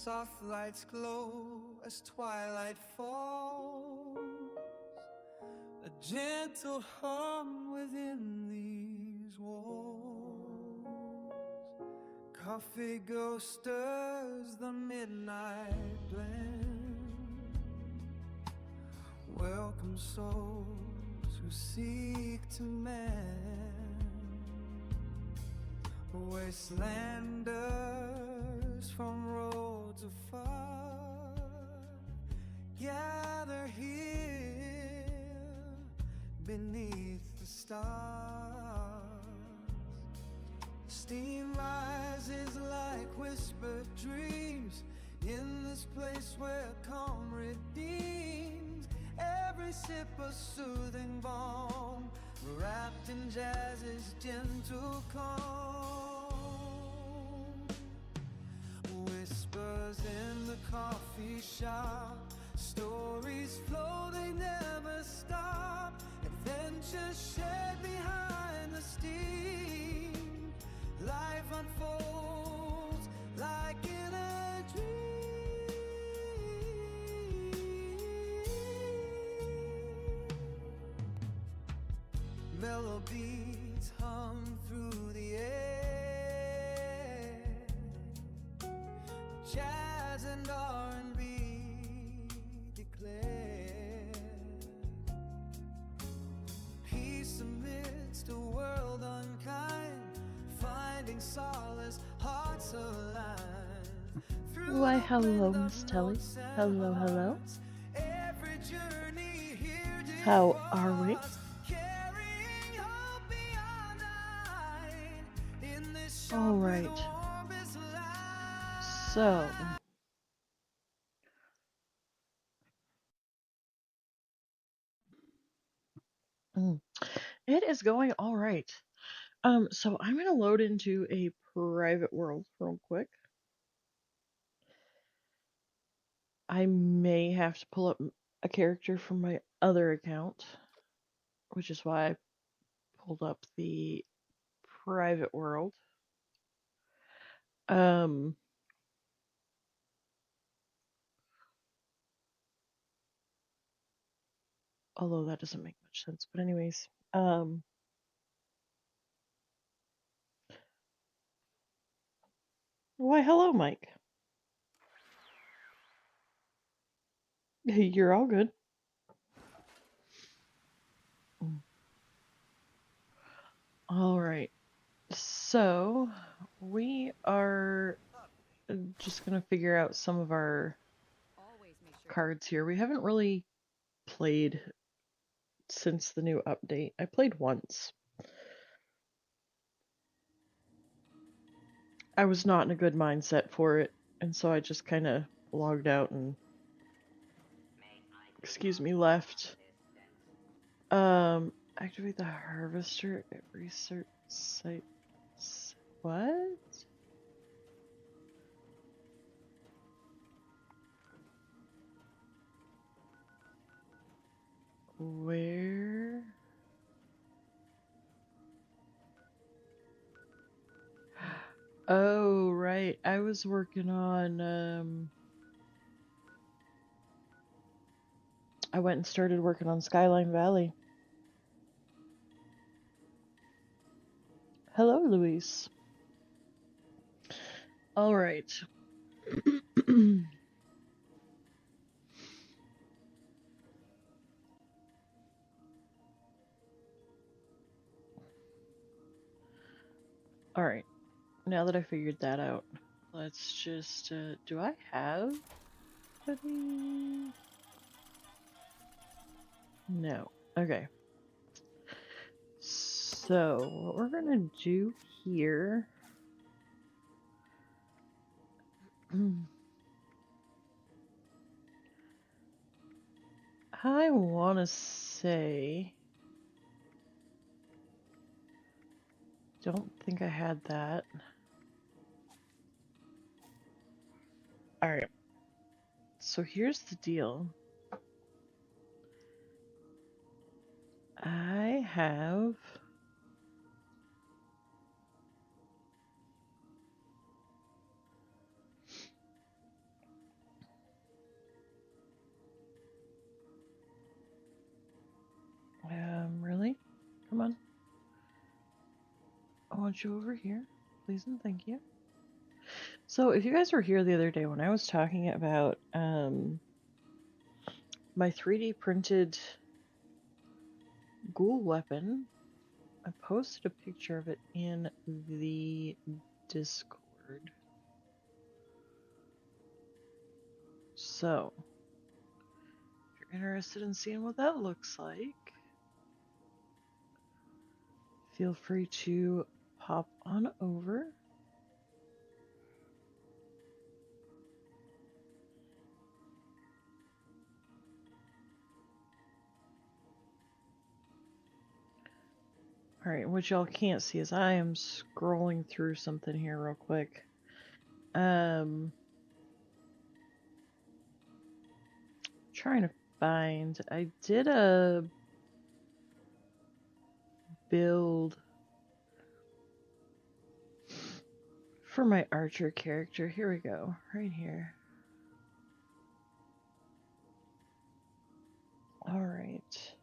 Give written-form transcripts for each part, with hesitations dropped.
soft lights glow as twilight falls. A gentle hum within these walls. Coffee ghost stirs the midnight blend. Welcome souls who seek to mend. Wastelanders from roads afar gather here beneath the stars. Steam rises like whispered dreams in this place where calm redeems every sip a soothing balm, wrapped in jazz's gentle calm. Whispers in the coffee shop, stories flow, they never stop. Adventures shared behind the steam. Life unfolds like in a dream. Mellow beats hum through the air. Jazz and R&B declare peace amidst a world unkind, finding solace, hearts aligned. Why, hello, Miss Telly. Hello, hello. How are we? All right. So, it is going all right. So I'm gonna load into a private world real quick. I may have to pull up a character from my other account, which is why I pulled up the private world. Although that doesn't make much sense, but anyways, why, hello, Mike. You're all good. All right. So, we are just going to figure out some of our cards here. We haven't really played since the new update. I played once. I was not in a good mindset for it, and so I just kind of logged out and, left. Activate the harvester at research sites. What? Where? Oh, right. I was working on, I went and started working on Skyline Valley. Hello, Luis. All right. All right. Now that I figured that out, let's just, do I have any? No. Okay. So, what we're gonna do here... I want to say... Don't think I had that. Alright. So here's the deal. I have... want you over here, please and thank you. So if you guys were here the other day when I was talking about my 3D printed ghoul weapon, I posted a picture of it in the Discord. So, if you're interested in seeing what that looks like, feel free to pop on over. Alright, what y'all can't see is I am scrolling through something here real quick. Trying to find. I did a build for my archer character. Here we go, right here. Alright.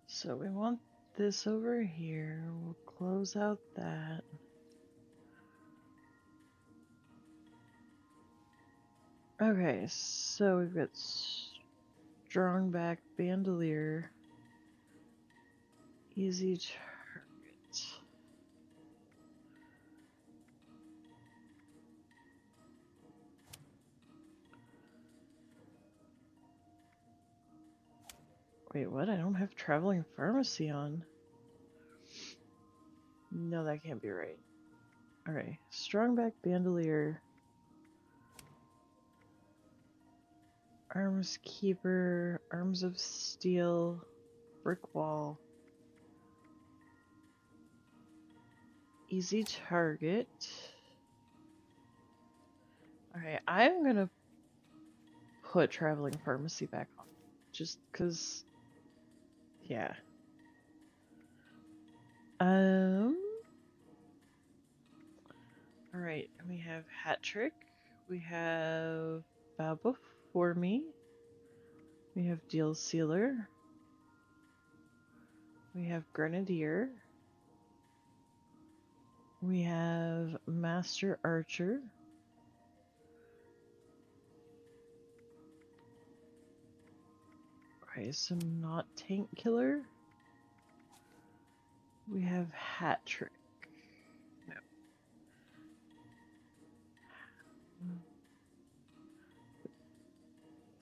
So we want this over here. We'll close out that. Okay, so we've got Strongback Bandolier. Easy target. Wait, what? I don't have Traveling Pharmacy on. No, that can't be right. Alright, Strongback Bandolier. Arms Keeper, Arms of Steel, Brick Wall. Easy target. Alright, I'm gonna put Traveling Pharmacy back on. Just because, yeah. Alright, we have Hat Trick. We have Bow Before Me. We have Deal Sealer. We have Grenadier. We have Master Archer. Okay, so not Tank Killer. We have Hat Trick. No.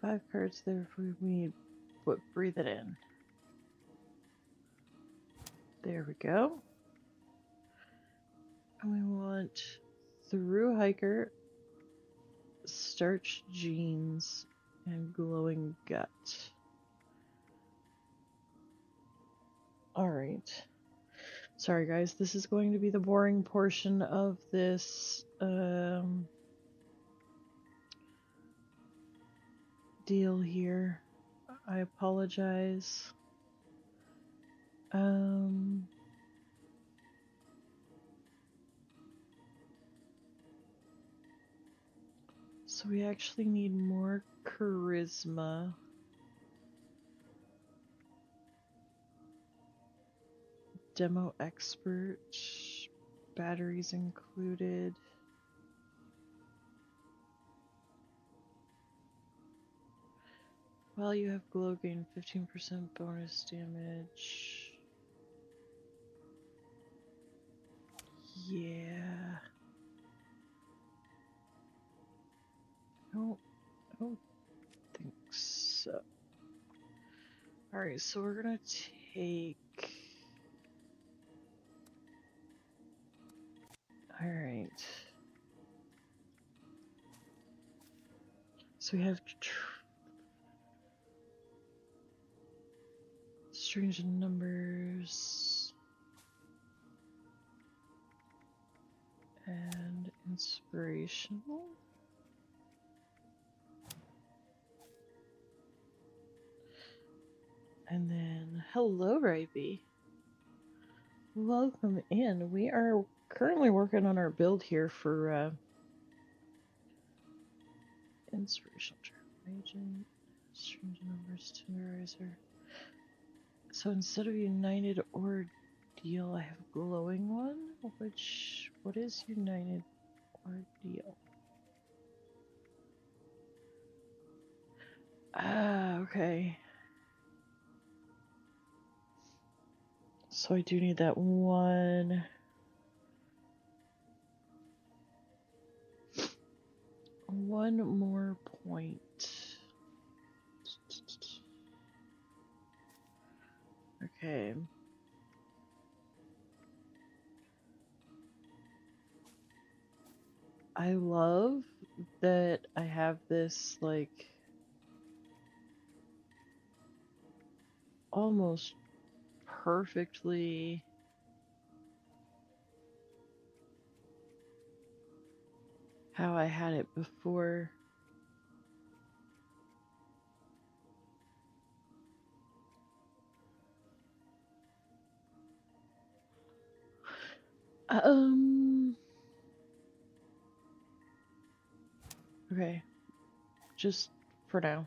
5 cards there if we need, but breathe it in. There we go. And we want Through Hiker, Starch Jeans, and Glowing Gut. Alright. Sorry guys, this is going to be the boring portion of this deal here. I apologize. So we actually need more charisma. Demo expert, batteries included. While you have glow, gain 15% bonus damage. Yeah. I don't think so. Alright, so we're gonna take... Alright. So we have strange numbers and inspirational. And then, hello, Rybee. Welcome in. We are currently working on our build here for inspirational travel agent, strange numbers, tenderizer. So instead of united or Ordeal. I have glowing one. What is United Ordeal? Ah, okay. So I do need that one. One more point. Okay. I love that I have this, like, almost perfectly how I had it before. Okay, just for now.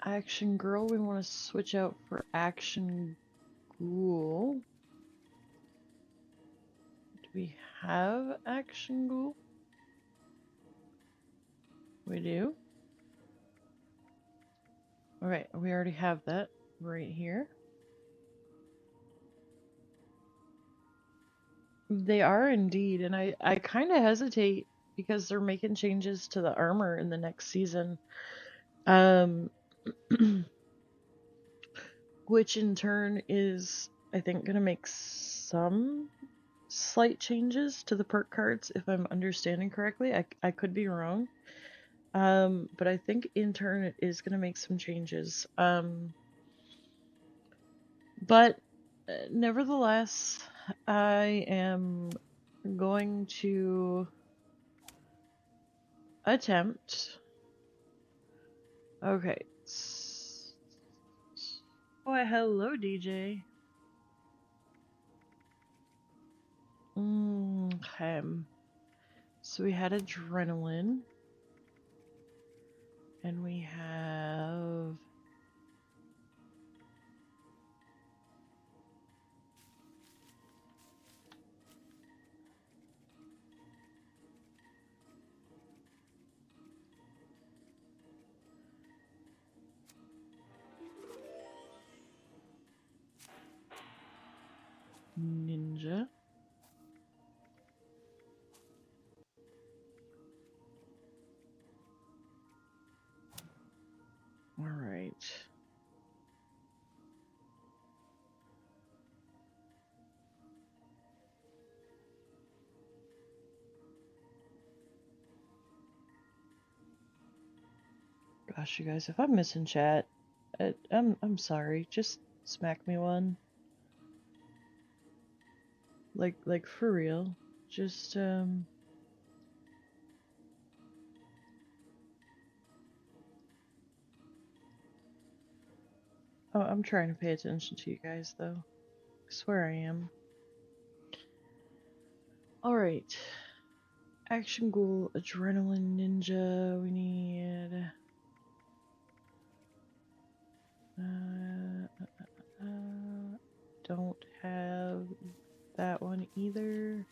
Action Girl, we want to switch out for Action Ghoul. Do we have Action Ghoul? We do. Alright, we already have that right here. They are indeed, and I kind of hesitate because they're making changes to the armor in the next season. Which in turn is, I think, going to make some slight changes to the perk cards, if I'm understanding correctly. I could be wrong. But I think in turn it is going to make some changes. But nevertheless, I am going to attempt. Okay. Why, hello, DJ. Okay. So we had adrenaline. And we have... Ninja. All right. Gosh, you guys, if I'm missing chat, I'm sorry. Just smack me one. Like for real. Just Oh, I'm trying to pay attention to you guys though. I swear I am. All right. Action Ghoul, Adrenaline Ninja. We need. Don't have that one either.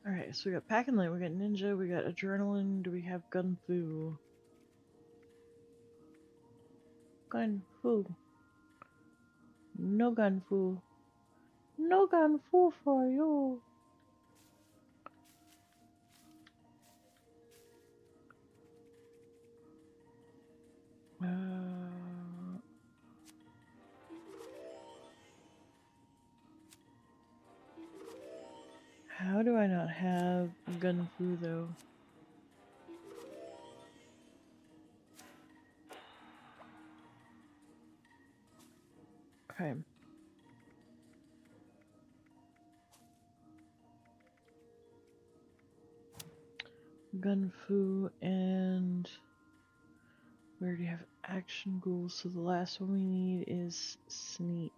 Alright, so we got Pack and Light, we got Ninja, we got Adrenaline, do we have Gun Fu? Gun Fu. No Gun Fu. No Gun Fu for you. How do I not have Gun Fu though? Okay. Gun Fu and We already have action goals, so the last one we need is sneak.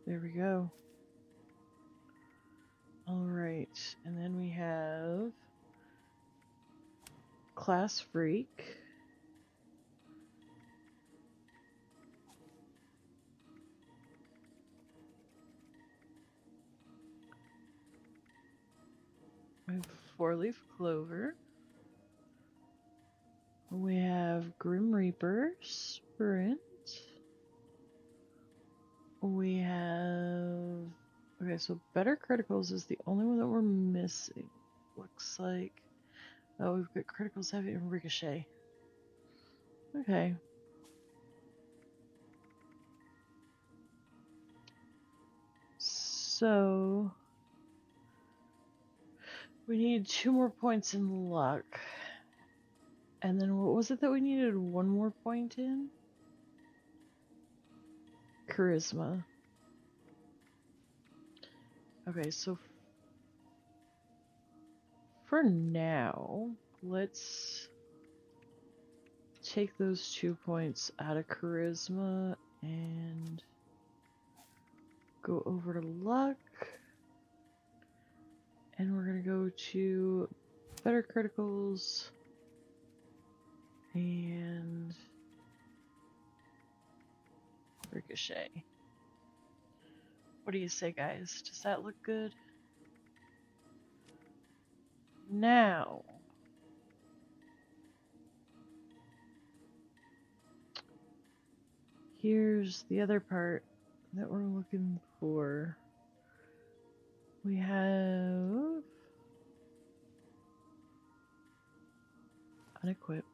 There we go. Alright, and then we have class freak. We have four-leaf clover. We have Grim Reaper, Sprint. We have... Okay, so Better Criticals is the only one that we're missing. Looks like... Oh, we've got Criticals Heavy and Ricochet. Okay. So... we need 2 more points in luck. And then what was it that we needed 1 more point in? Charisma. Okay, so for now, let's take those 2 points out of charisma and go over to luck. And we're gonna go to Better Criticals and Ricochet. What do you say, guys? Does that look good? Now, here's the other part that we're looking for. We have unequip,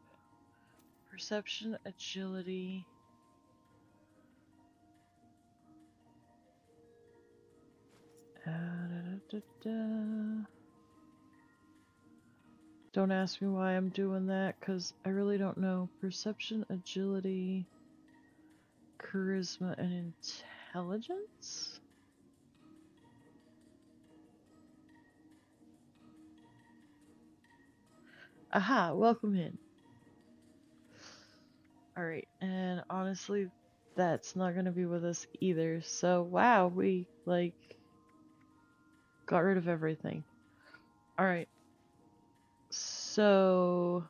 perception, agility, Don't ask me why I'm doing that, because I really don't know. Perception, agility, charisma, and intelligence? Aha, welcome in. Alright, and honestly, that's not gonna be with us either. So, wow, we, like, got rid of everything. Alright. So,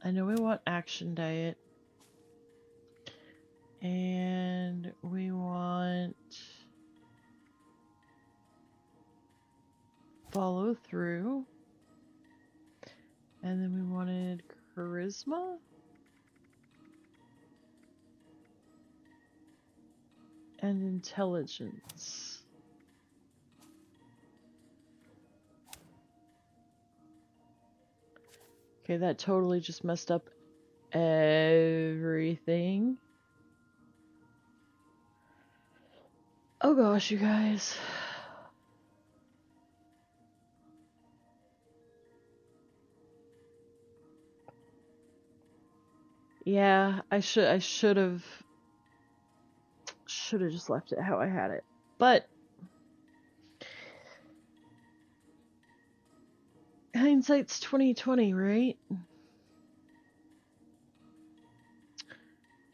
I know we want action diet. And we want follow through. And then we wanted charisma. And intelligence. Okay, that totally just messed up everything. Oh gosh, you guys. Yeah, I should have just left it how I had it. But hindsight's 20/20, right?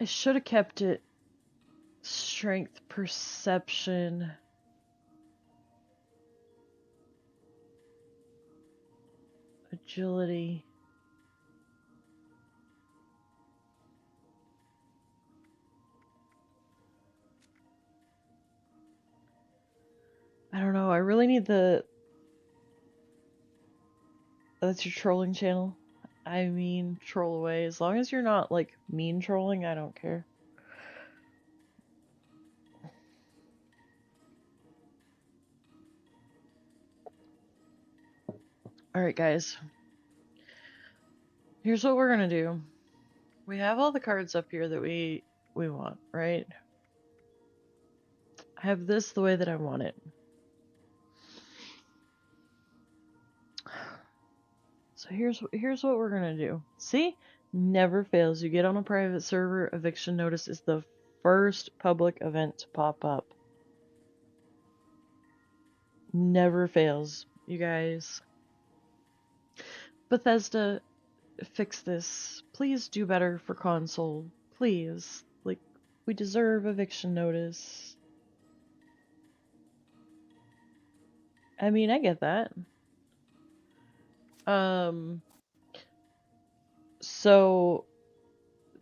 I should have kept it strength, perception, agility. I don't know, I really need the... That's your trolling channel? I mean, troll away. As long as you're not, like, mean trolling, I don't care. Alright, guys. Here's what we're gonna do. We have all the cards up here that we want, right? I have this the way that I want it. So here's what we're gonna do. See? Never fails. You get on a private server, eviction notice is the first public event to pop up. never fails, you guys. Bethesda, fix this. Please do better for console. Please. Like, we deserve eviction notice. I mean, I get that. So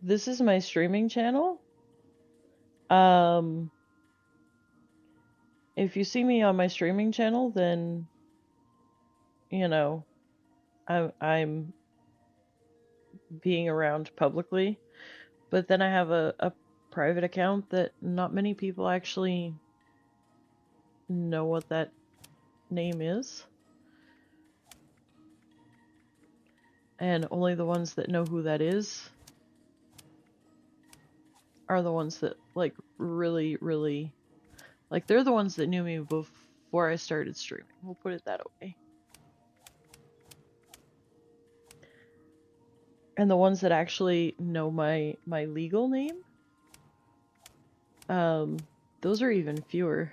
this is my streaming channel. If you see me on my streaming channel, then you know, I'm being around publicly. But then I have a private account that not many people actually know what that name is. And only the ones that know who that is are the ones that, like, really, really, like, they're the ones that knew me before I started streaming. We'll put it that way. And the ones that actually know my legal name, those are even fewer.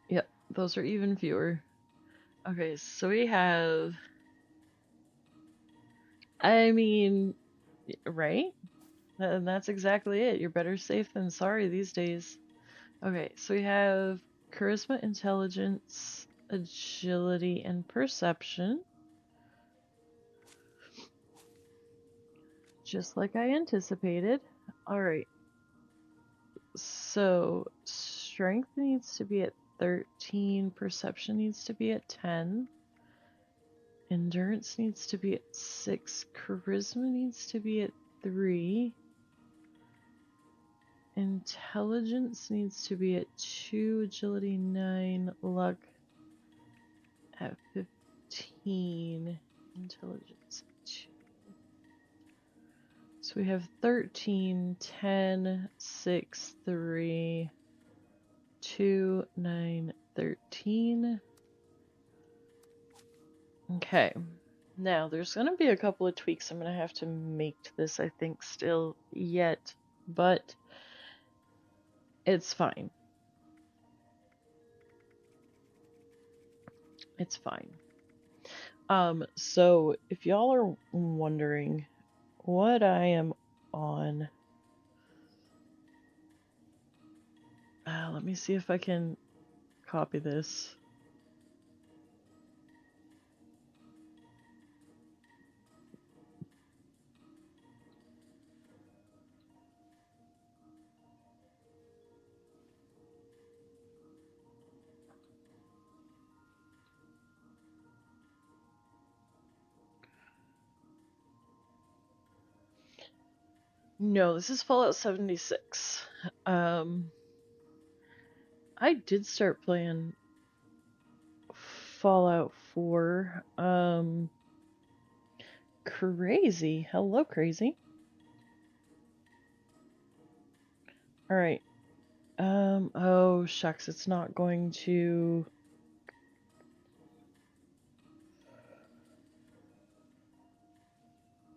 Yep, those are even fewer. Okay, so we have, I mean, right? And that's exactly it. You're better safe than sorry these days. Okay, so we have charisma, intelligence, agility, and perception. Just like I anticipated. Alright. So, strength needs to be at 13, perception needs to be at 10, endurance needs to be at 6, charisma needs to be at 3, intelligence needs to be at 2, agility 9, luck at 15, intelligence 2. So we have 13, 10, 6, 3, 2, 9, 13. Okay. Now, there's going to be a couple of tweaks I'm going to have to make to this, I think, still yet, but it's fine. It's fine. So if y'all are wondering what I am on, let me see if I can copy this. No, this is Fallout 76. I did start playing Fallout 4. Crazy. Hello, Crazy. Alright. Oh, shucks, it's not going to...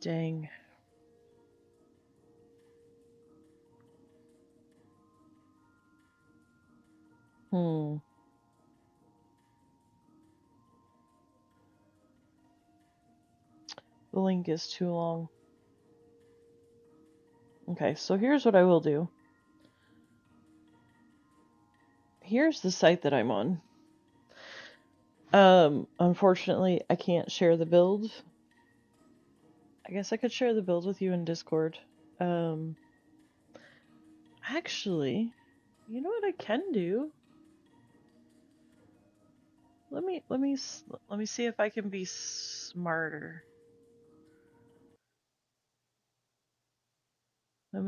Dang. The link is too long. Okay, so here's what I will do. Here's the site that I'm on. Unfortunately, I can't share the build. I guess I could share the build with you in Discord. Actually, you know what I can do? Let me see if I can be smarter. Let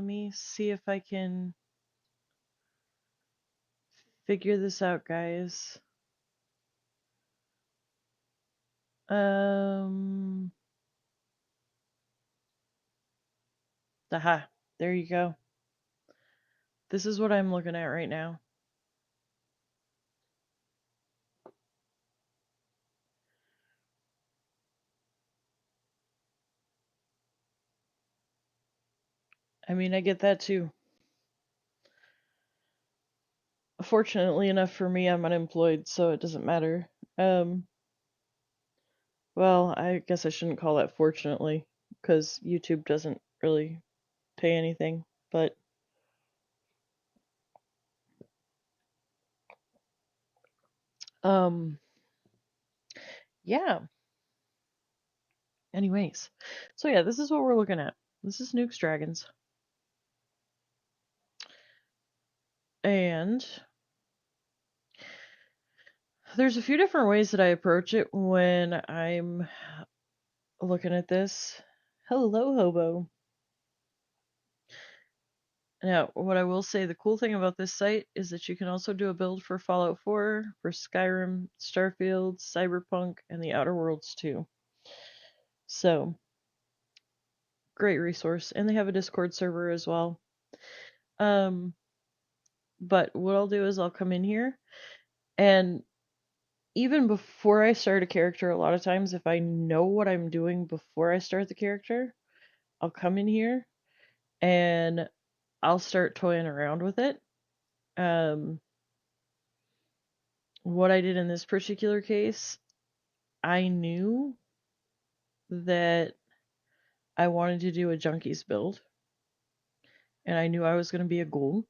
me see if I can figure this out, guys. Aha, there you go. This is what I'm looking at right now. I mean, I get that too. Fortunately enough for me, I'm unemployed, so it doesn't matter. Um, well, I guess I shouldn't call that fortunately, because YouTube doesn't really pay anything, but um, yeah. Anyways, so yeah, this is what we're looking at. This is Nukes Dragons. And there's a few different ways that I approach it when I'm looking at this. Hello, Hobo. Now, what I will say, the cool thing about this site is that you can also do a build for Fallout 4, for Skyrim, Starfield, Cyberpunk, and the Outer Worlds too. So, great resource. And they have a Discord server as well. But what I'll do is I'll come in here, and even before I start a character, a lot of times if I know what I'm doing before I start the character, I'll come in here and I'll start toying around with it. What I did in this particular case, I knew that I wanted to do a Junkies build, and I knew I was going to be a ghoul.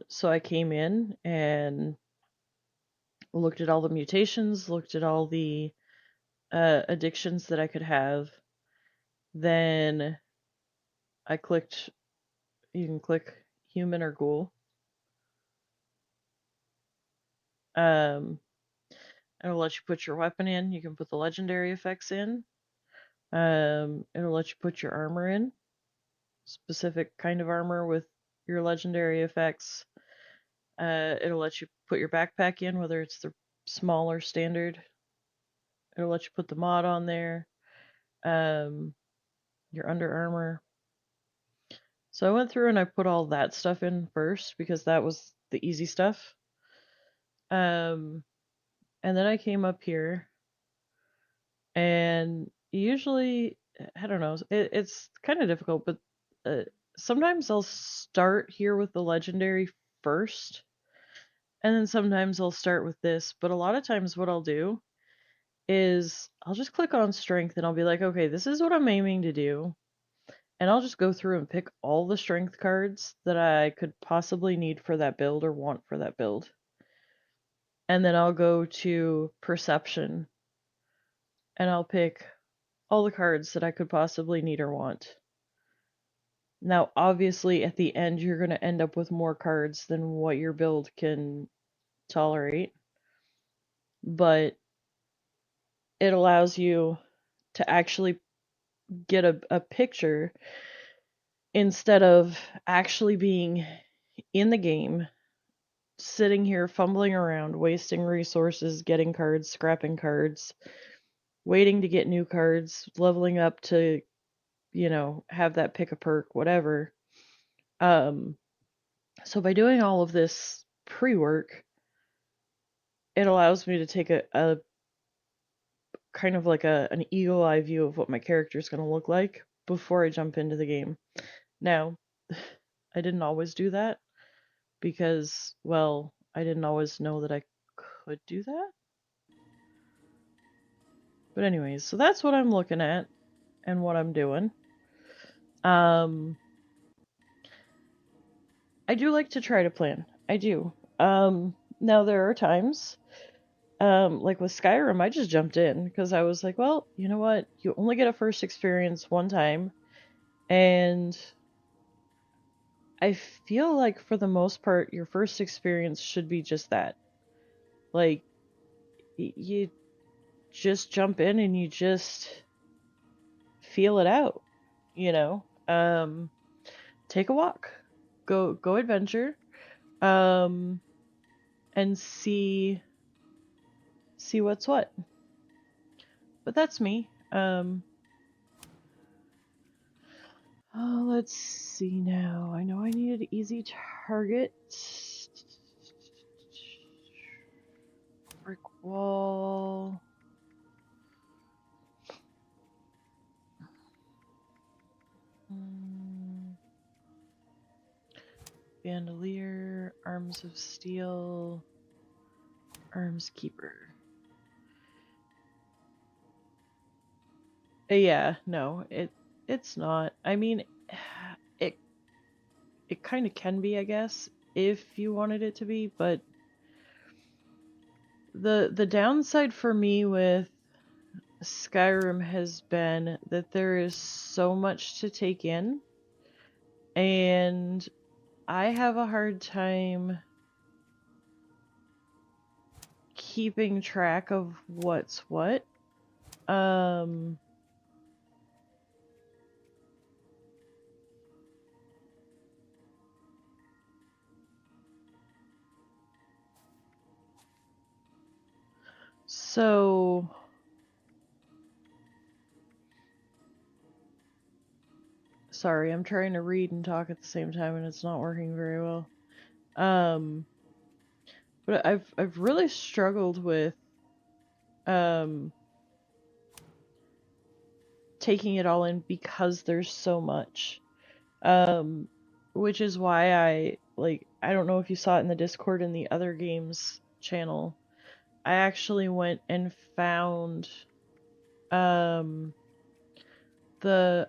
So I came in and looked at all the mutations, looked at all the addictions that I could have. Then I clicked, you can click human or ghoul. It'll let you put your weapon in. You can put the legendary effects in. It'll let you put your armor in, specific kind of armor with your legendary effects. It'll let you put your backpack in, whether it's the small or standard. It'll let you put the mod on there. Your under armor. So I went through and I put all that stuff in first because that was the easy stuff. And then I came up here, and usually, I don't know, it's kind of difficult, but sometimes I'll start here with the legendary first, and then sometimes I'll start with this. But a lot of times, what I'll do is I'll just click on strength and I'll be like, okay, this is what I'm aiming to do. And I'll just go through and pick all the strength cards that I could possibly need for that build or want for that build. And then I'll go to perception and I'll pick all the cards that I could possibly need or want. Now, obviously, at the end, you're going to end up with more cards than what your build can tolerate, but it allows you to actually get a picture instead of actually being in the game, sitting here fumbling around, wasting resources, getting cards, scrapping cards, waiting to get new cards, leveling up to, have that pick a perk, whatever. So by doing all of this pre-work, it allows me to take a kind of like an eagle eye view of what my character is going to look like before I jump into the game. Now, I didn't always do that because, well, I didn't always know that I could do that. But anyways, so that's what I'm looking at and what I'm doing. I do like to try to plan. I do. Now there are times, like with Skyrim, I just jumped in because I was like, well, you know what? You only get a first experience one time, and I feel like for the most part, your first experience should be just that. Like, you just jump in and you just feel it out, you know? Take a walk, go adventure, and see what's what. But that's me. Let's see now. I know I needed easy target. Brick wall. Bandolier, Arms of Steel, Arms Keeper. Yeah, no, it's not. I mean, it kind of can be, I guess, if you wanted it to be, but the downside for me with Skyrim has been that there is so much to take in, and I have a hard time keeping track of what's what. So sorry, I'm trying to read and talk at the same time and it's not working very well. But I've really struggled with taking it all in because there's so much. Which is why I don't know if you saw it in the Discord in the other games channel. I actually went and found the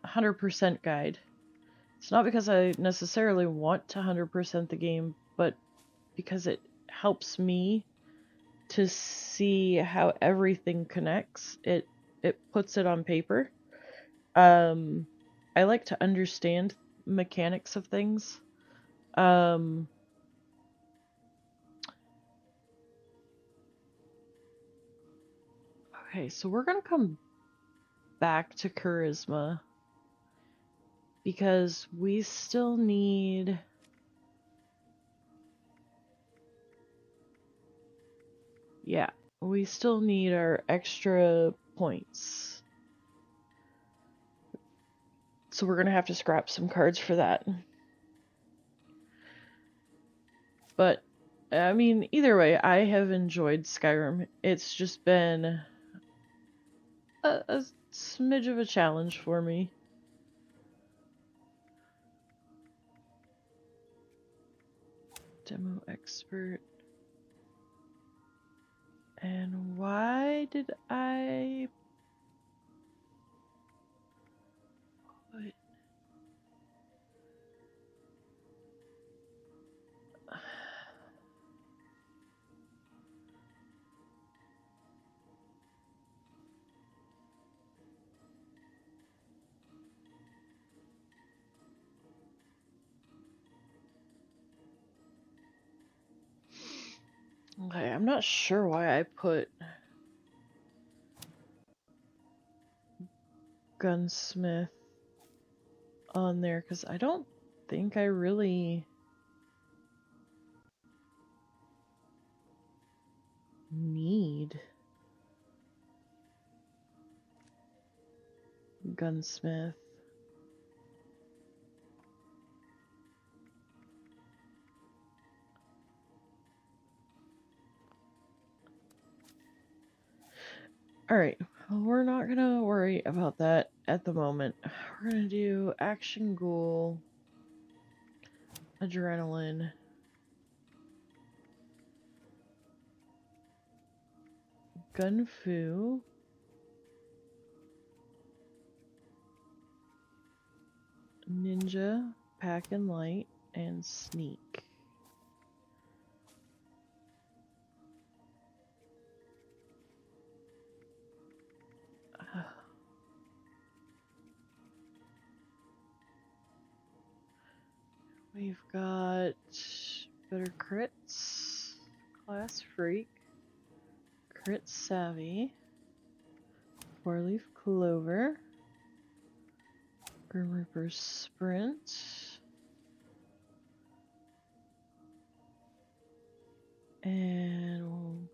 100% guide. It's not because I necessarily want to 100% the game, but because it helps me to see how everything connects. It puts it on paper. I like to understand mechanics of things. Okay, so we're gonna come back to charisma because we still need we still need our extra points. So we're gonna have to scrap some cards for that. But I mean, either way, I have enjoyed Skyrim. It's just been a smidge of a challenge for me. Demo expert. And why did I put... Okay, I'm not sure why I put Gunsmith on there, because I don't think I really need Gunsmith. Alright, well, we're not gonna worry about that at the moment. We're gonna do Action Ghoul, Adrenaline, Gunfu, Ninja, Pack and Light, and Sneak. We've got Better Crits, Class Freak, Crit Savvy, Four Leaf Clover, Grim Reaper Sprint, and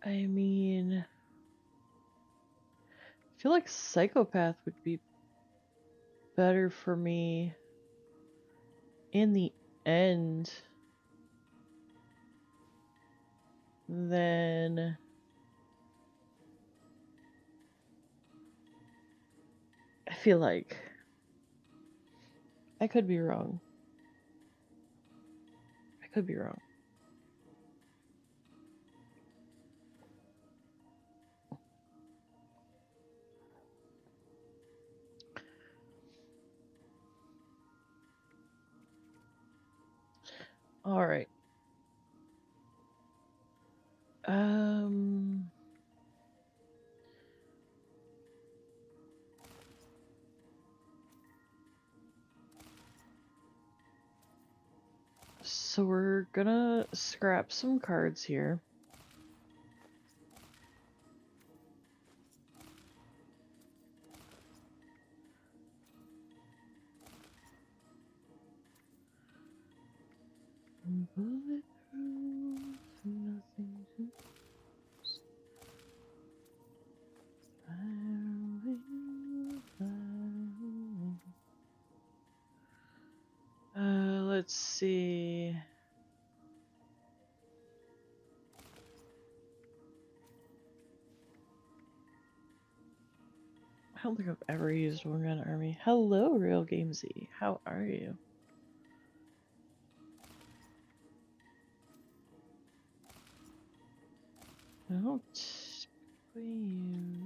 I mean, I feel like Psychopath would be better for me in the end than I feel like. I could be wrong. I could be wrong. All right. So we're gonna scrap some cards here. Bulletproof, nothing to lose. Let's see. I don't think I've ever used One Gun Army. Hello, Real Gamesy. How are you? I don't typically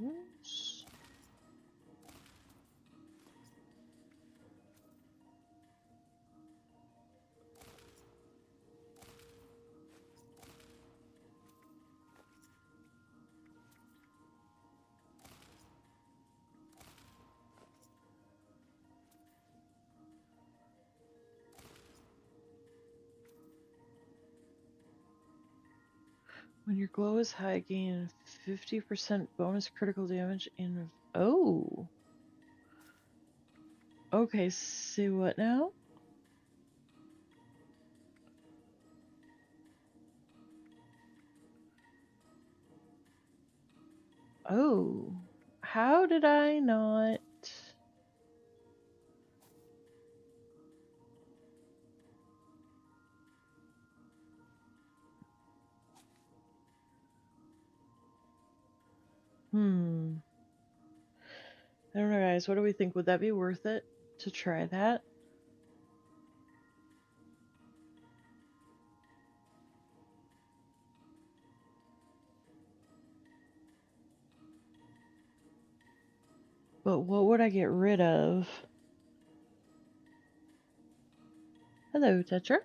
use. When your glow is high, gain 50% bonus critical damage in. Oh! Okay, say what now? Oh. How did I not. I don't know, guys. What do we think? Would that be worth it to try that? But what would I get rid of? Hello, Tetra.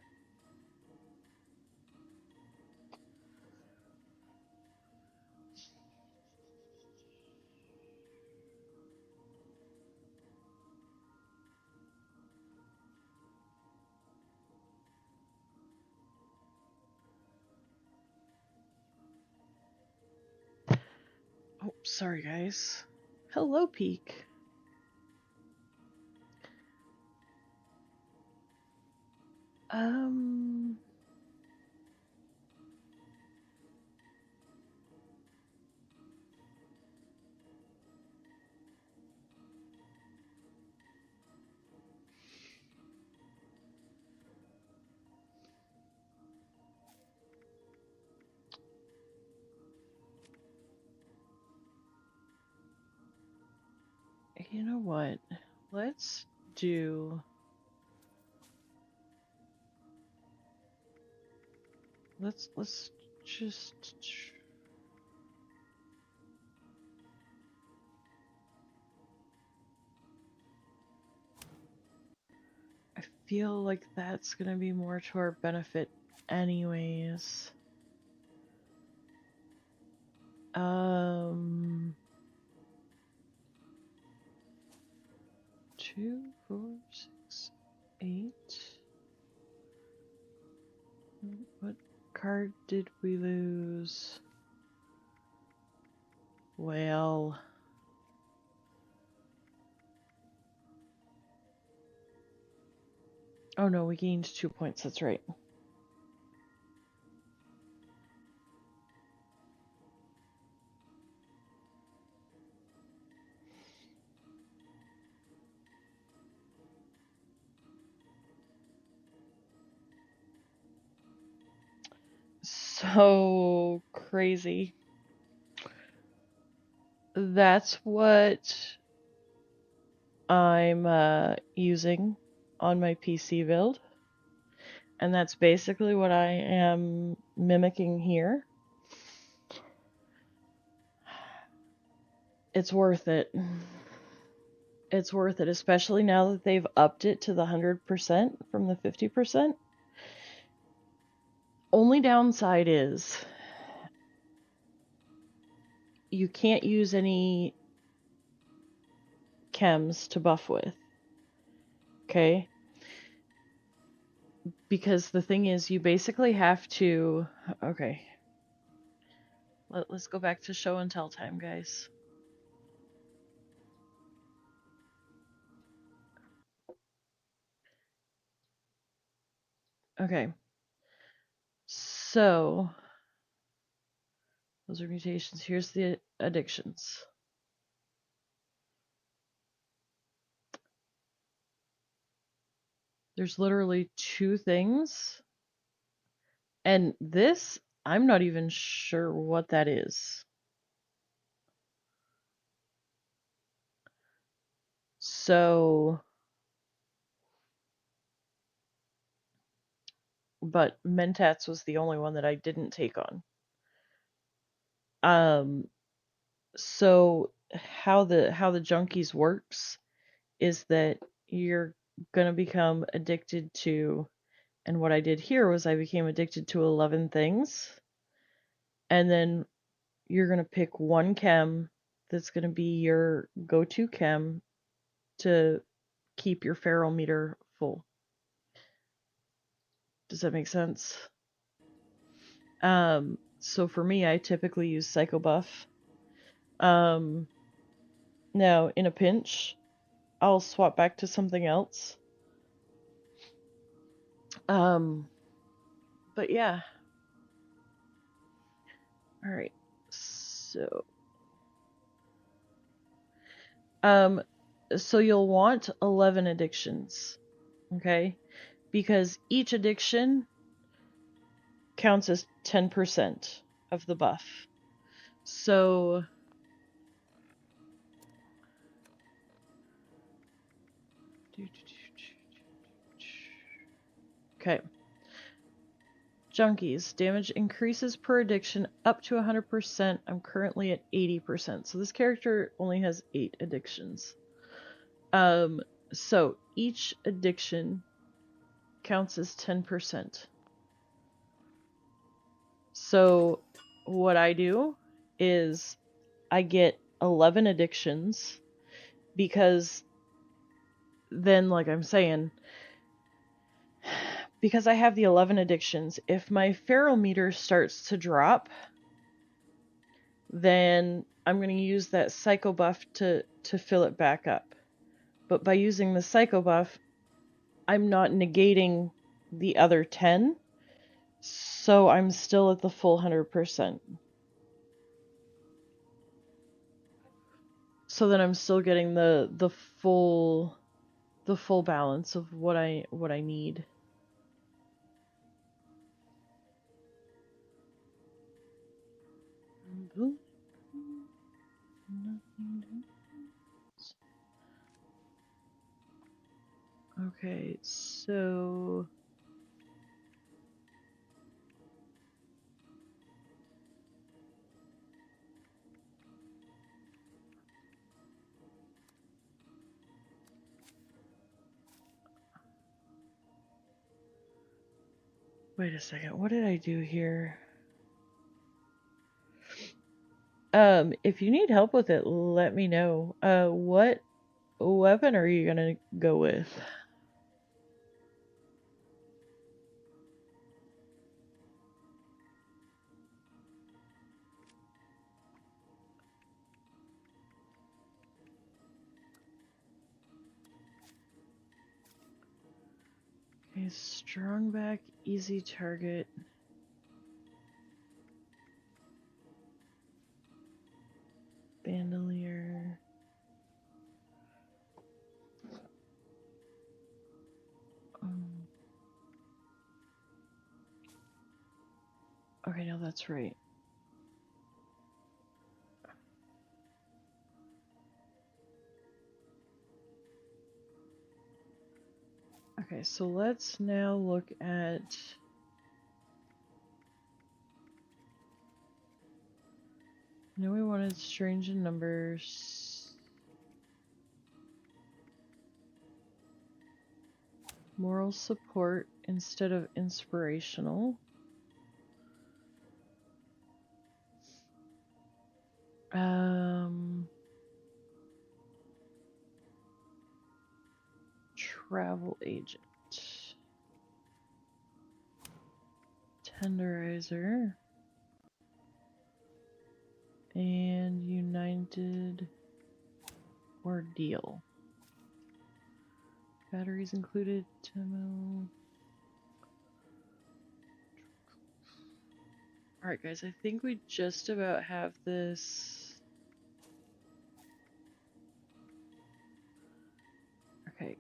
Oh, sorry, guys. Hello, Peak. You know what? Let's do. Let's just. I feel like that's gonna be more to our benefit, anyways. 2, 4, 6, 8. What card did we lose? Well. Oh no, we gained 2 points, that's right. So crazy. That's what I'm using on my PC build. And that's basically what I am mimicking here. It's worth it. It's worth it, especially now that they've upped it to the 100% from the 50%. Only downside is you can't use any chems to buff with. Okay? Because the thing is, you basically have to... Okay. Let's go back to show and tell time, guys. Okay. So... those are mutations. Here's the addictions. There's literally 2 things. And this, I'm not even sure what that is. So, but Mentats was the only one that I didn't take on. So how the junkies works is that you're gonna become addicted to, and what I did here was I became addicted to 11 things, and then you're gonna pick one chem that's gonna be your go-to chem to keep your feral meter full. Does that make sense? So for me, I typically use Psycho Buff. Now, in a pinch, I'll swap back to something else. But yeah. Alright. So you'll want 11 addictions. Okay? Because each addiction counts as 10% of the buff. So okay. Junkies. Damage increases per addiction up to 100%. I'm currently at 80%. So this character only has 8 addictions. So each addiction counts as 10%. So what I do is I get 11 addictions because then, like I'm saying, because I have the 11 addictions, if my feral meter starts to drop, then I'm going to use that Psycho Buff to fill it back up. But by using the Psycho Buff, I'm not negating the other 10, so I'm still at the full 100%. So then I'm still getting the full balance of what I need. Okay, so wait a second, what did I do here? If you need help with it, let me know. What weapon are you gonna go with? Okay, strong back, easy target. Bandolier. Okay, no, that's right. Okay, so let's now look at now we wanted strange in numbers. Moral support instead of inspirational. Travel agent. Tenderizer. And United Ordeal. Batteries included. Demo. Alright guys, I think we just about have this. Okay.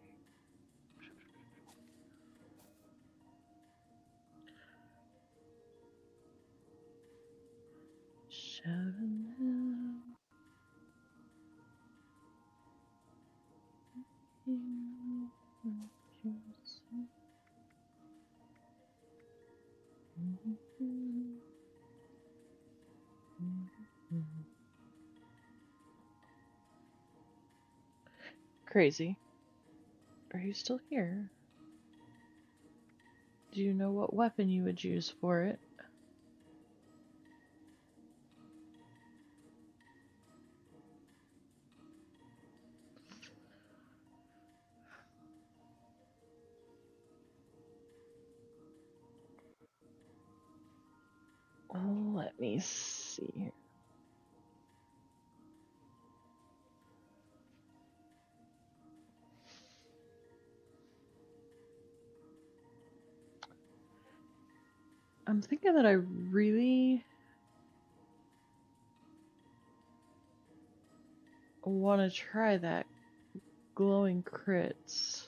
Crazy. Are you still here? Do you know what weapon you would use for it? Oh, let me see here. I'm thinking that I really want to try that glowing crits.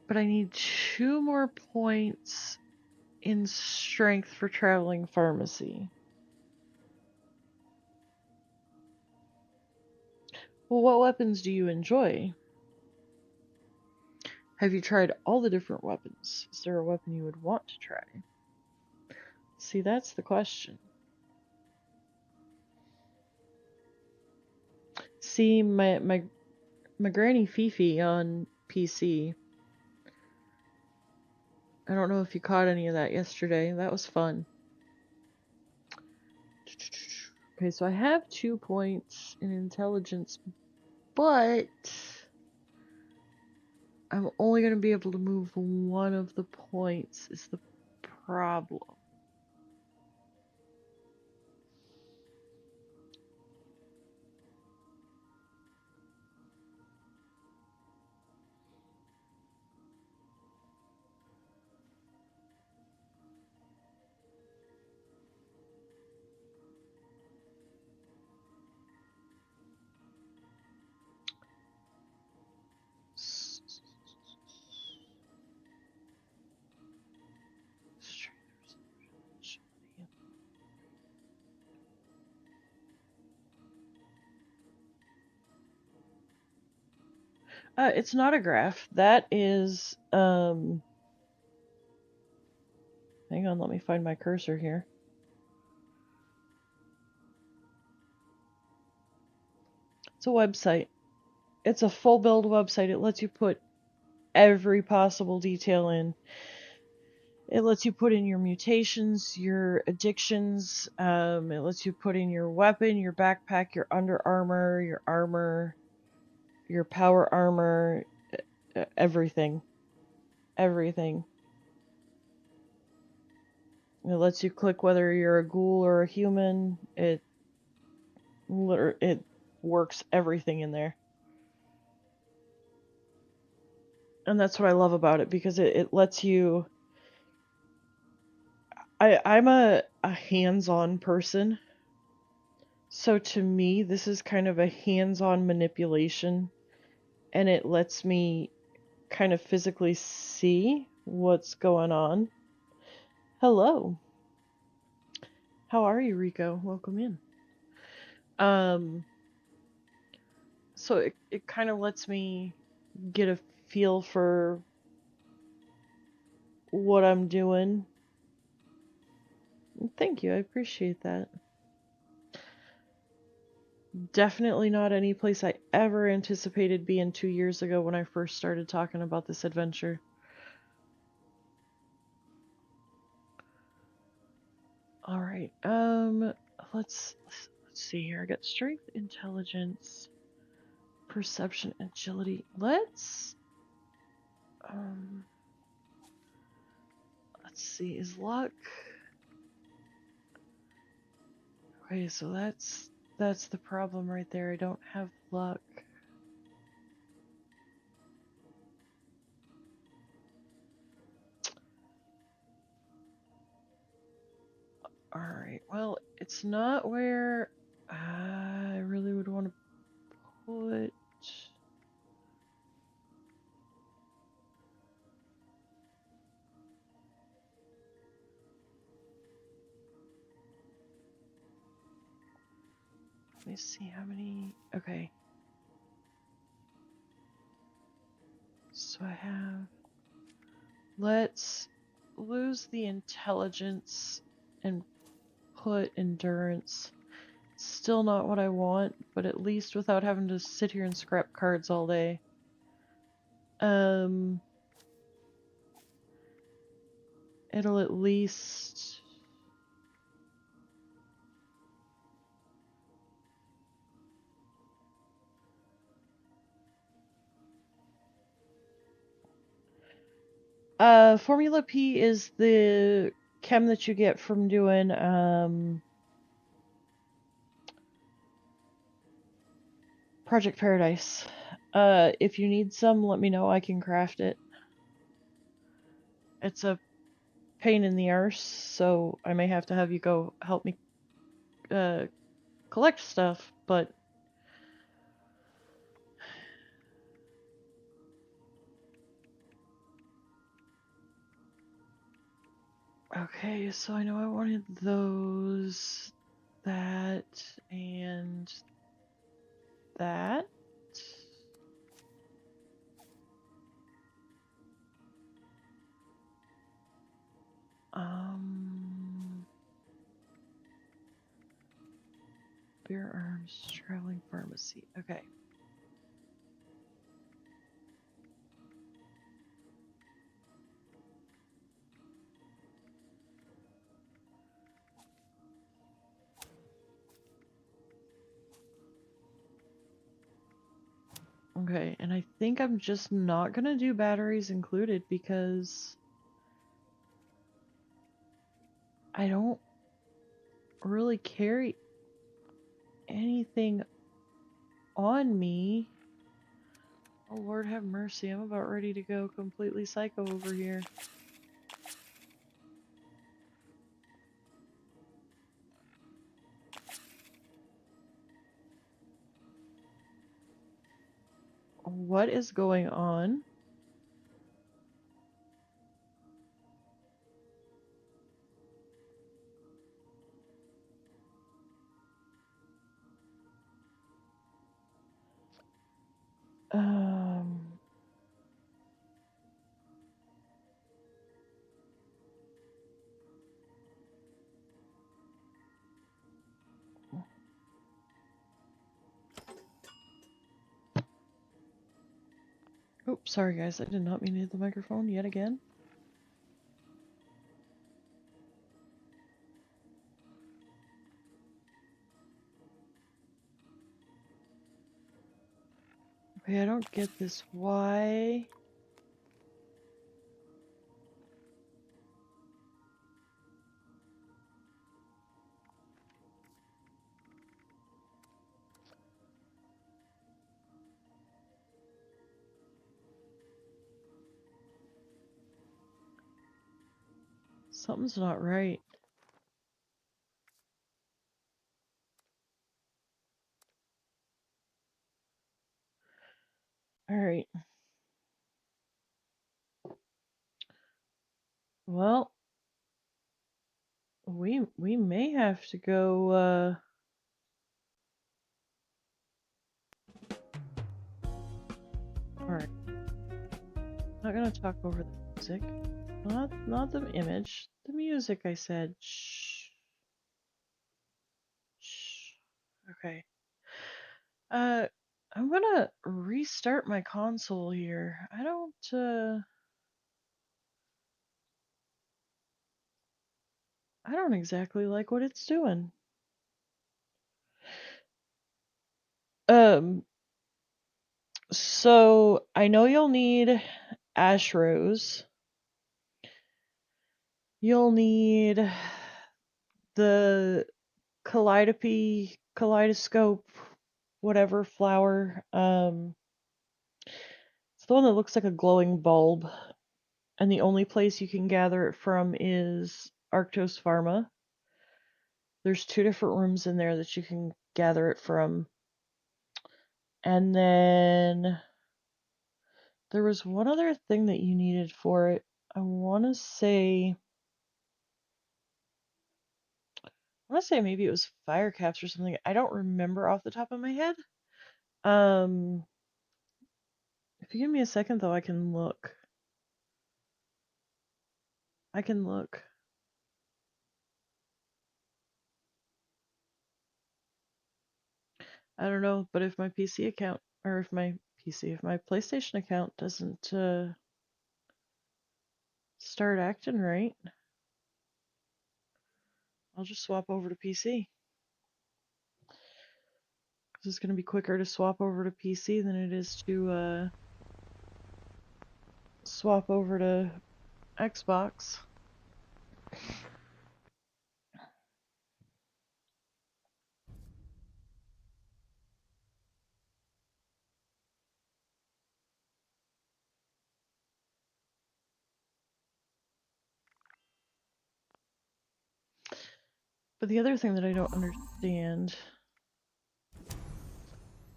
But I need 2 more points in strength for traveling pharmacy. Well, what weapons do you enjoy? Have you tried all the different weapons? Is there a weapon you would want to try? See, that's the question. See, my Granny Fifi on PC. I don't know if you caught any of that yesterday. That was fun. Okay, so I have 2 points in intelligence, but I'm only going to be able to move 1 of the points is the problem. It's not a graph. That is, hang on, let me find my cursor here. It's a website. It's a full build website. It lets you put every possible detail in. It lets you put in your mutations, your addictions, it lets you put in your weapon, your backpack, your under armor, your power armor, everything. Everything. It lets you click whether you're a ghoul or a human. It works everything in there. And that's what I love about it, because it lets you... I'm a hands-on person. So to me, this is kind of a hands-on manipulation. And it lets me kind of physically see what's going on. Hello. How are you, Rico? Welcome in. So it kind of lets me get a feel for what I'm doing. Thank you, I appreciate that. Definitely not any place I ever anticipated being 2 years ago when I first started talking about this adventure. All right, let's see here. I got strength, intelligence, perception, agility. Let's see. Is luck? Okay, so that's the problem right there. I don't have luck. All right. Well, it's not where I really would want to put. Let me see how many. Okay. So I have. Let's lose the intelligence and put endurance. Still not what I want, but at least without having to sit here and scrap cards all day. It'll at least. Formula P is the chem that you get from doing, Project Paradise. If you need some, let me know, I can craft it. It's a pain in the arse, so I may have to have you go help me, collect stuff, but... Okay, so I know I wanted those, that, and that. Bear arms, traveling pharmacy. Okay. Okay, and I think I'm just not gonna do batteries included because I don't really carry anything on me. Oh Lord have mercy, I'm about ready to go completely psycho over here. What is going on? Oops, sorry guys, I did not mean to hit the microphone yet again. Okay, I don't get this. Why? Something's not right. Alright. Well, we may have to go, Alright. Not gonna talk over the music. Not the image. The music, I said. Shh. Shh. Okay. I'm gonna restart my console here. I don't exactly like what it's doing. So I know you'll need ash rose. You'll need the kaleidoscope, whatever flower. It's the one that looks like a glowing bulb, and the only place you can gather it from is Arctos Pharma. There's 2 different rooms in there that you can gather it from. And then there was one other thing that you needed for it. I want to say maybe it was fire caps or something. I don't remember off the top of my head. If you give me a second though, I can look. I don't know, but if my PC account, or if my PlayStation account doesn't start acting right, I'll just swap over to PC. Because it's going to be quicker to swap over to PC than it is to swap over to Xbox. But the other thing that I don't understand,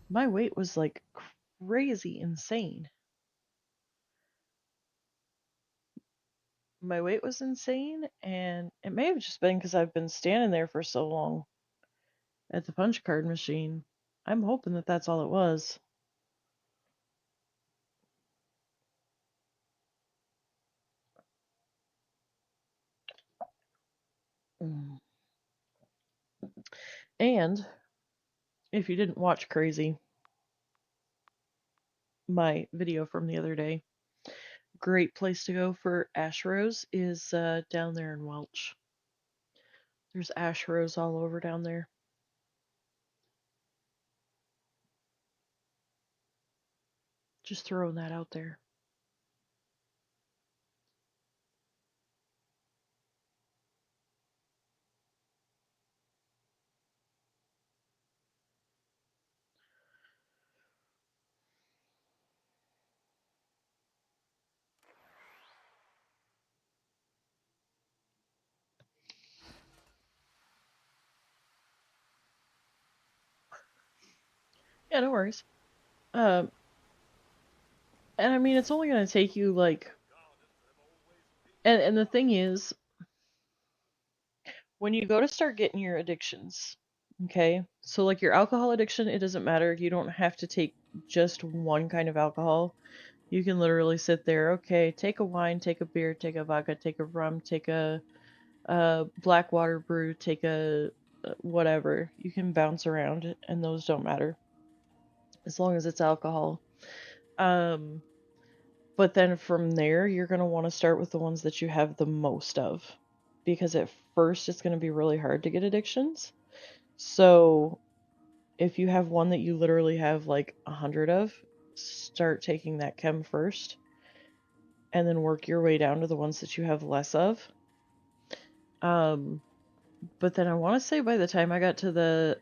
my weight was like crazy insane. My weight was insane, and it may have just been because I've been standing there for so long at the punch card machine. I'm hoping that that's all it was. And if you didn't watch Crazy, my video from the other day, great place to go for ash rose is down there in Welch. There's ash rose all over down there. Just throwing that out there. Yeah, no worries. And I mean, it's only going to take you like, and the thing is, when you go to start getting your addictions, okay, so like your alcohol addiction, it doesn't matter. You don't have to take just one kind of alcohol. You can literally sit there, okay, take a wine, take a beer, take a vodka, take a rum, take a black water brew, take a whatever. You can bounce around, and those don't matter as long as it's alcohol. But then from there, you're going to want to start with the ones that you have the most of, because at first it's going to be really hard to get addictions. So if you have one that you literally have like 100 of, start taking that chem first, and then work your way down to the ones that you have less of. But then I want to say by the time I got to the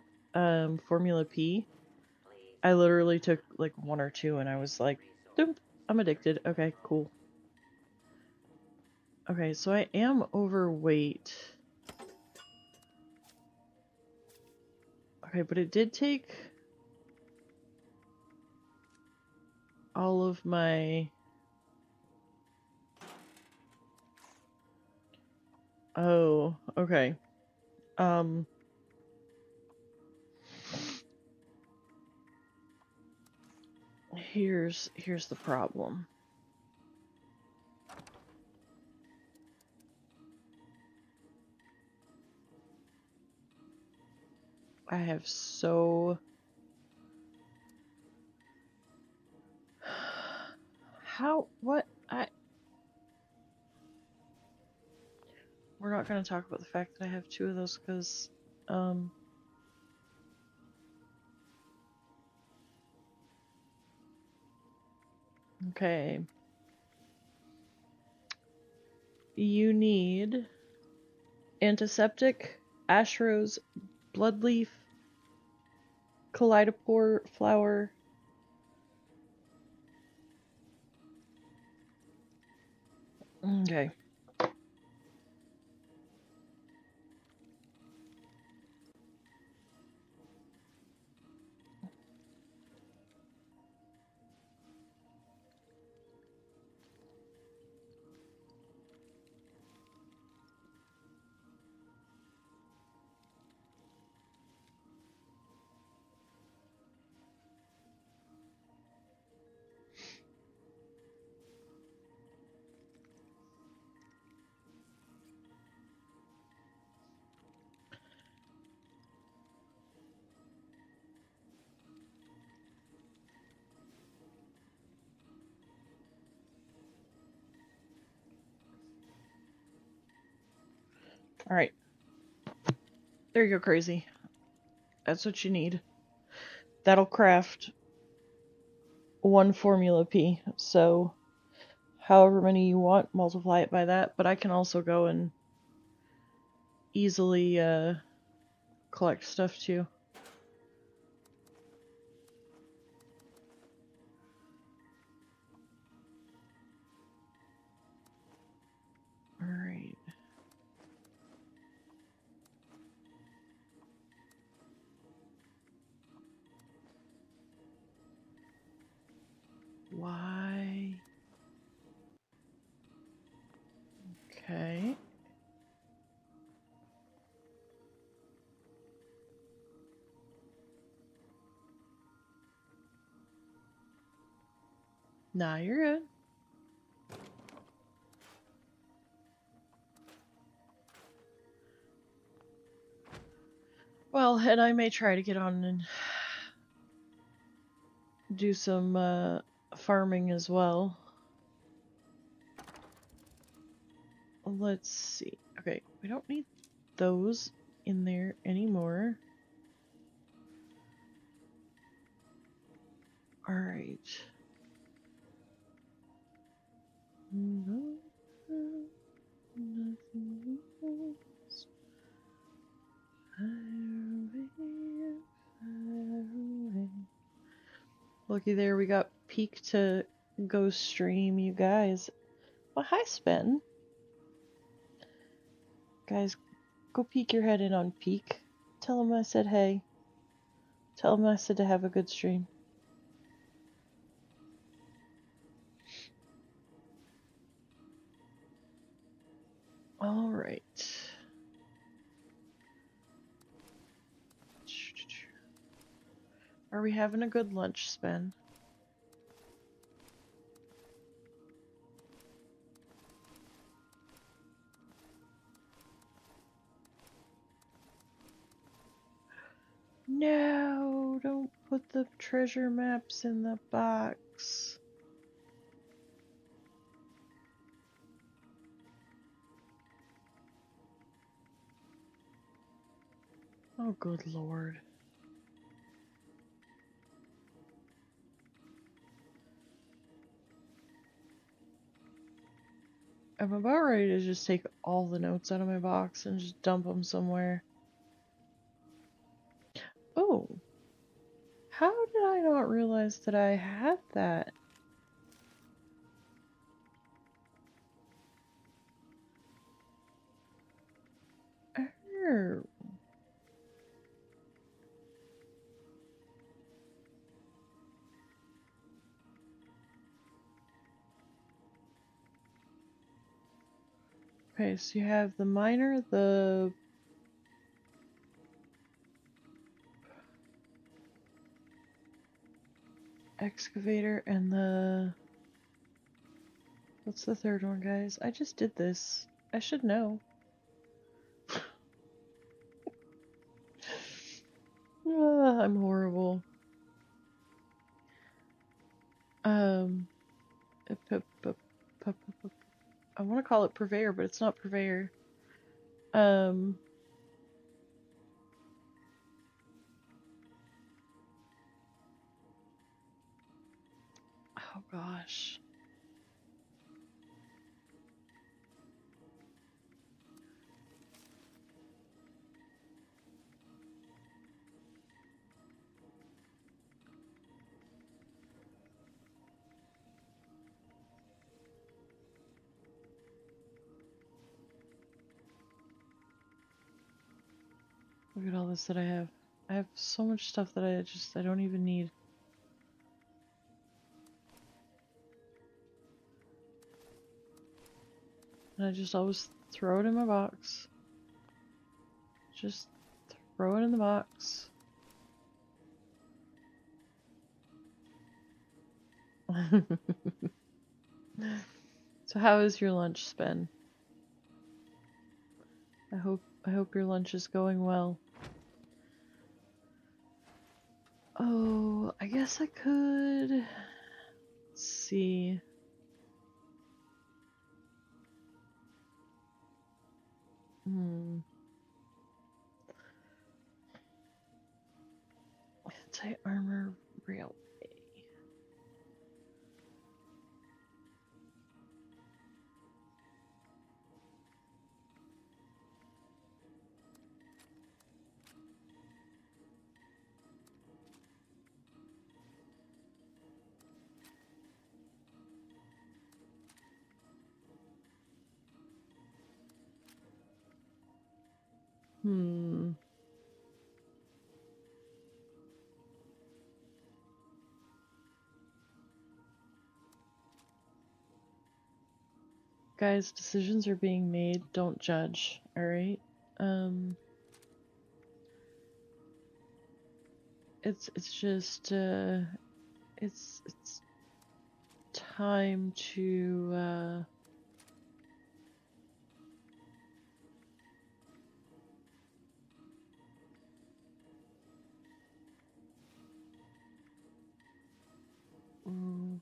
Formula P, I literally took like 1 or 2 and I was like, Doop, I'm addicted. Okay, cool. Okay, so I am overweight. Okay, but it did take all of my... Oh, okay. Here's the problem. I have so... How? What? We're not going to talk about the fact that I have 2 of those because, okay. You need antiseptic, ash rose, bloodleaf, kaleidopore flower. Okay. Alright. There you go, crazy. That's what you need. That'll craft 1 formula P. So, however many you want, multiply it by that. But I can also go and easily collect stuff too. Alright. Why? Okay. Nah, you're good. Well, and I may try to get on and do some farming as well. Let's see. Okay, we don't need those in there anymore. Alright. Looky there, we got Peak to go stream, you guys. Well, hi, Spen. Guys, go peek your head in on Peak. Tell him I said hey. Tell him I said to have a good stream. Alright. Are we having a good lunch, Spen? No, don't put the treasure maps in the box. Oh, good lord. I'm about ready to just take all the notes out of my box and just dump them somewhere. Oh. How did I not realize that I had that? Oh. Okay, so you have the miner, the excavator, and the... What's the third one, guys? I just did this. I should know. I'm horrible. Um, I want to call it purveyor, but it's not purveyor. Um, oh gosh. Look at all this that I have. I have so much stuff that I don't even need. And I just always throw it in my box. Just throw it in the box. So how is your lunch, Spen? I hope your lunch is going well. Oh, I guess I could. Let's see. Anti-armor railway. Guys, decisions are being made. Don't judge, alright? It's just it's time to mm,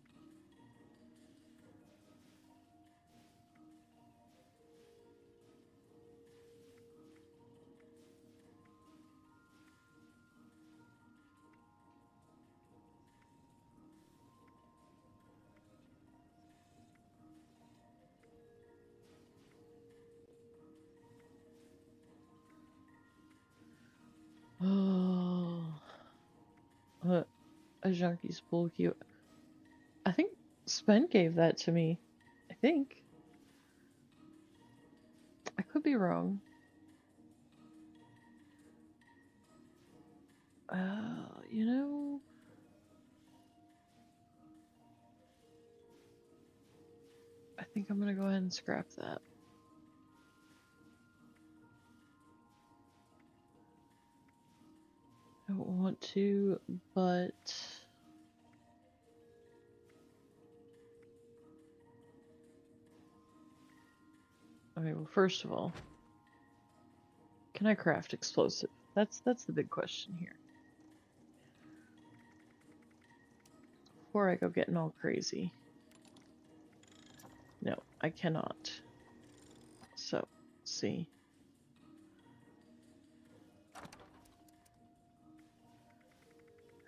oh, a Junkie Spool cue. I think Spen gave that to me. I think. I could be wrong. You know, I think I'm gonna go ahead and scrap that. I don't want to, but okay, well, first of all, can I craft explosive? That's the big question here. Before I go getting all crazy. No, I cannot. So, let's see.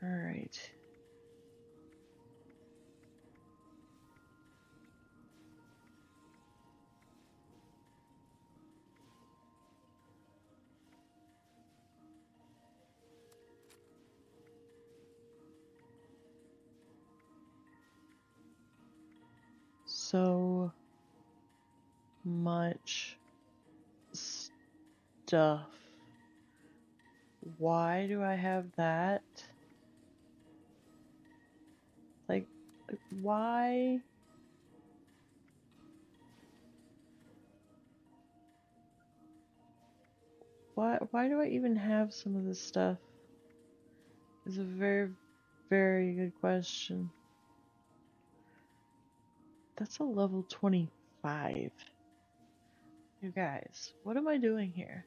Alright. So much stuff. Why do I have that? Like why? Why do I even have some of this stuff? Is a very, very good question. That's a level 25. You guys, what am I doing here?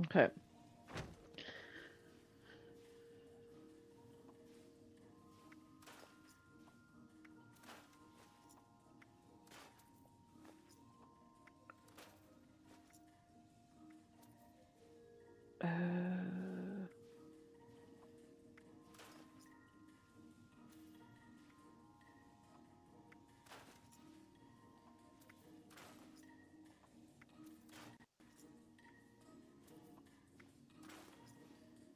Okay.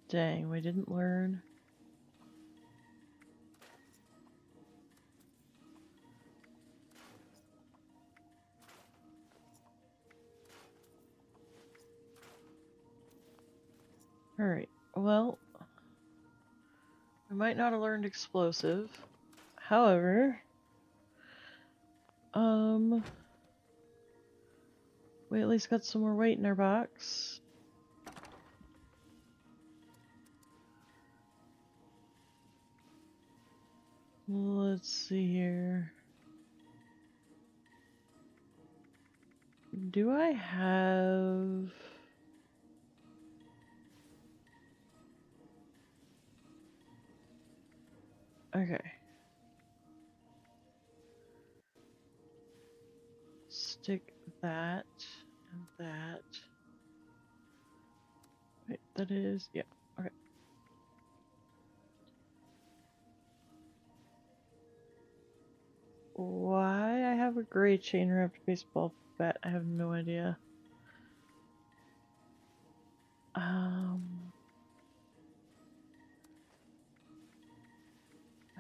Dang, we didn't learn. Alright, well, we might not have learned explosive. However, we at least got some more weight in our box. Let's see here. Do I have... Okay. Stick that and that. Wait, that is... yeah, okay. Why I have a gray chain wrapped baseball bat, I have no idea. I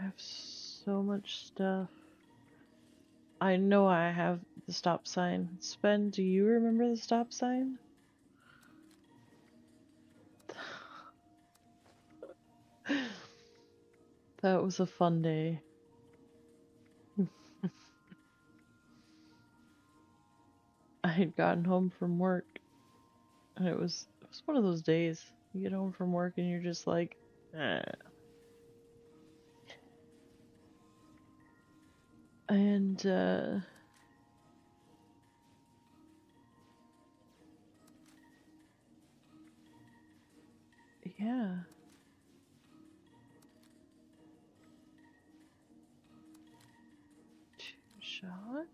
have so much stuff. I know I have the stop sign. Spen, do you remember the stop sign? That was a fun day. I had gotten home from work, and it was one of those days. You get home from work and you're just like, eh. And yeah. Two-shot.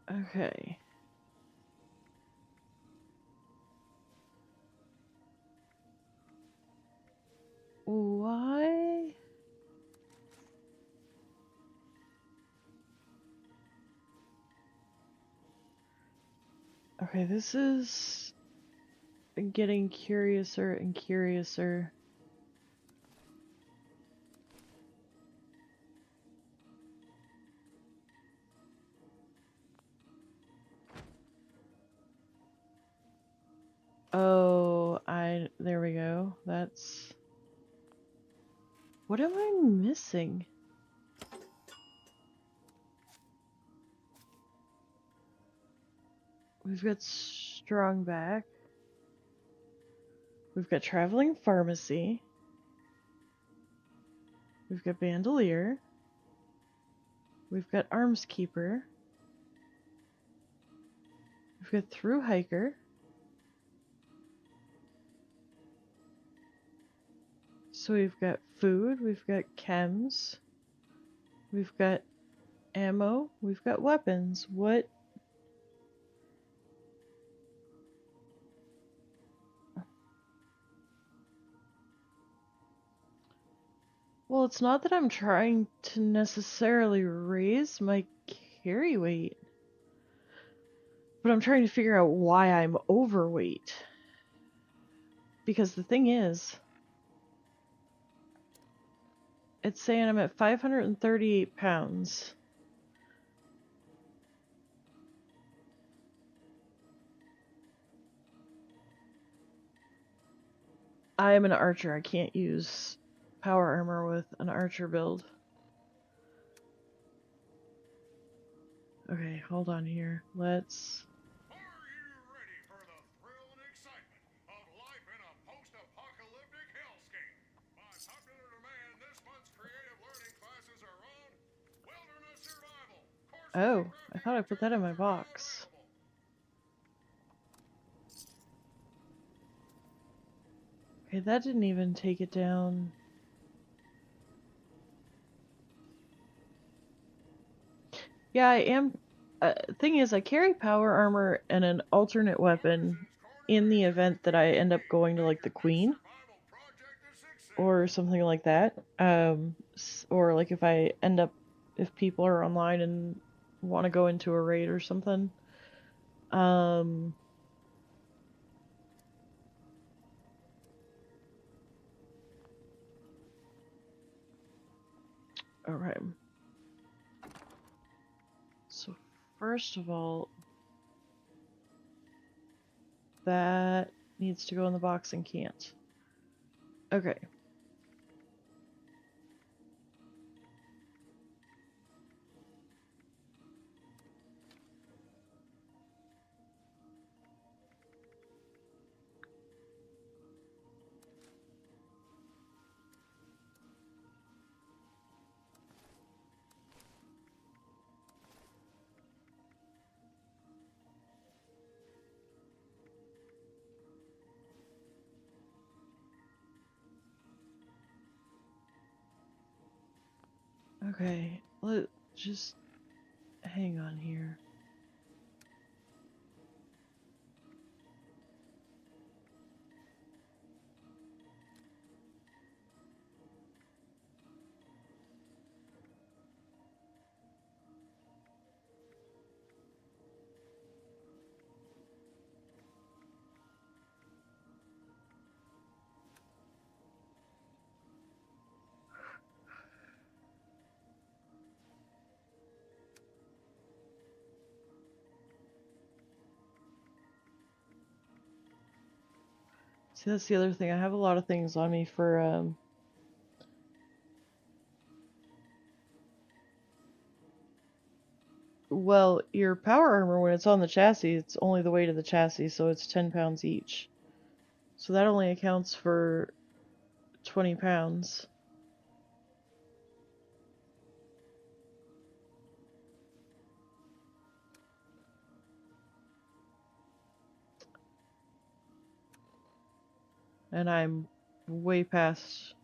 Okay. Why? Okay, this is getting curiouser and curiouser. Oh, there we go. That's... What am I missing? We've got strong back. We've got traveling pharmacy. We've got bandolier. We've got arms keeper. We've got through hiker. So we've got food, we've got chems, we've got ammo, we've got weapons. What? Well, it's not that I'm trying to necessarily raise my carry weight, but I'm trying to figure out why I'm overweight. Because the thing is, it's saying I'm at 538 pounds. I am an archer. I can't use power armor with an archer build. Okay, hold on here. Let's... Are you ready for the thrill and excitement of life in a post-apocalyptic hellscape? By popular demand, this Oh, I thought I put that in my box. Okay, that didn't even take it down. Yeah, I am. Thing is, I carry power armor and an alternate weapon in the event that I end up going to like the Queen or something like that. Or like if I end up, if people are online and want to go into a raid or something. Um, Alright. So, first of all, that needs to go in the box and can't. Okay. Okay. Just hang on here. See, that's the other thing. I have a lot of things on me for, well, your power armor, when it's on the chassis, it's only the weight of the chassis, so it's 10 pounds each. So that only accounts for 20 pounds. And I'm way past.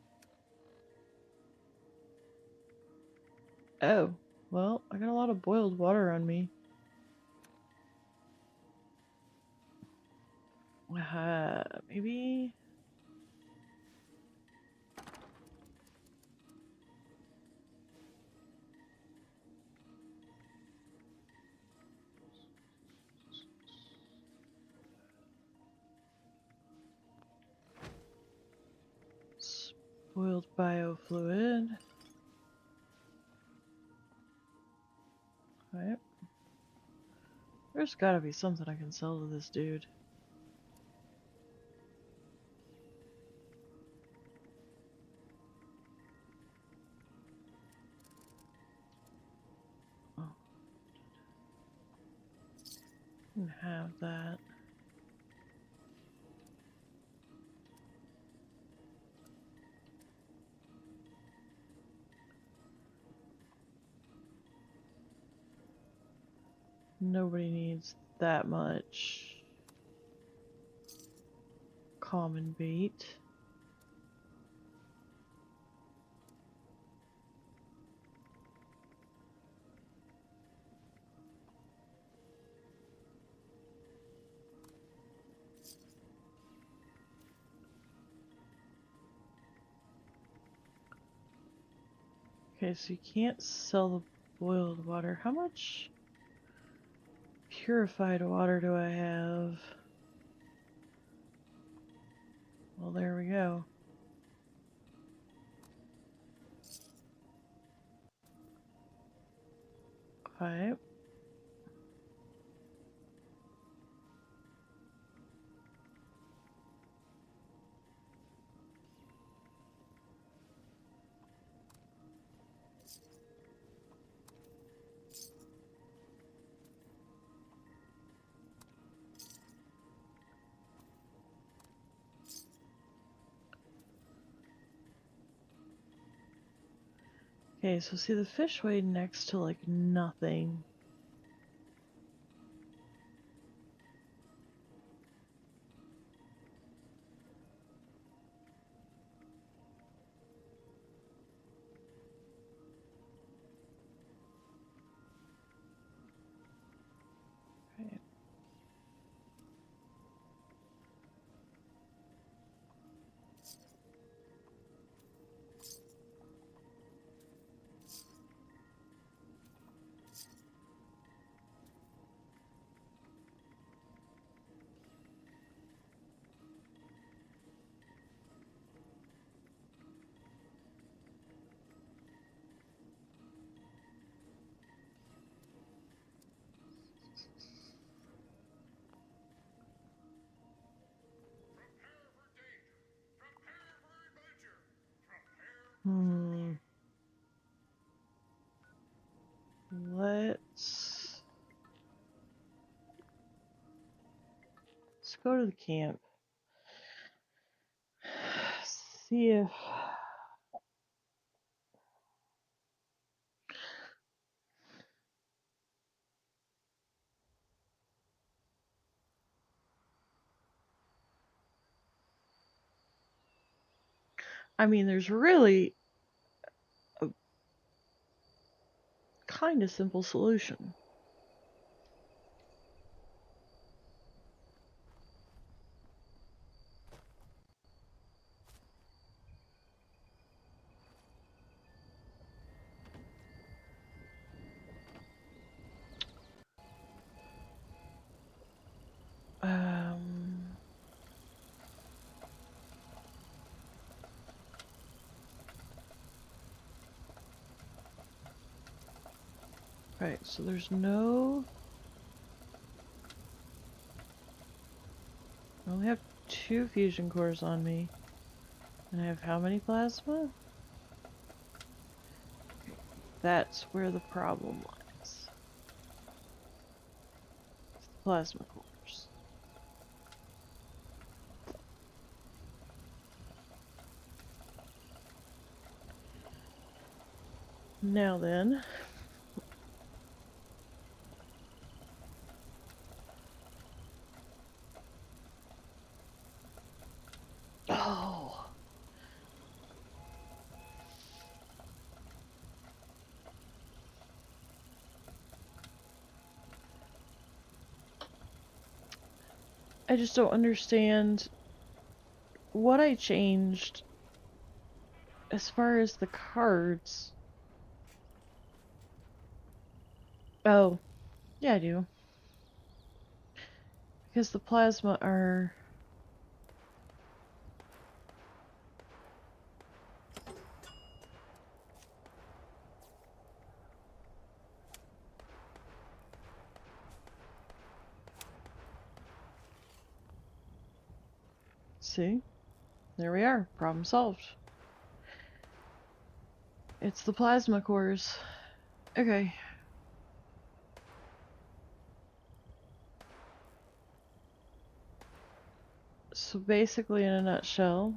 Oh, well, I got a lot of boiled water on me. Maybe. Spoiled biofluid. Right. There's gotta be something I can sell to this dude. Oh. Didn't have that. Nobody needs that much common bait. Okay, so you can't sell the boiled water. How much purified water do I have? Well, there we go. Alright. Okay, so see the fish weighed next to like nothing. Let's go to the camp. See if... I mean, there's really a kind of simple solution. Um... Right, so there's no... I only have 2 fusion cores on me. And I have how many plasma? That's where the problem lies. It's the plasma cores. Now then... Oh! I just don't understand what I changed as far as the cards. Oh, yeah, I do. Because the plasma are... See? There we are. Problem solved. It's the plasma cores. Okay. So basically, in a nutshell,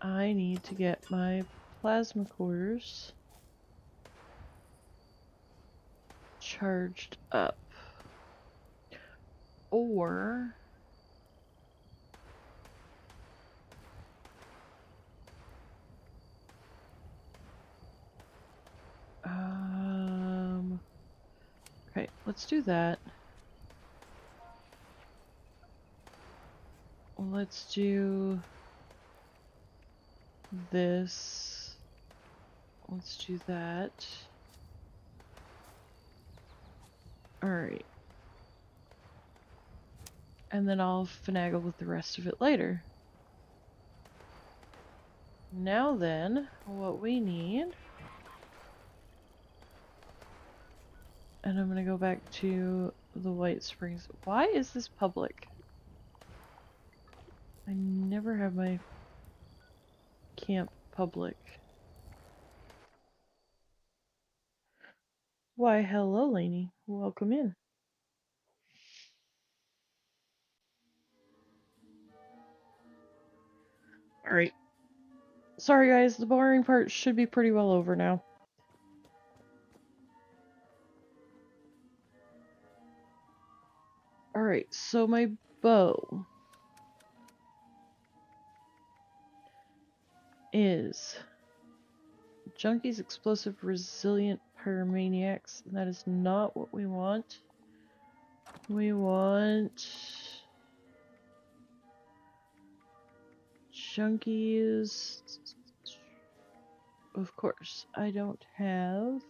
I need to get my plasma cores charged up. Or... Okay, let's do that. Let's do this. Let's do that. Alright. And then I'll finagle with the rest of it later. Now then, what we need... And I'm gonna go back to the White Springs. Why is this public? I never have my camp public. Why, hello, Lainey. Welcome in. Alright. Sorry guys, the boring part should be pretty well over now. Alright, so my bow is Junkies, Explosive, Resilient, Pyromaniacs. That is not what we want. We want Junkies. Of course, I don't have.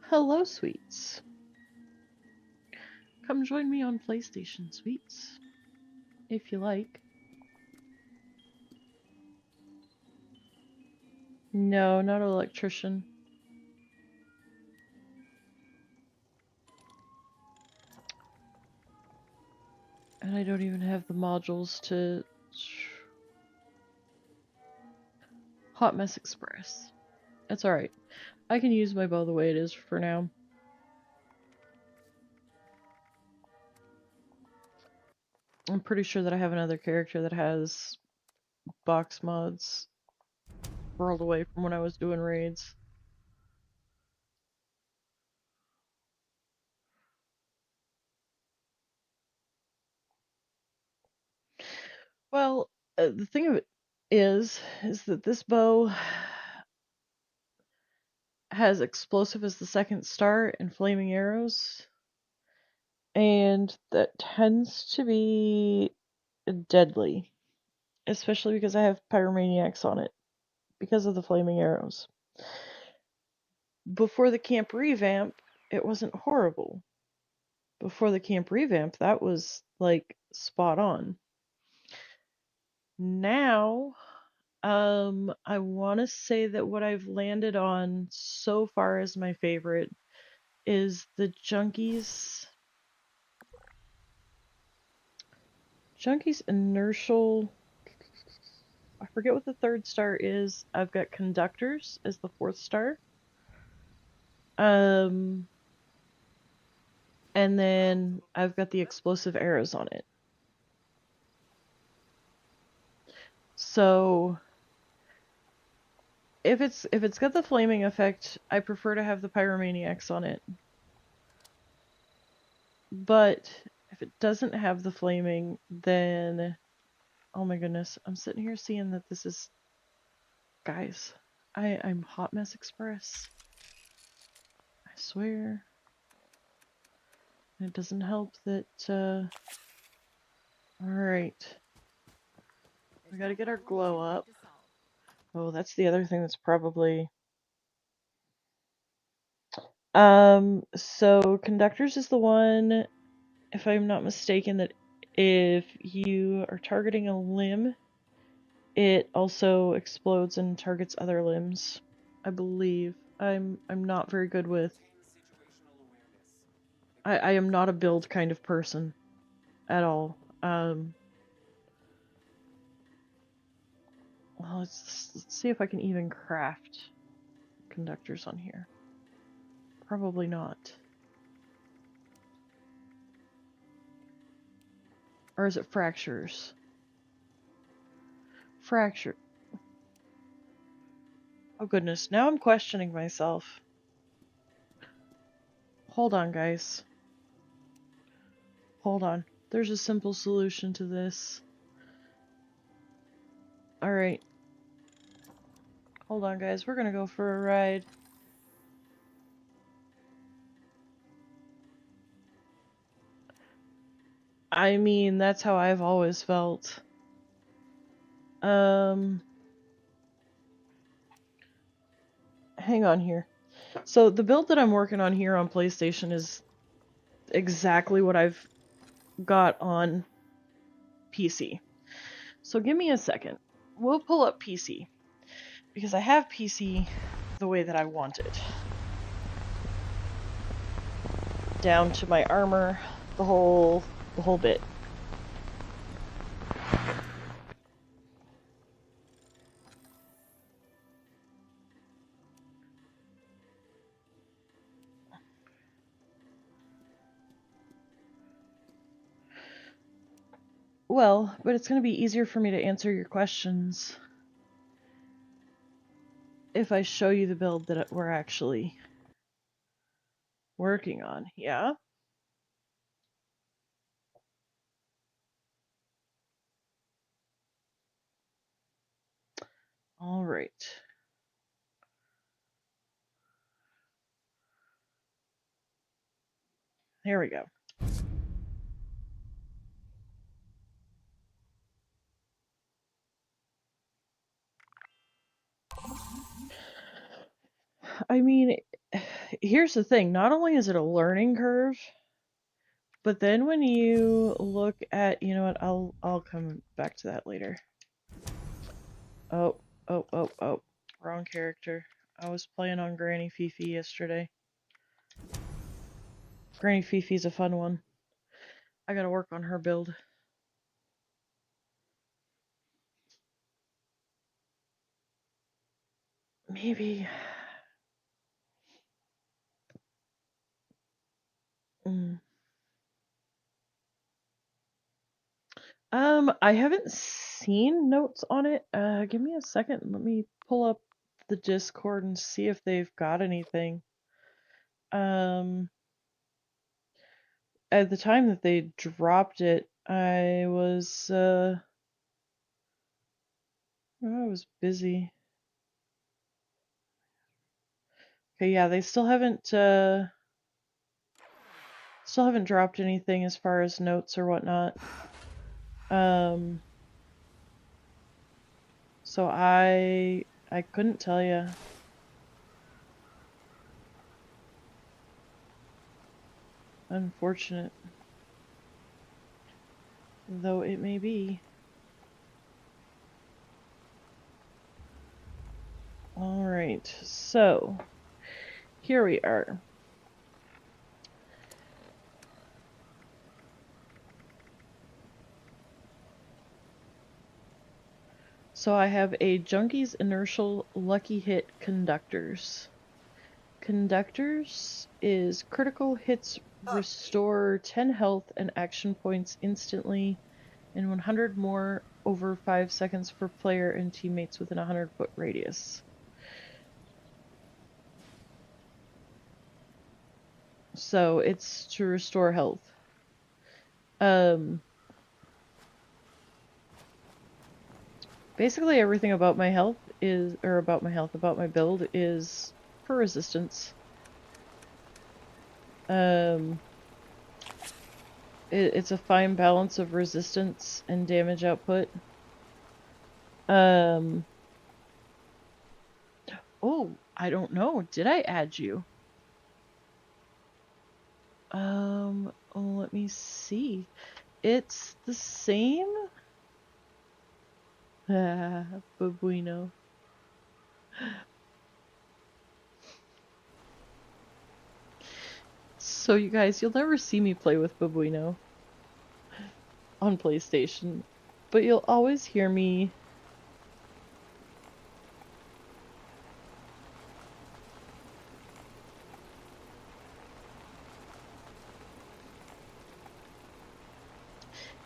Hello, Sweets. Come join me on PlayStation, Sweets. If you like. No, not an electrician. And I don't even have the modules to... Hot Mess Express. It's alright. I can use my bow the way it is for now. I'm pretty sure that I have another character that has box mods rolled away from when I was doing raids. Well, the thing of it is that this bow has explosive as the second star and flaming arrows, and that tends to be deadly, especially because I have pyromaniacs on it because of the flaming arrows. Before the camp revamp, it wasn't horrible. Before the camp revamp, that was like spot on. Now, I want to say that what I've landed on so far as my favorite is the Junkies Inertial. I forget what the third star is. I've got Conductors as the fourth star. And then I've got the explosive arrows on it. So if it's got the flaming effect, I prefer to have the pyromaniacs on it. But if it doesn't have the flaming, then oh my goodness, I'm sitting here seeing that this is, guys, I'm Hot Mess Express. I swear. And it doesn't help that alright. We gotta get our glow up. Oh, that's the other thing that's probably so Conductors is the one, if I'm not mistaken, that if you are targeting a limb, it also explodes and targets other limbs, I believe. I'm not very good with. I am not a build kind of person at all. Well, let's see if I can even craft Conductors on here. Probably not. Or is it Fractures? Fracture. Oh goodness, now I'm questioning myself. Hold on, guys. Hold on. There's a simple solution to this. Alright. Hold on, guys. We're gonna go for a ride. I mean, that's how I've always felt. Hang on here. So the build that I'm working on here on PlayStation is exactly what I've got on PC. So give me a second. We'll pull up PC. Because I have PC the way that I want it. Down to my armor, the whole bit. Well, but it's going to be easier for me to answer your questions if I show you the build that we're actually working on. Yeah? All right. Here we go. I mean, here's the thing. Not only is it a learning curve, but then when you look at, you know what, I'll come back to that later. Oh. Wrong character. I was playing on Granny Fifi yesterday. Granny Fifi's a fun one. I gotta work on her build. maybe. Mm. I haven't seen notes on it. Give me a second. Let me pull up the Discord and see if they've got anything. Um, at the time that they dropped it, I was busy. Okay, yeah, they still haven't dropped anything as far as notes or whatnot. So I couldn't tell you. Unfortunate, though it may be. All right, so here we are. So I have a Junkie's Inertial Lucky Hit Conductors. Conductors is critical hits restore 10 health and action points instantly and 100 more over 5 seconds for player and teammates within a 100-foot radius. So it's to restore health. Basically everything about my health is, or about my build is for resistance. It's a fine balance of resistance and damage output. Oh, I don't know. Did I add you? Let me see. It's the same. Babuino. So you guys, you'll never see me play with Babuino on PlayStation, but you'll always hear me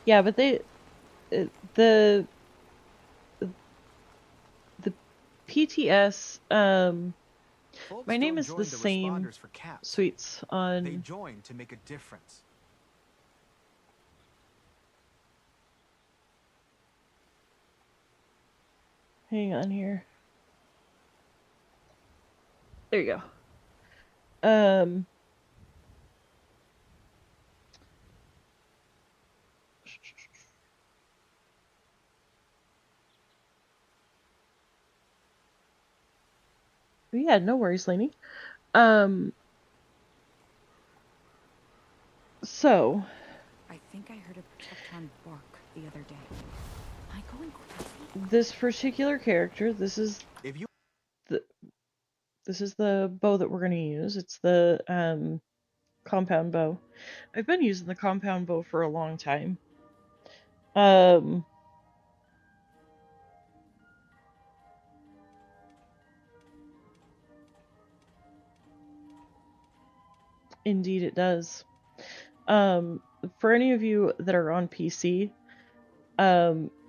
yeah, but the PTS Folks my name don't is join the the same responders for caps. Sweets They on join to make a difference. hang on here. There you go. Yeah, no worries, Lainey. So I think I heard a Protectron bark the other day. Am I going crazy? this particular character, this is If you the bow that we're going to use. It's the compound bow. I've been using the compound bow for a long time. Indeed it does. For any of you that are on PC,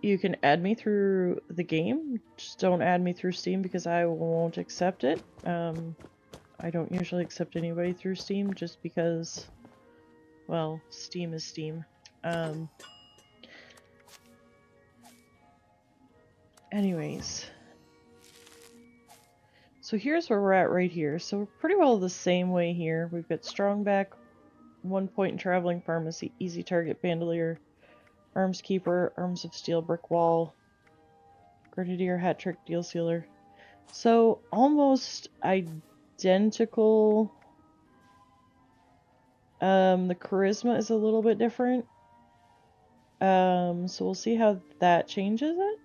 you can add me through the game. Just don't add me through Steam because I won't accept it. I don't usually accept anybody through Steam just because, well, Steam is Steam. Anyways. So here's where we're at right here. So we're pretty well the same way here. We've got strong back, 1 point in traveling pharmacy, easy target bandolier, arms keeper, arms of steel, brick wall, grenadier, hat trick, deal sealer. So almost identical. The charisma is a little bit different. So we'll see how that changes it.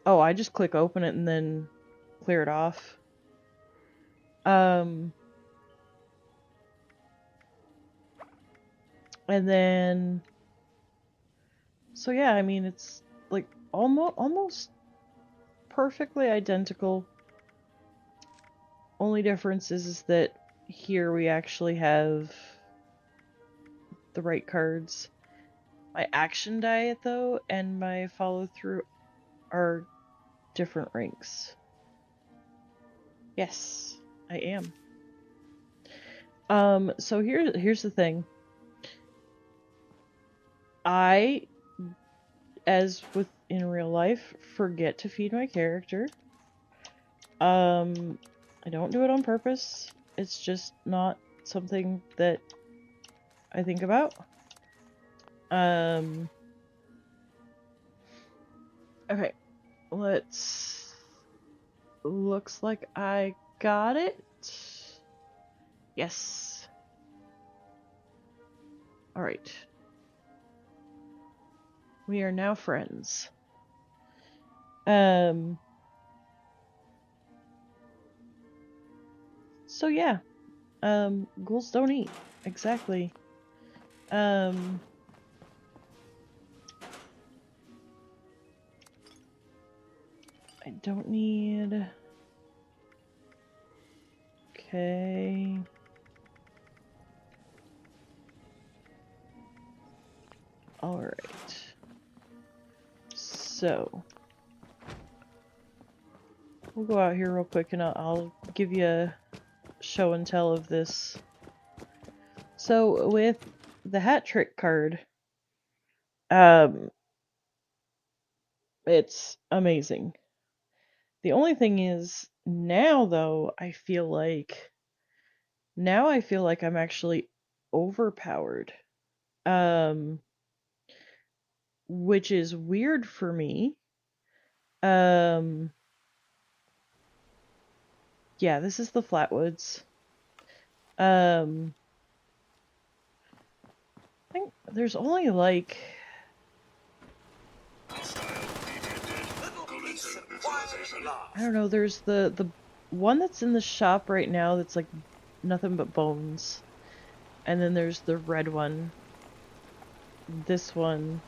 Oh, I just click open it and then clear it off. And then, so yeah, I mean, it's like almost perfectly identical. Only difference is that here we actually have the right cards. My action diet, though, and my follow through are different ranks. Yes, I am. So here's the thing. I, as with in real life, forget to feed my character. I don't do it on purpose. It's just not something that I think about. Okay, looks like I got it. Yes. Alright. We are now friends. So yeah. Ghouls don't eat. Exactly. I don't need... Okay. Alright. So. We'll go out here real quick and I'll give you a show and tell of this. So with the hat trick card, it's amazing. The only thing is, now though, I feel like I'm actually overpowered. Which is weird for me. Yeah, this is the Flatwoods. I think there's only like... I don't know, there's the one that's in the shop right now that's like nothing but bones. And then there's the red one. This one.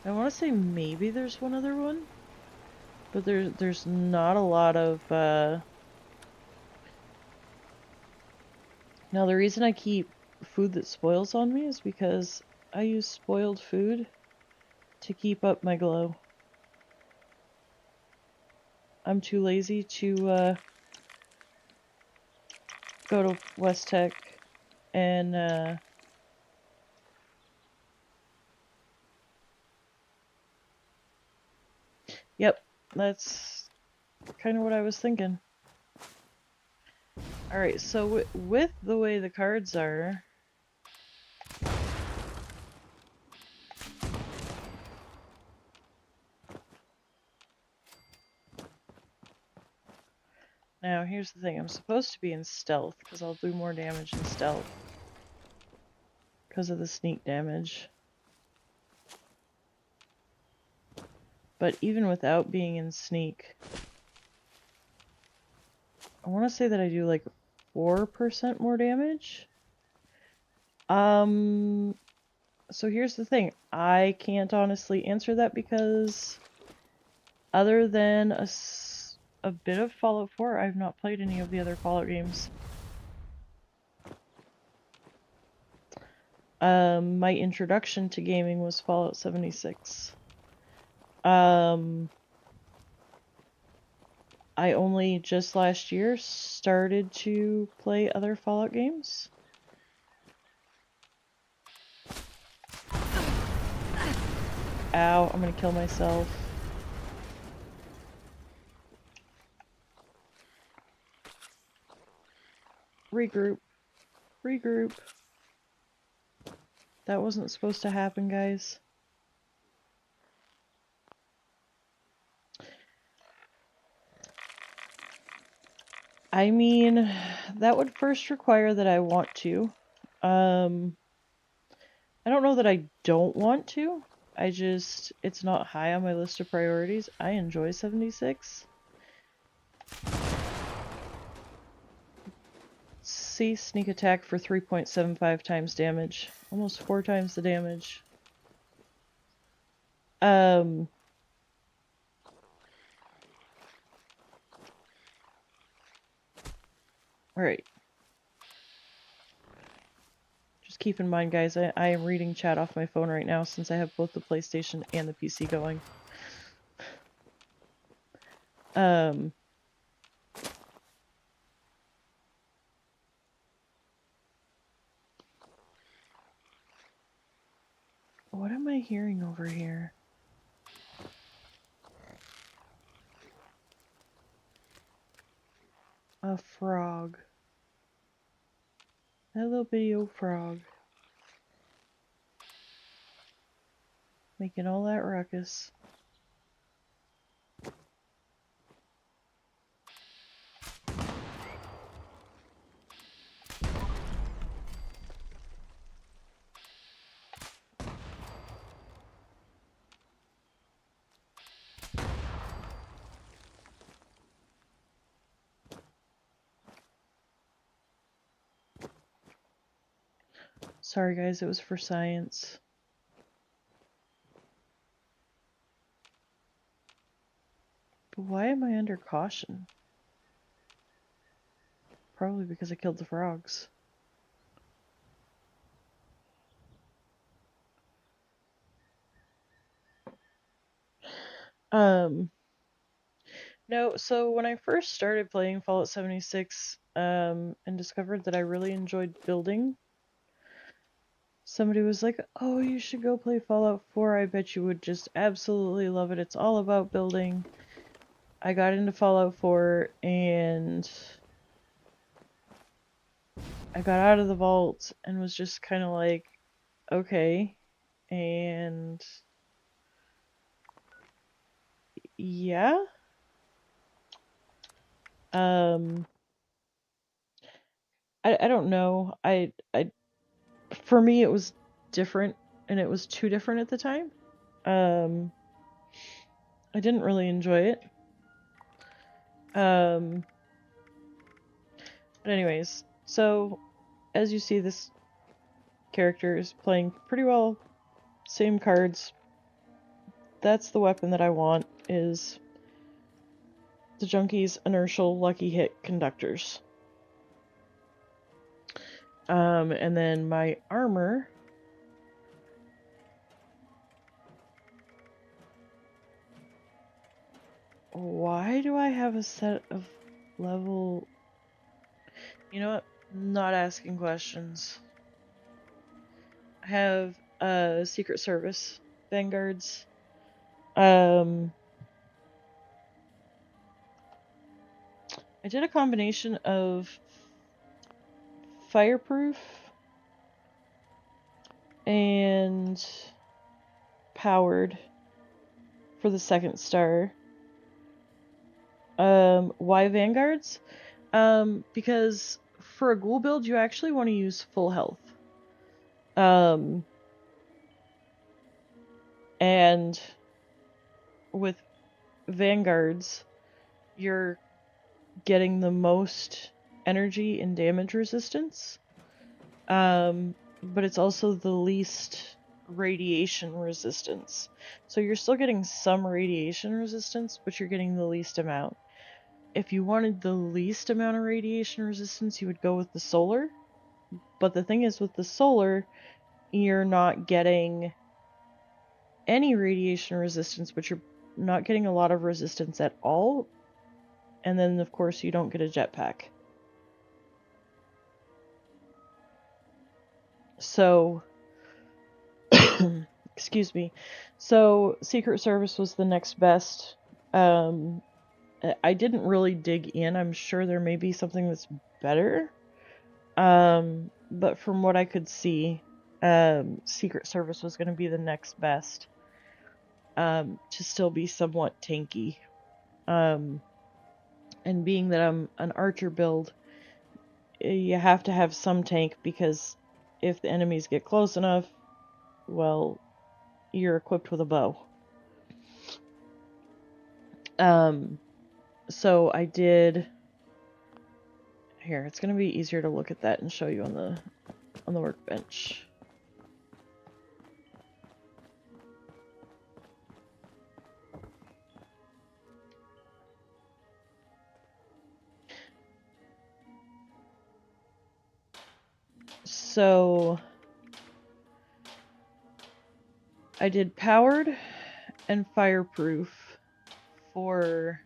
I want to say maybe there's one other one. But there's not a lot of... Now the reason I keep food that spoils on me is because I use spoiled food to keep up my glow. I'm too lazy to go to West Tech and yep, that's kind of what I was thinking. Alright, so with the way the cards are... Now, here's the thing. I'm supposed to be in stealth, because I'll do more damage in stealth. Because of the sneak damage. But even without being in sneak... I want to say that I do like 4% more damage. So here's the thing. I can't honestly answer that because other than a bit of Fallout 4, I've not played any of the other Fallout games. My introduction to gaming was Fallout 76. I only just last year started to play other Fallout games. Ow, I'm gonna kill myself. Regroup. Regroup. That wasn't supposed to happen, guys. I mean, that would first require that I want to. I don't know that I don't want to. It's not high on my list of priorities. I enjoy 76. see, sneak attack for 3.75 times damage. Almost 4 times the damage. Alright. Just keep in mind, guys, I am reading chat off my phone right now since I have both the PlayStation and the PC going. What am I hearing over here? A frog. A little bitty old frog. Making all that ruckus. Sorry guys, it was for science. But why am I under caution? Probably because I killed the frogs. No, so when I first started playing Fallout 76, and discovered that I really enjoyed building, somebody was like, oh, you should go play Fallout 4, I bet you would just absolutely love it, it's all about building. I got into Fallout 4, and I got out of the vault, and was just kind of like, okay, and yeah. I don't know. For me it was different, and it was too different at the time. I didn't really enjoy it. But anyways, so as you see, this character is playing pretty well, same cards. That's the weapon that I want, is the Junkie's Inertial Lucky Hit Conductors. And then my armor, why do I have a set of level... You know what? Not asking questions. I have Secret Service Vanguards. I did a combination of fireproof and powered for the second star. Why Vanguards? Because for a ghoul build, you actually want to use full health. And with Vanguards, you're getting the most energy and damage resistance. But it's also the least radiation resistance. So you're still getting some radiation resistance, but you're getting the least amount. If you wanted the least amount of radiation resistance, you would go with the solar. But the thing is, with the solar, you're not getting any radiation resistance, but you're not getting a lot of resistance at all. And then, of course, you don't get a jetpack. So, excuse me. So, Secret Service was the next best. I didn't really dig in. I'm sure there may be something that's better. But from what I could see, Secret Service was going to be the next best. To still be somewhat tanky. And being that I'm an archer build, you have to have some tank, because if the enemies get close enough, well, you're equipped with a bow. So I Here, it's gonna be easier to look at that and show you on the workbench. So I did powered and fireproof for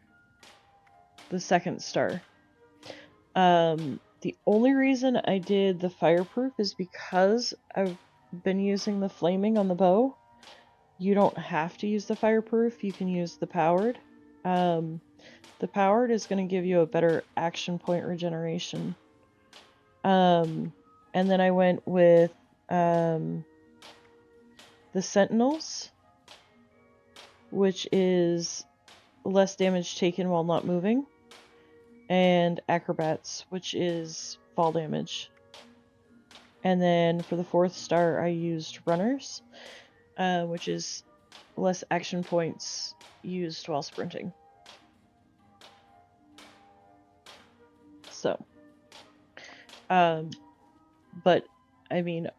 the second star. The only reason I did the fireproof is because I've been using the flaming on the bow. You don't have to use the fireproof, you can use the powered. The powered is going to give you a better action point regeneration. And then I went with the Sentinels, which is less damage taken while not moving, and Acrobats, which is fall damage. And then for the fourth star, I used Runners, which is less action points used while sprinting. So, but I mean,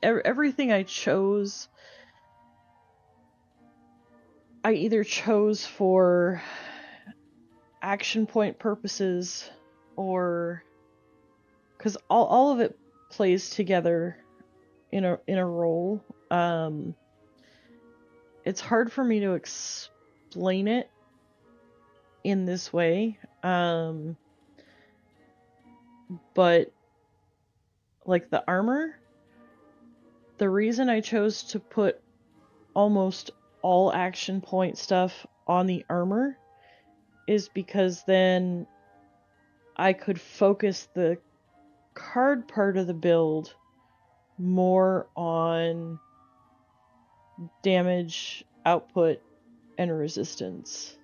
everything I chose, I either chose for action point purposes, or because all of it plays together in a role. It's hard for me to explain it in this way, but like the armor, the reason I chose to put almost all action point stuff on the armor is because then I could focus the card part of the build more on damage, output, and resistance.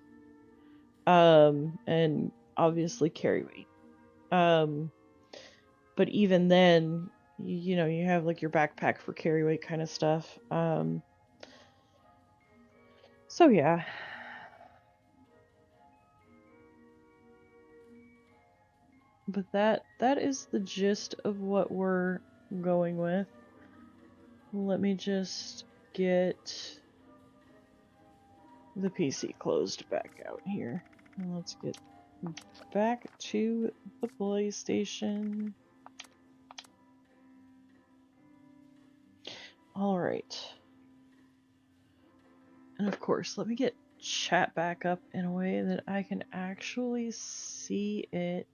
And obviously carry weight. But even then, you know, you have like your backpack for carry weight kind of stuff. So yeah. But that is the gist of what we're going with. Let me just get the PC closed back out here. And let's get back to the PlayStation. Alright. And of course, let me get chat back up in a way that I can actually see it.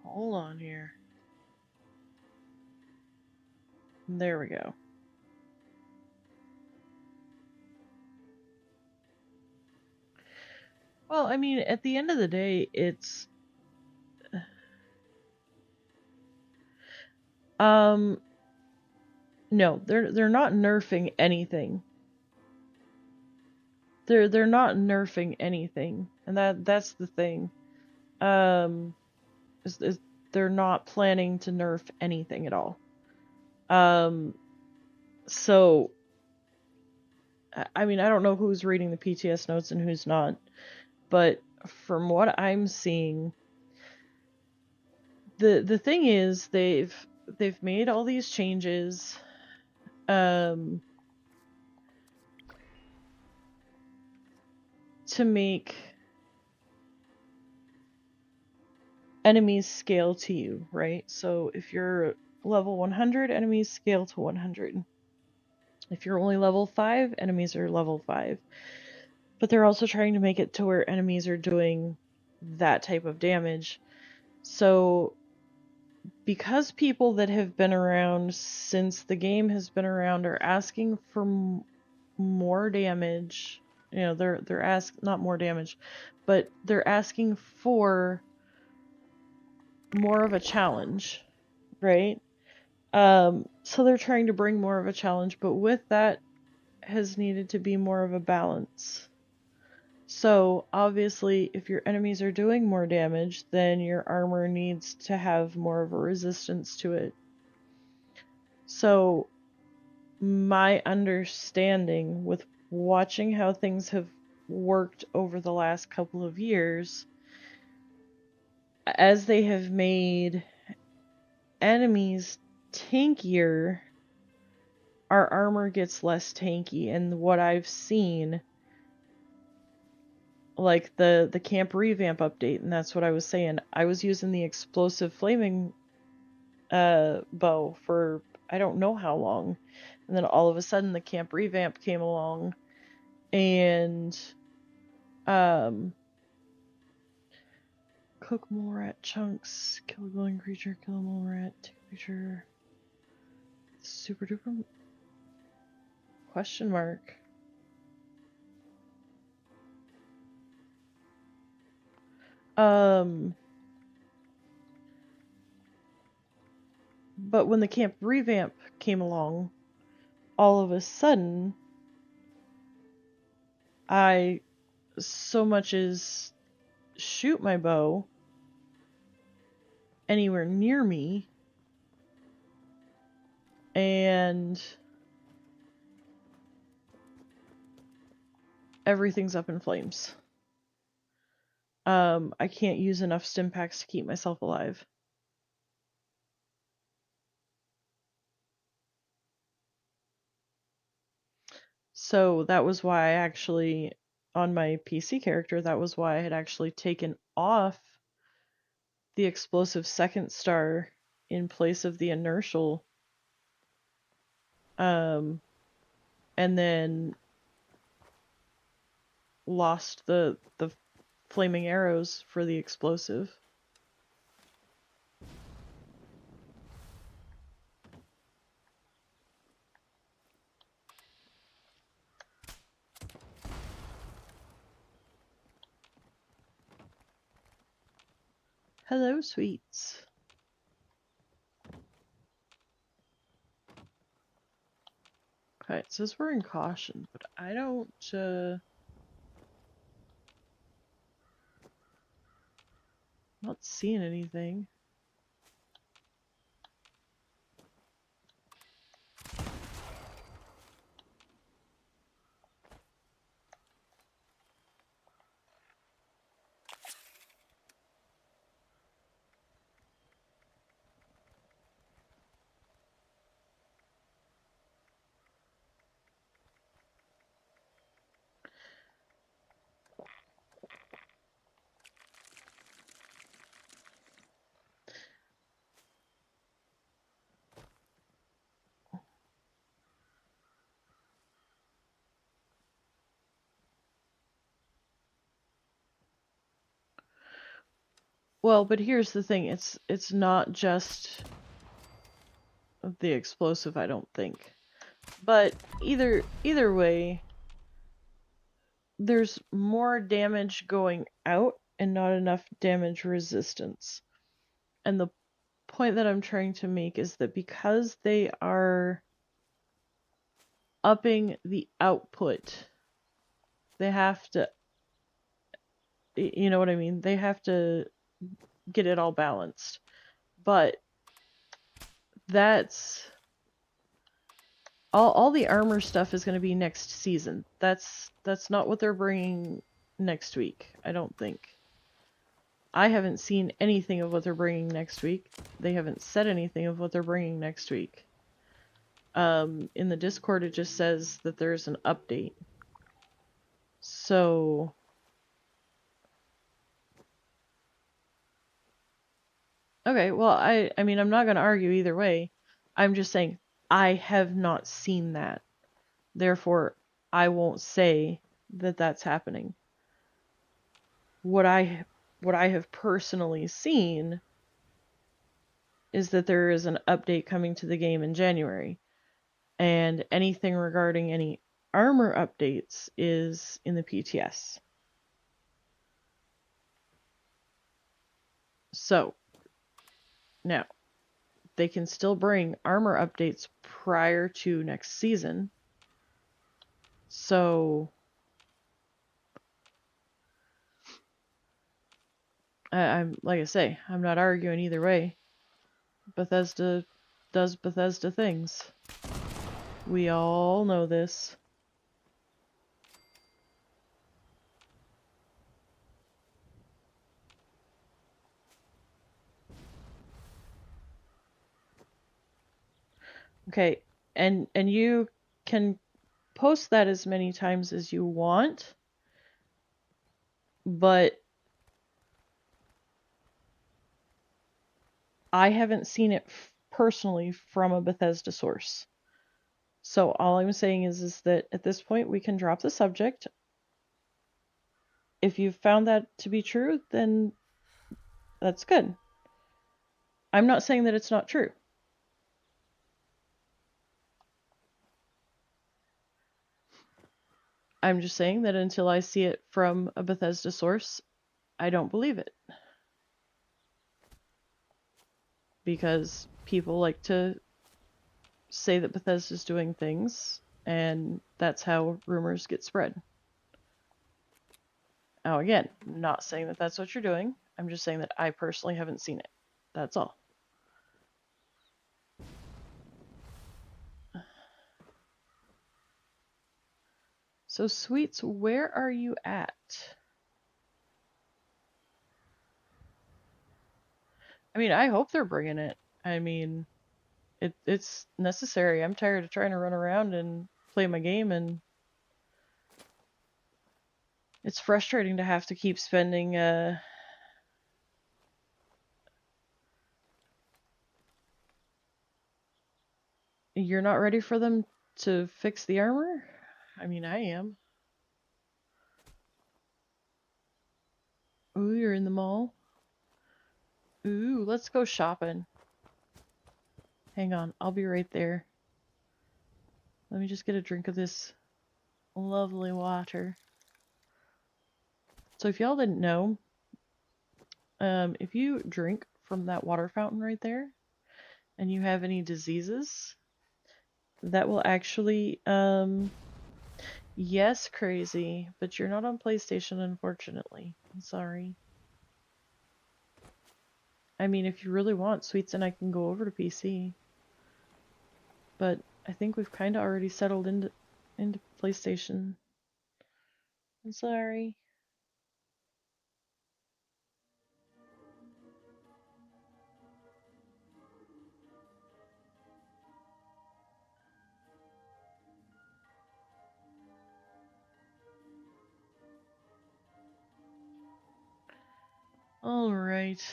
Hold on here. There we go. Well, I mean, at the end of the day, it's no, they're not nerfing anything. They're not nerfing anything, and that's the thing. Is they're not planning to nerf anything at all. So I mean, I don't know who's reading the PTS notes and who's not, but from what I'm seeing, the thing is they've made all these changes, to make enemies scale to you, right? So if you're level 100, enemies scale to 100. If you're only level 5, enemies are level 5. But they're also trying to make it to where enemies are doing that type of damage. So because people that have been around since the game has been around are asking for more damage, you know, they're not more damage, but they're asking for more of a challenge, right? So they're trying to bring more of a challenge, but with that has needed to be more of a balance. So, obviously, if your enemies are doing more damage, then your armor needs to have more of a resistance to it. So, my understanding with watching how things have worked over the last couple of years, as they have made enemies tankier, our armor gets less tanky. And what I've seen, like the camp revamp update, and that's what I was saying. I was using the explosive flaming bow for I don't know how long, and then all of a sudden the camp revamp came along, and cook mole rat chunks, kill a glowing creature, kill a mole rat, take a picture. Super duper question mark. But when the camp revamp came along, all of a sudden, I so much as shoot my bow anywhere near me, and everything's up in flames. I can't use enough stim packs to keep myself alive. So that was why I actually, on my PC character, that was why I had actually taken off the explosive second star in place of the inertial. And then lost the flaming arrows for the explosive. Hello, sweets. Okay, it says we're in caution, but I don't, not seeing anything. Well, but here's the thing, it's not just the explosive, I don't think. But either way, there's more damage going out and not enough damage resistance. And the point that I'm trying to make is that because they are upping the output, they have to, you know what I mean? They have to get it all balanced. But that's all the armor stuff is going to be next season. That's not what they're bringing next week, I don't think. I haven't seen anything of what they're bringing next week. They haven't said anything of what they're bringing next week. In the Discord, it just says that there's an update. So okay, well, I mean, I'm not going to argue either way. I'm just saying I have not seen that. Therefore, I won't say that that's happening. What I have personally seen is that there is an update coming to the game in January. And anything regarding any armor updates is in the PTS. So, now, they can still bring armor updates prior to next season. So, I'm like I say, I'm not arguing either way. Bethesda does Bethesda things. We all know this. Okay, and you can post that as many times as you want, but I haven't seen it personally from a Bethesda source. So all I'm saying is that at this point we can drop the subject. If you've found that to be true, then that's good. I'm not saying that it's not true. I'm just saying that until I see it from a Bethesda source, I don't believe it. Because people like to say that Bethesda's doing things, and that's how rumors get spread. Now again, I'm not saying that that's what you're doing. I'm just saying that I personally haven't seen it. That's all. So, Sweets, where are you at? I mean, I hope they're bringing it. I mean, it's necessary. I'm tired of trying to run around and play my game, and it's frustrating to have to keep spending, You're not ready for them to fix the armor? I mean, I am. Ooh, you're in the mall? Ooh, let's go shopping. Hang on, I'll be right there. Let me just get a drink of this lovely water. So if y'all didn't know, if you drink from that water fountain right there, and you have any diseases, that will actually, yes, crazy, but you're not on PlayStation, unfortunately. I'm sorry. I mean, if you really want, Sweets and I can go over to PC. But I think we've kind of already settled into PlayStation. I'm sorry. Alright.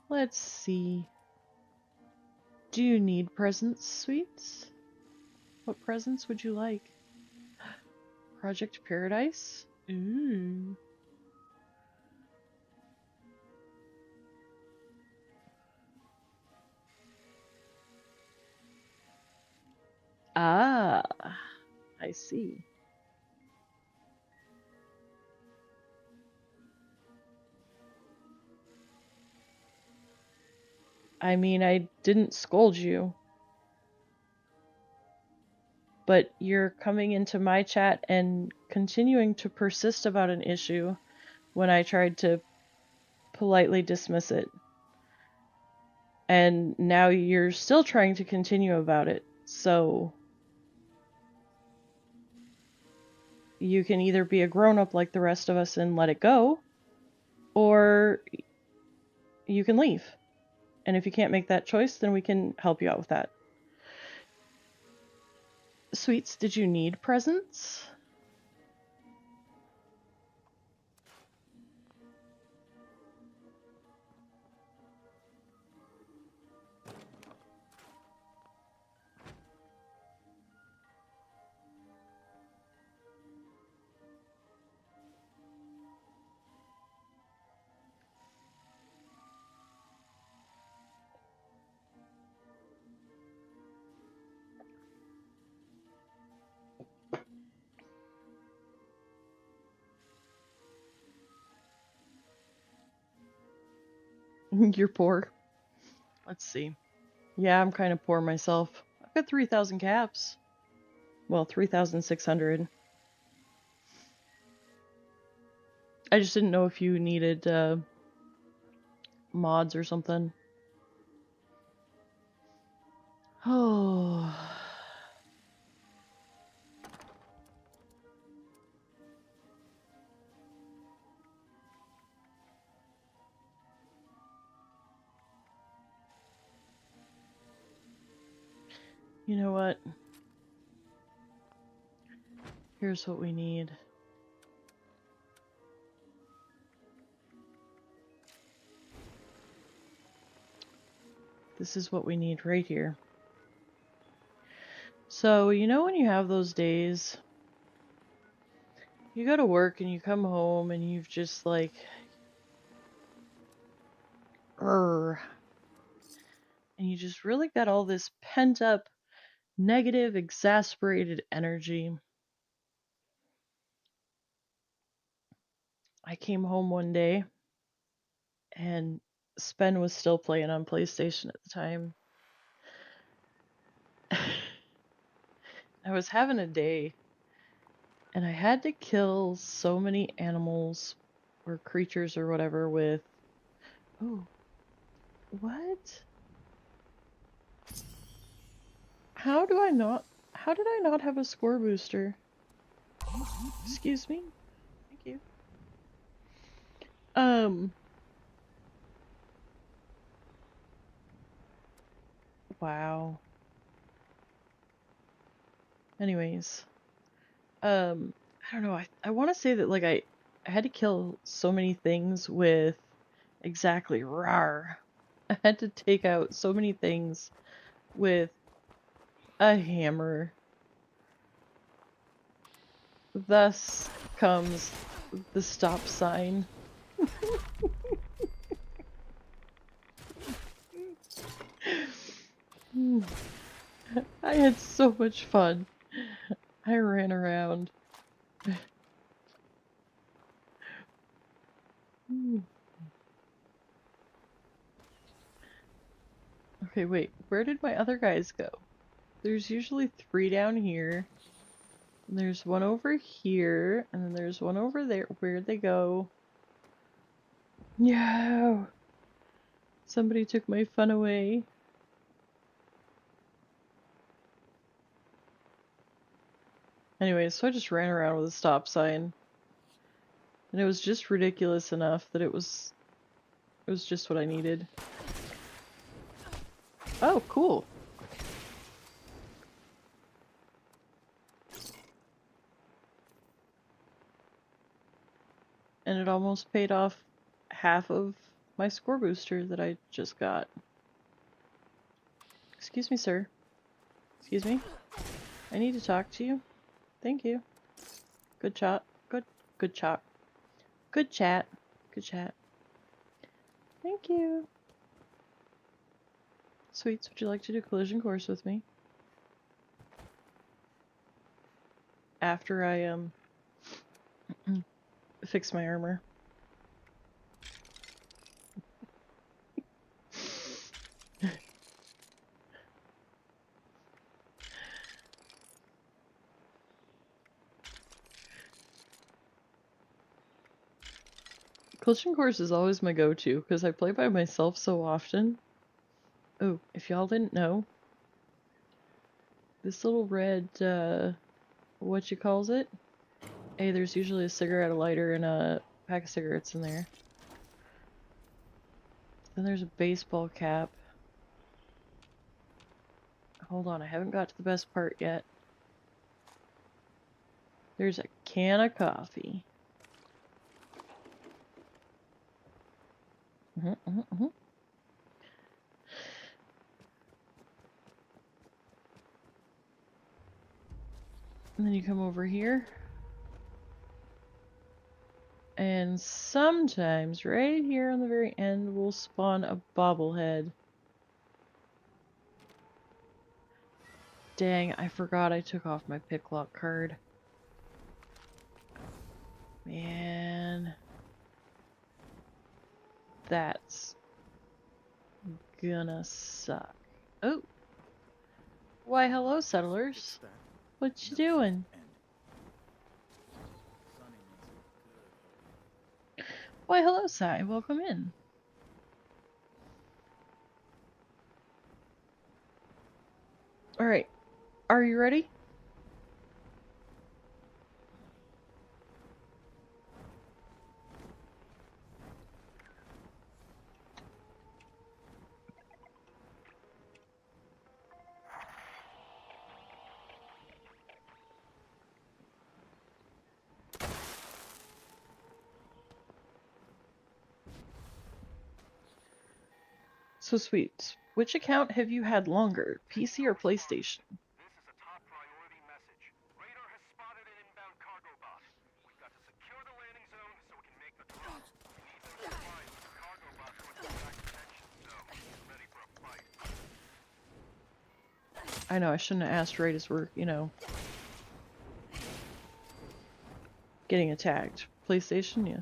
Let's see. Do you need presents, Sweets? What presents would you like? Project Paradise? Ooh. Ah, I see. I mean, I didn't scold you. But you're coming into my chat and continuing to persist about an issue when I tried to politely dismiss it. And now you're still trying to continue about it. So you can either be a grown-up like the rest of us and let it go, or you can leave. And if you can't make that choice, then we can help you out with that. Sweets, did you need presents? You're poor. Let's see. Yeah, I'm kind of poor myself. I've got 3,000 caps. Well, 3,600. I just didn't know if you needed mods or something. Oh. You know what? Here's what we need. This is what we need right here. So, you know when you have those days, you go to work and you come home and you've just like, and you just really got all this pent up, negative, exasperated energy. I came home one day and Spen was still playing on PlayStation at the time. I was having a day and I had to kill so many animals or creatures or whatever with... Oh, what? How did I not have a score booster? Excuse me? Thank you. Wow. Anyways. I don't know, I want to say that, like, I had to kill so many things with exactly rawr. I had to take out so many things with a hammer. Thus comes the stop sign. I had so much fun. I ran around. Okay, wait, where did my other guys go? There's usually 3 down here. And there's one over here, and then there's one over there. Where'd they go? No! Somebody took my fun away. Anyways, so I just ran around with a stop sign. And it was just ridiculous enough that it was just what I needed. Oh, cool. And it almost paid off half of my score booster that I just got. Excuse me, sir. Excuse me. I need to talk to you. Thank you. Good chat. Good chat. Good chat. Good chat. Thank you. Sweets, would you like to do collision course with me? After I fix my armor. Collision course is always my go-to because I play by myself so often. Oh, if y'all didn't know, this little red, what you calls it? Hey, there's usually a cigarette, a lighter, and a pack of cigarettes in there. Then there's a baseball cap. Hold on, I haven't got to the best part yet. There's a can of coffee. And then you come over here. And sometimes, right here on the very end, we'll spawn a bobblehead. Dang, I forgot I took off my picklock card. Man. That's gonna suck. Oh! Why, hello, settlers. What you doing? Why, hello, Sai. Welcome in. Alright, are you ready? So sweet. Which account have you had longer, PC or PlayStation? This is a top priority message. Radar has spotted an inbound cargo bot. We've got to secure the landing zone so we can make the drop. We need those supplies with the cargo bot's going to attract attention, so get ready for a fight. I know I shouldn't have asked right as we're, getting attacked. PlayStation, yeah.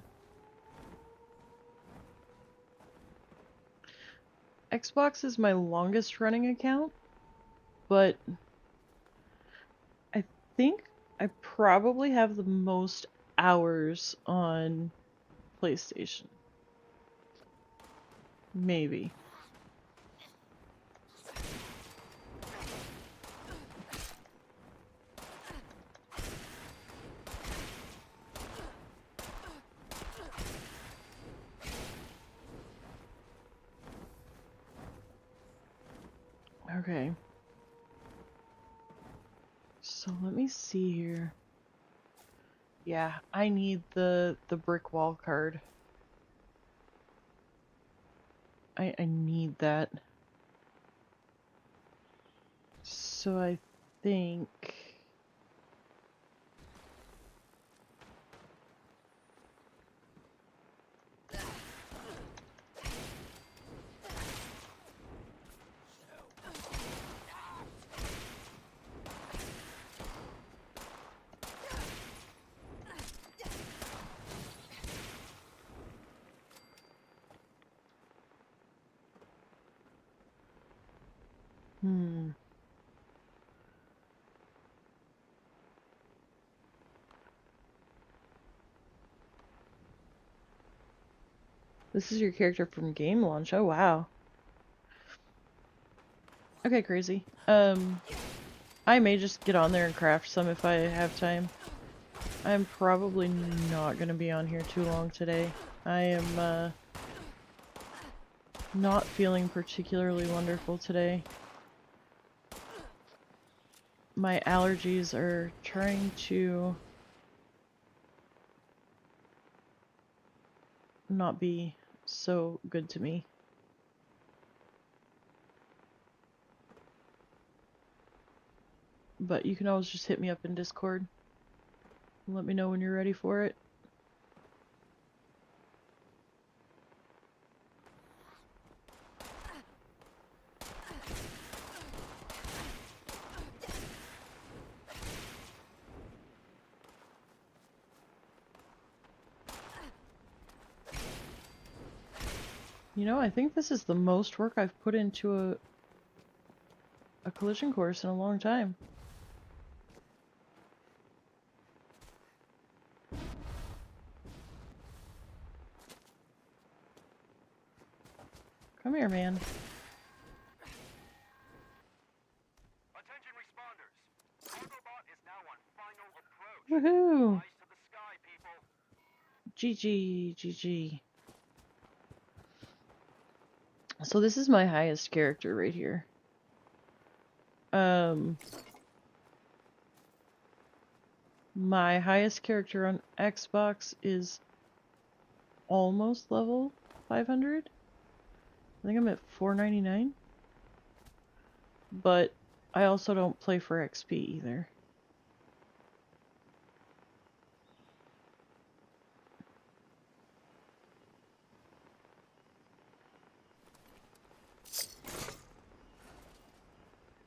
Xbox is my longest running account, but I think I probably have the most hours on PlayStation. Maybe. Okay. So let me see here. Yeah, I need the brick wall card. I need that. So I think this is your character from game launch. Oh wow. Okay, crazy. I may just get on there and craft some if I have time. I'm probably not gonna be on here too long today. I am not feeling particularly wonderful today. My allergies are trying to not be so good to me. But you can always just hit me up in Discord. Let me know when you're ready for it. You know, I think this is the most work I've put into a collision course in a long time. Come here, man. Attention responders. Cargo bot is now on final approach. Woohoo! Rise to the sky, people. GG, GG. So this is my highest character right here. My highest character on Xbox is almost level 500. I think I'm at 499. But I also don't play for XP either.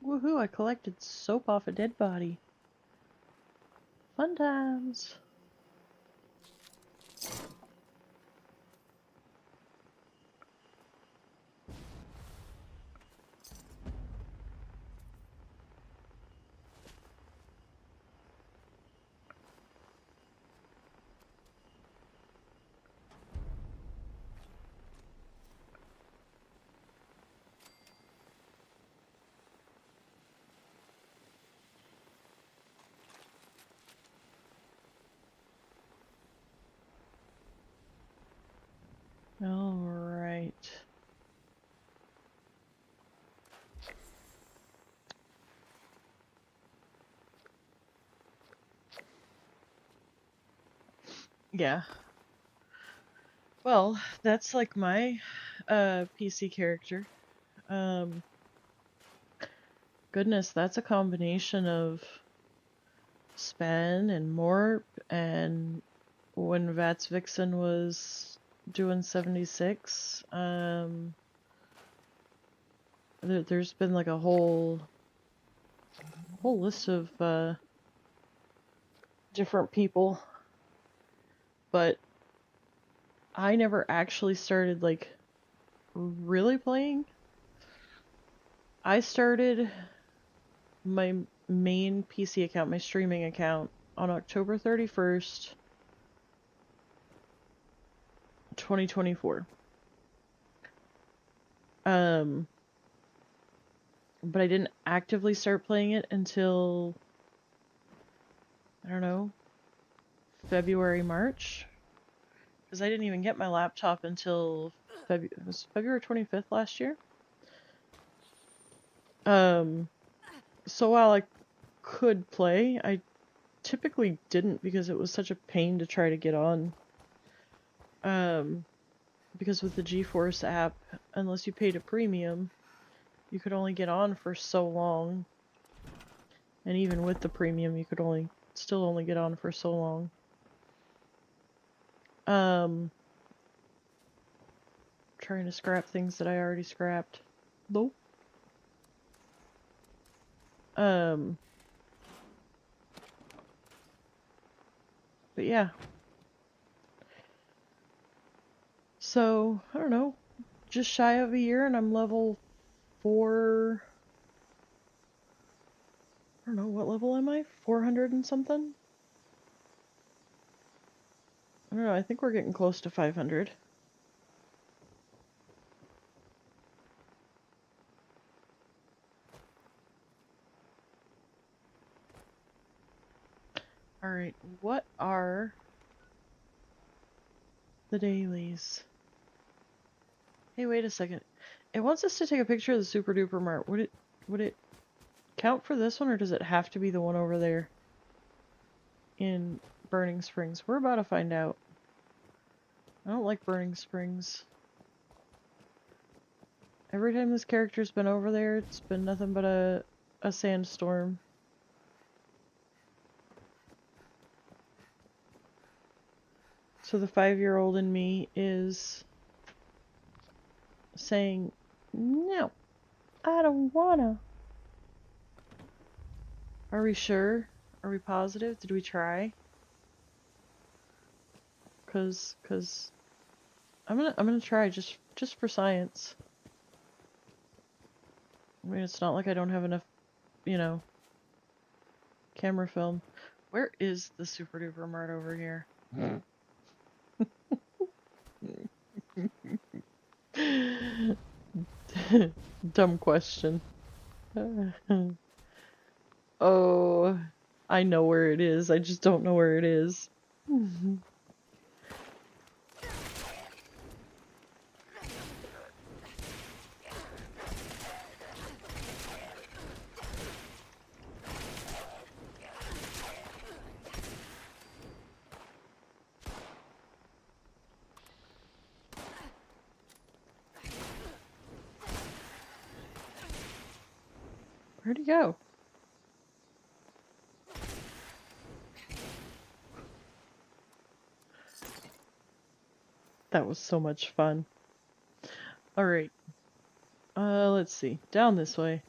Woohoo, I collected soap off a dead body. Fun times. All right. Yeah. Well, that's like my PC character. Um, Goodness, that's a combination of Spen and Morp, and when Vats Vixen was doing 76, there's been like a whole list of different people, but I never actually started like really playing. I started my main PC account, my streaming account, on October 31st, 2024. But I didn't actively start playing it until, I don't know, February, March? Because I didn't even get my laptop until it was February 25th last year. So while I could play, I typically didn't because it was such a pain to try to get on. Because with the GeForce app, unless you paid a premium, you could only get on for so long. And even with the premium, you could still only get on for so long. Trying to scrap things that I already scrapped. Nope. But yeah. So, I don't know. Just shy of a year and I'm level 4... I don't know, what level am I? 400 and something? I don't know, I think we're getting close to 500. Alright, what are the dailies? Hey, wait a second. It wants us to take a picture of the Super Duper Mart. Would it count for this one, or does it have to be the one over there in Burning Springs? We're about to find out. I don't like Burning Springs. Every time this character's been over there, it's been nothing but a sandstorm. So the 5-year-old in me is saying, no, I don't wanna. Are we sure? Are we positive? Did we try? Cause I'm gonna try just for science. I mean, it's not like I don't have enough, you know, camera film. Where is the Super Duper Mart over here? Dumb question. Oh, I know where it is. I just don't know where it is. Where'd he go? That was so much fun. Alright. Let's see. Down this way.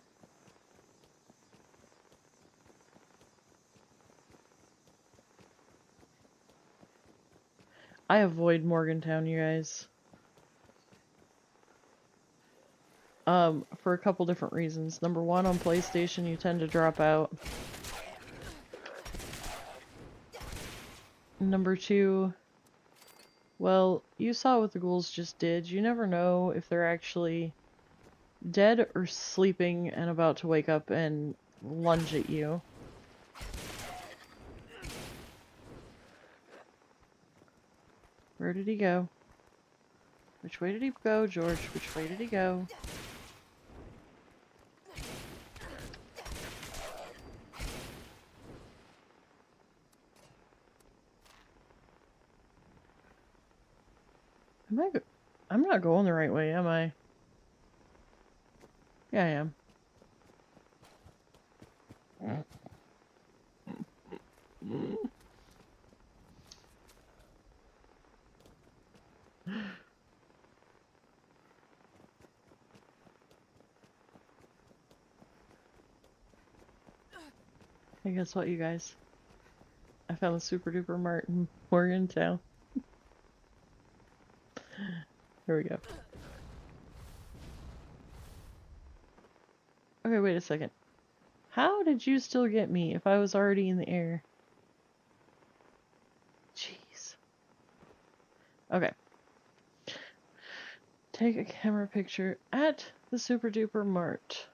I avoid Morgantown, you guys. For a couple different reasons. Number one, on PlayStation, you tend to drop out. Number two, well, you saw what the ghouls just did. You never know if they're actually dead or sleeping and about to wake up and lunge at you. Where did he go? Which way did he go, George? Which way did he go? I'm not going the right way, am I? Yeah, I am. Hey, guess what, you guys? I found the Super Duper Mart in Morgantown. Here we go. Okay, wait a second. How did you still get me if I was already in the air? Jeez. Okay. Take a camera picture at the Super Duper Mart.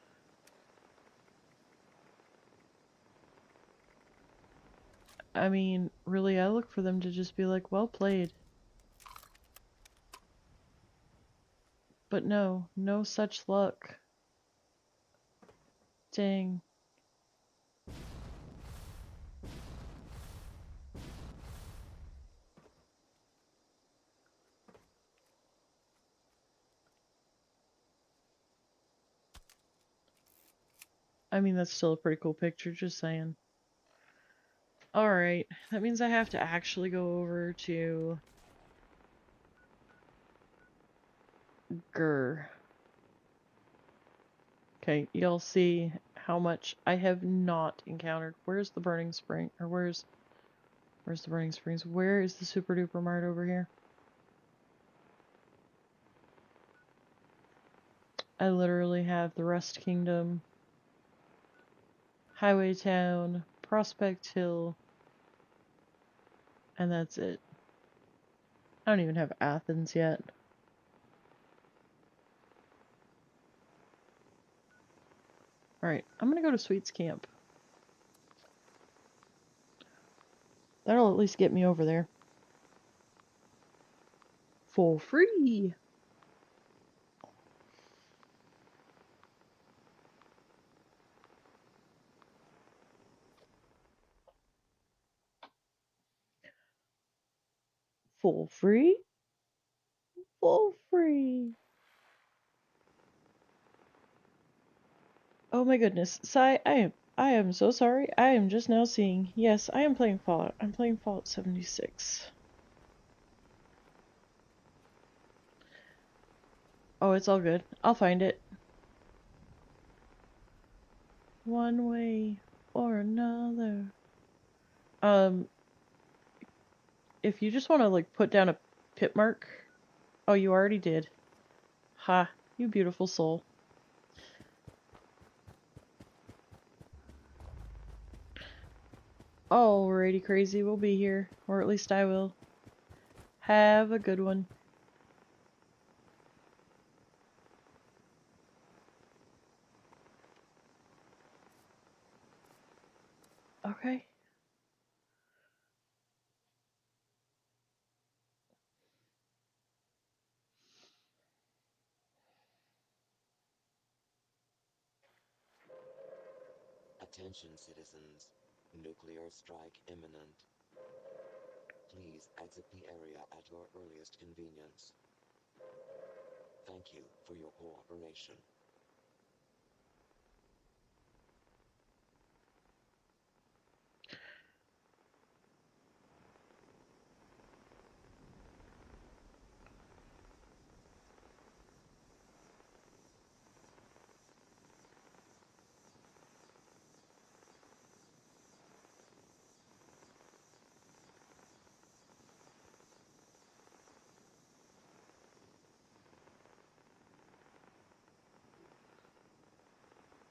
I mean, really, I look for them to just be like, well played. But no, no such luck. Dang. I mean, that's still a pretty cool picture, just saying. Alright, that means I have to actually go over to Grr. Okay, you'll see how much I have not encountered. Where's the Burning Spring? Or where's the Burning Springs? Where is the Super Duper Mart over here? I literally have the Rust Kingdom, Highway Town, Prospect Hill, and that's it. I don't even have Athens yet. Alright, I'm gonna go to Sweets Camp. That'll at least get me over there. For free! For free? For free! Oh my goodness, Sai, I am so sorry. I am just now seeing. Yes, I am playing Fallout. I'm playing Fallout 76. Oh, it's all good. I'll find it. One way or another. If you just want to, like, put down a pit mark. Oh, you already did. Ha, you beautiful soul. Alrighty, crazy, we'll be here. Or at least I will. Have a good one. Okay. Attention citizens, nuclear strike imminent. Please exit the area at your earliest convenience. Thank you for your cooperation.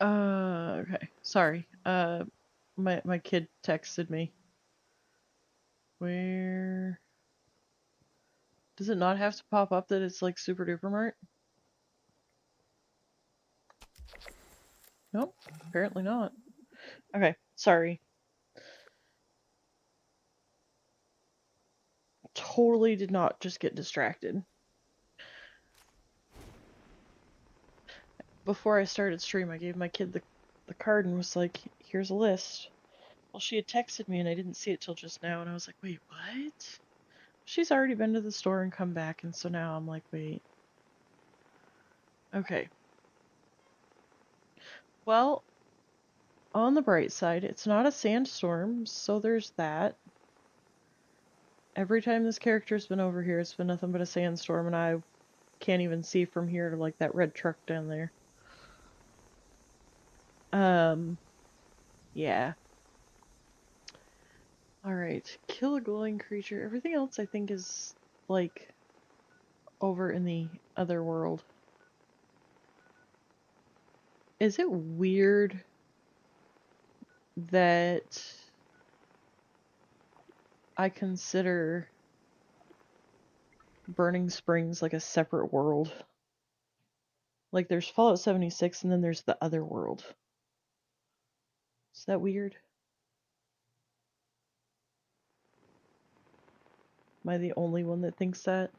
Okay. Sorry. My kid texted me. Where... Does it not have to pop up that it's like Super Duper Mart? Nope, apparently not. Okay, sorry. Totally did not just get distracted. before I started stream, I gave my kid the card and was like, here's a list. Well, she had texted me and I didn't see it till just now, and I was like, wait, what? She's already been to the store and come back, and so now I'm like, wait. Okay. Well, on the bright side, it's not a sandstorm, so there's that. Every time this character's been over here, it's been nothing but a sandstorm, and I can't even see from here to like that red truck down there. Yeah. Alright, kill a glowing creature. Everything else I think is, like, over in the other world. Is it weird that I consider Burning Springs like a separate world? Like, there's Fallout 76 and then there's the other world. Is that weird? Am I the only one that thinks that?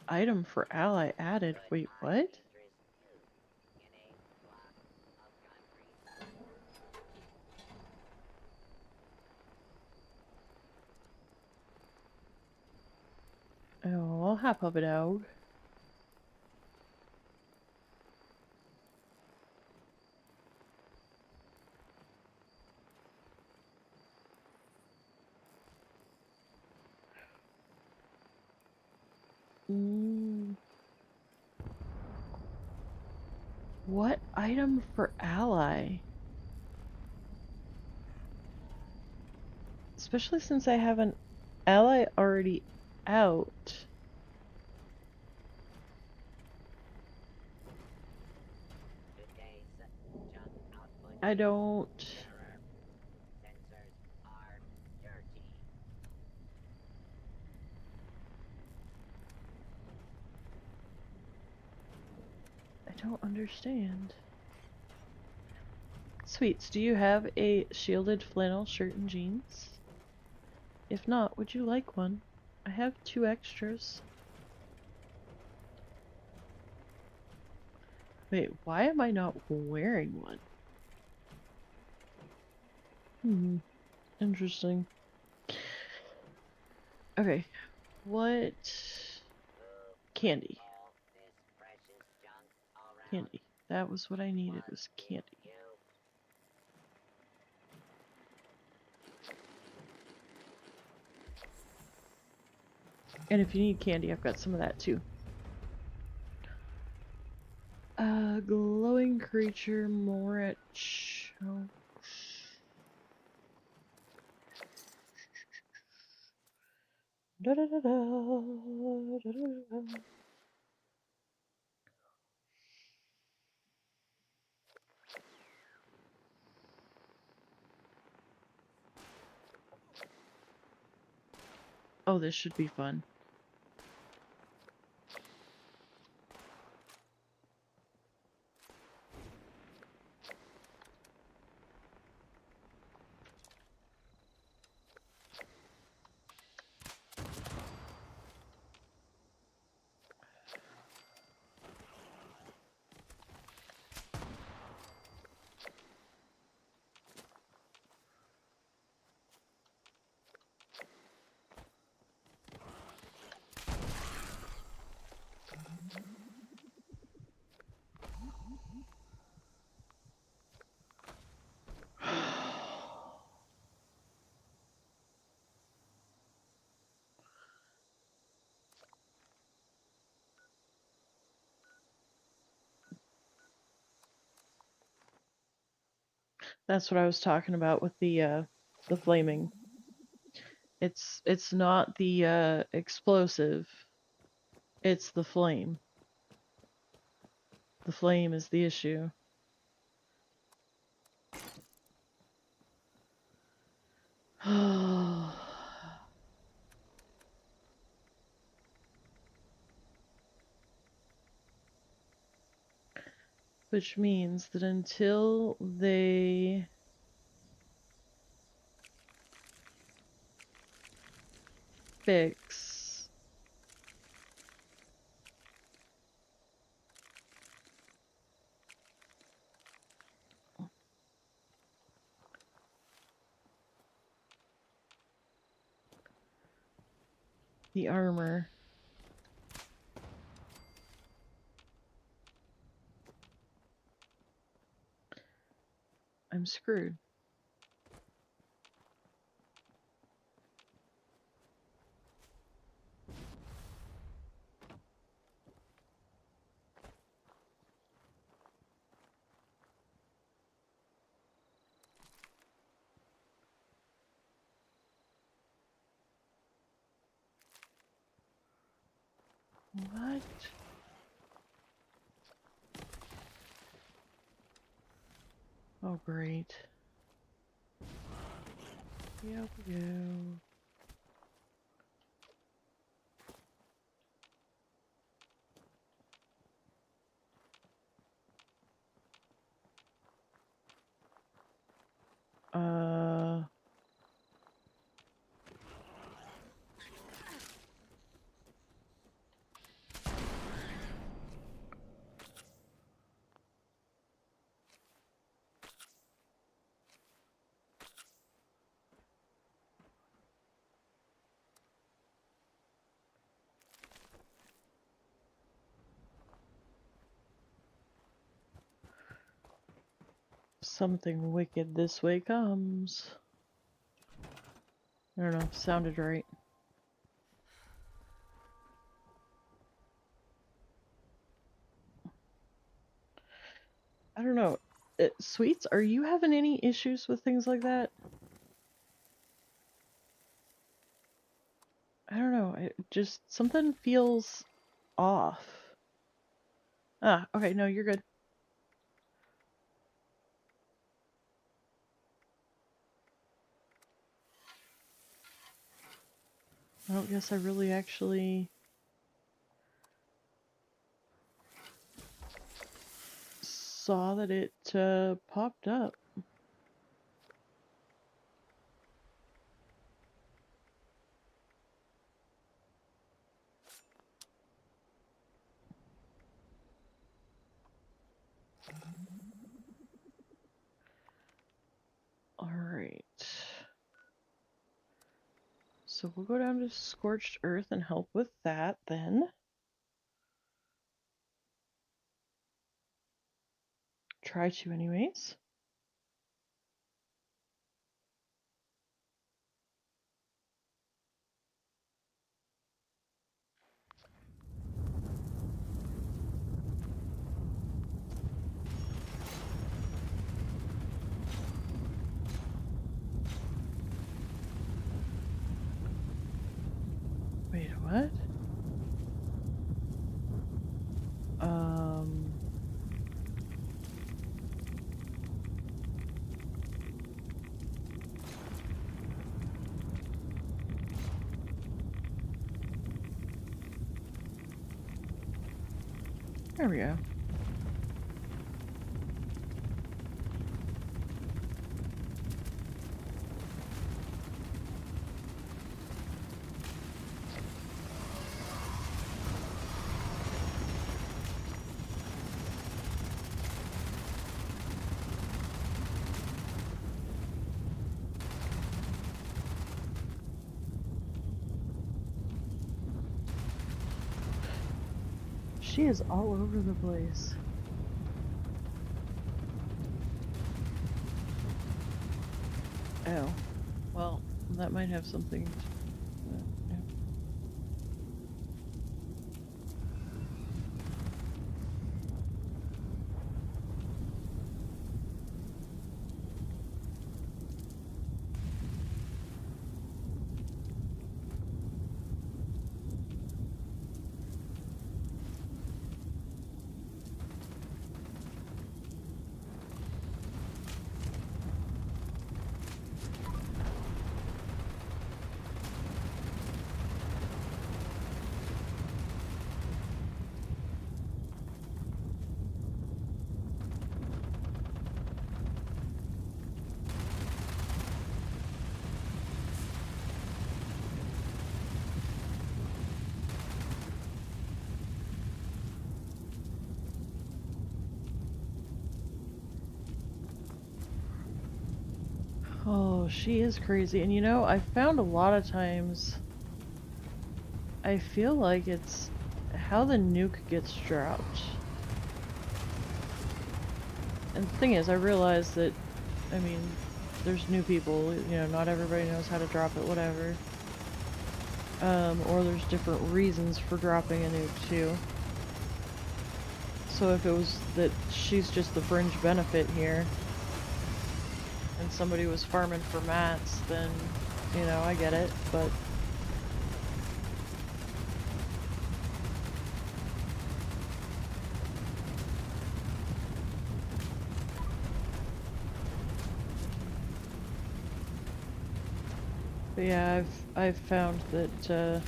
Item for ally added. Wait, what? Oh, hi, puppy dog. What item for ally? Especially since I have an ally already out. I don't... I don't understand. Sweets, do you have a shielded flannel shirt and jeans? If not, would you like one? I have 2 extras. Wait, why am I not wearing one? Interesting. Okay, what... Candy. Candy. That was what I needed, was candy. And if you need candy, I've got some of that too. Glowing creature, more at choke. Da da da da, da da da. Oh, this should be fun. That's what I was talking about with the flaming. It's not the explosive. It's the flame. The flame is the issue. Which means that until they fix. The armor. I'm screwed. What? Oh, great. Yep, go. Something wicked this way comes. I don't know, sounded right. I don't know. Sweets, are you having any issues with things like that? I don't know. It just something feels off. Ah, okay, no, you're good. I don't guess I really actually saw that it popped up. Alright. So we'll go down to Scorched Earth and help with that then. Try to anyways. Wait, what? There we go. She is all over the place. Oh. Well, that might have something to... yeah. Oh, she is crazy. And you know, I found a lot of times I feel like it's how the nuke gets dropped. And the thing is, I realize that, I mean, there's new people, you know, not everybody knows how to drop it, whatever. Or there's different reasons for dropping a nuke too. So if it was that she's just the fringe benefit here, and somebody was farming for mats, then, you know, I get it, but... But yeah, I've found that,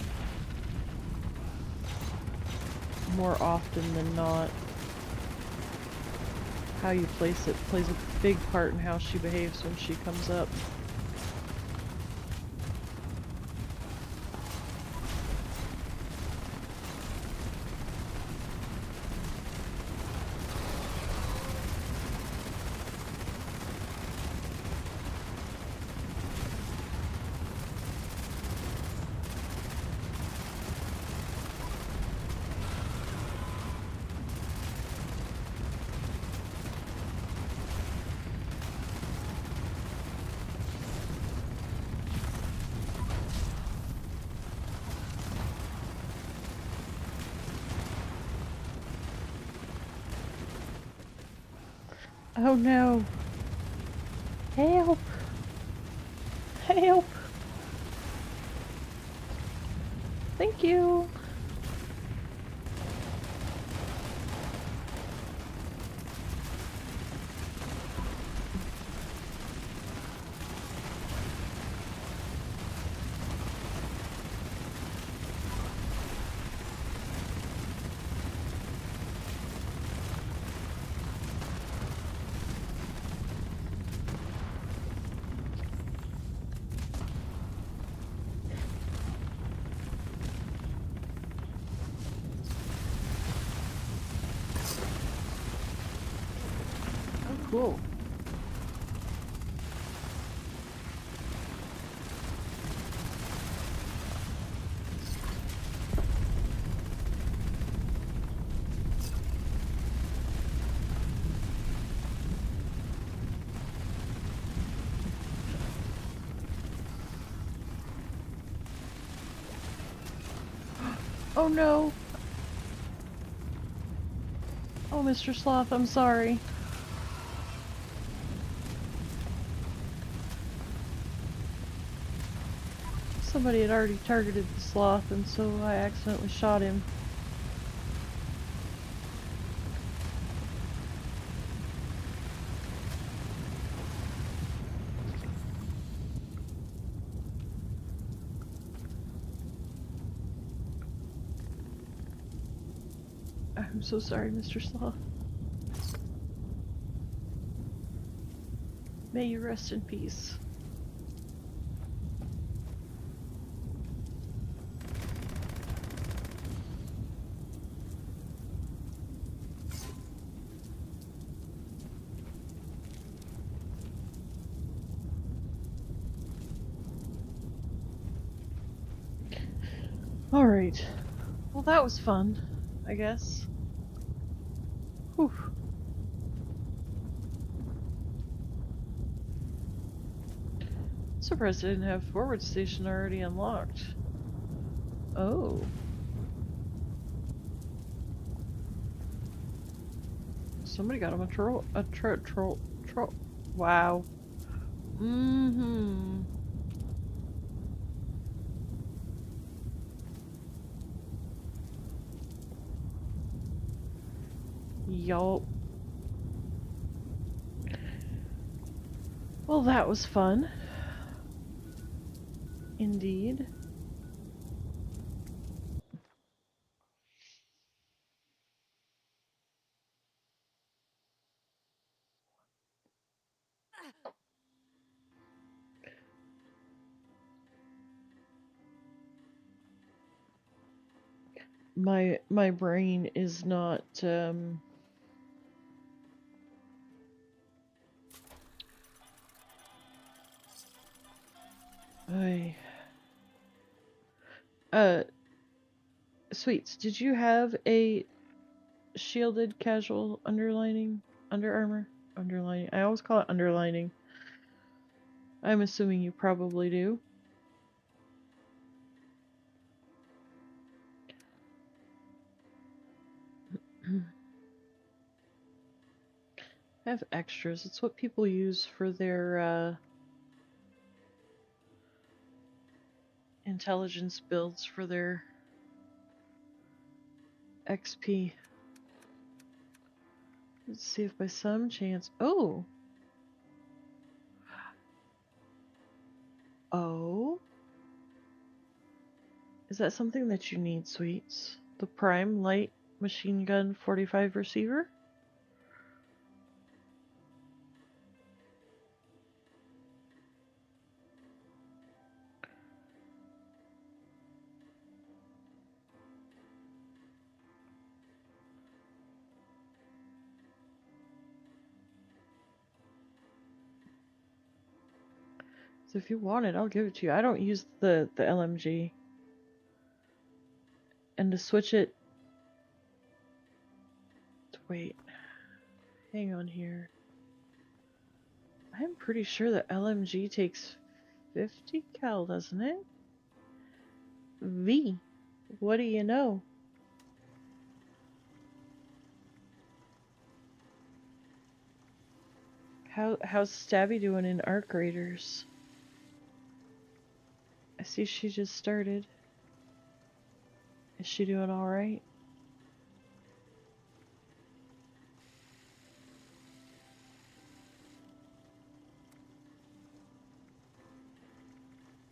more often than not, how you place it plays a big part in how she behaves when she comes up. Oh no! Help! Help! Thank you! Oh, cool. Oh no! Oh, Mr. Sloth, I'm sorry. Somebody had already targeted the sloth, and so I accidentally shot him. I'm so sorry, Mr. Sloth. May you rest in peace. Alright. Well, that was fun, I guess. Whew. Surprised I didn't have forward station already unlocked. Oh. Somebody got him a troll. Wow. Mm-hmm. Yup. Well, that was fun. Indeed. My brain is not Ay. Uh, Sweets, did you have a shielded casual underlining? Under armor? Underlining. I always call it underlining. I'm assuming you probably do. I have extras. It's what people use for their intelligence builds for their XP. Let's see if by some chance. Oh! Oh? Is that something that you need, Sweets? The Prime Light Machine Gun 45 receiver? So if you want it, I'll give it to you. I don't use the LMG. And to switch it... Wait. Hang on here. I'm pretty sure the LMG takes 50 cal, doesn't it? V. What do you know? How's Stabby doing in Arc Raiders? I see she just started. Is she doing alright?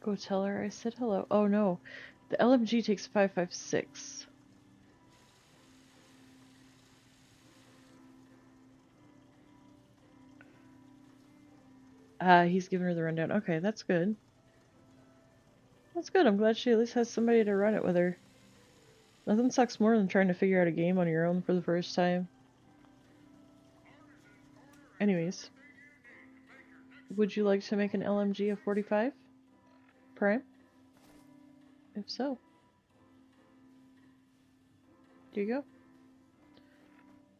Go tell her I said hello. Oh no. The LMG takes 556. He's giving her the rundown. Okay, that's good. That's good. I'm glad she at least has somebody to run it with her. Nothing sucks more than trying to figure out a game on your own for the first time. Anyways. Would you like to make an LMG of 45? Prime? If so. Here you go.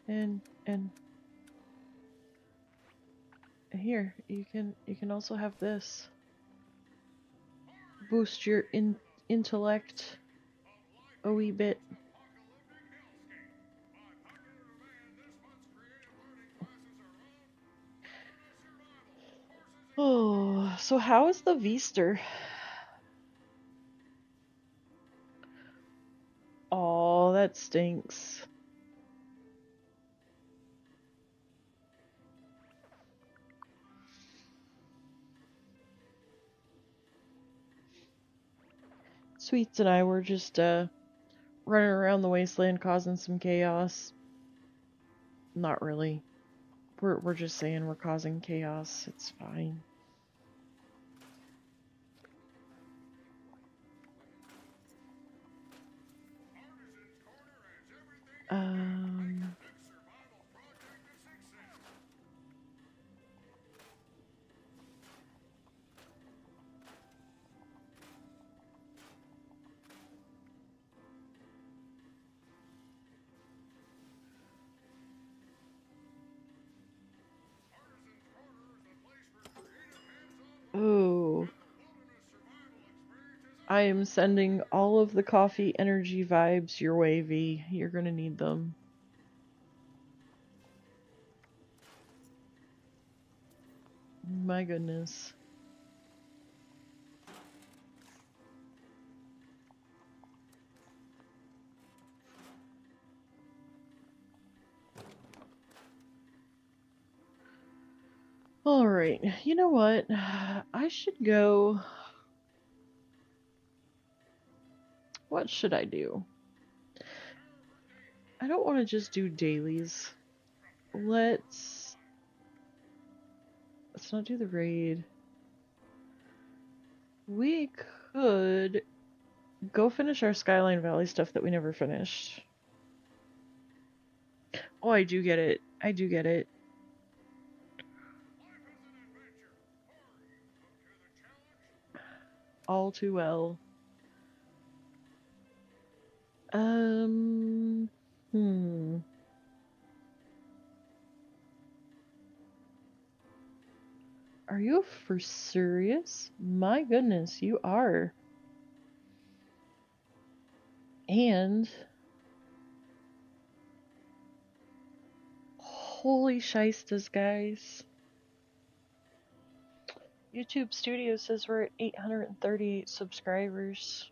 And here, you can also have this. Boost your intellect a wee bit. Oh, so how is the Veester? Oh, that stinks. Sweets and I were just running around the wasteland causing some chaos. Not really. We're just saying we're causing chaos. It's fine. Oh. I am sending all of the coffee energy vibes your way, V. You're gonna need them. My goodness. Alright, you know what? I should go... What should I do? I don't want to just do dailies. Let's not do the raid. We could go finish our Skyline Valley stuff that we never finished. Oh, I do get it. I do get it. all too well. Hmm. Are you for serious? My goodness, you are. And holy shistas, guys. YouTube Studio says we're at 838 subscribers.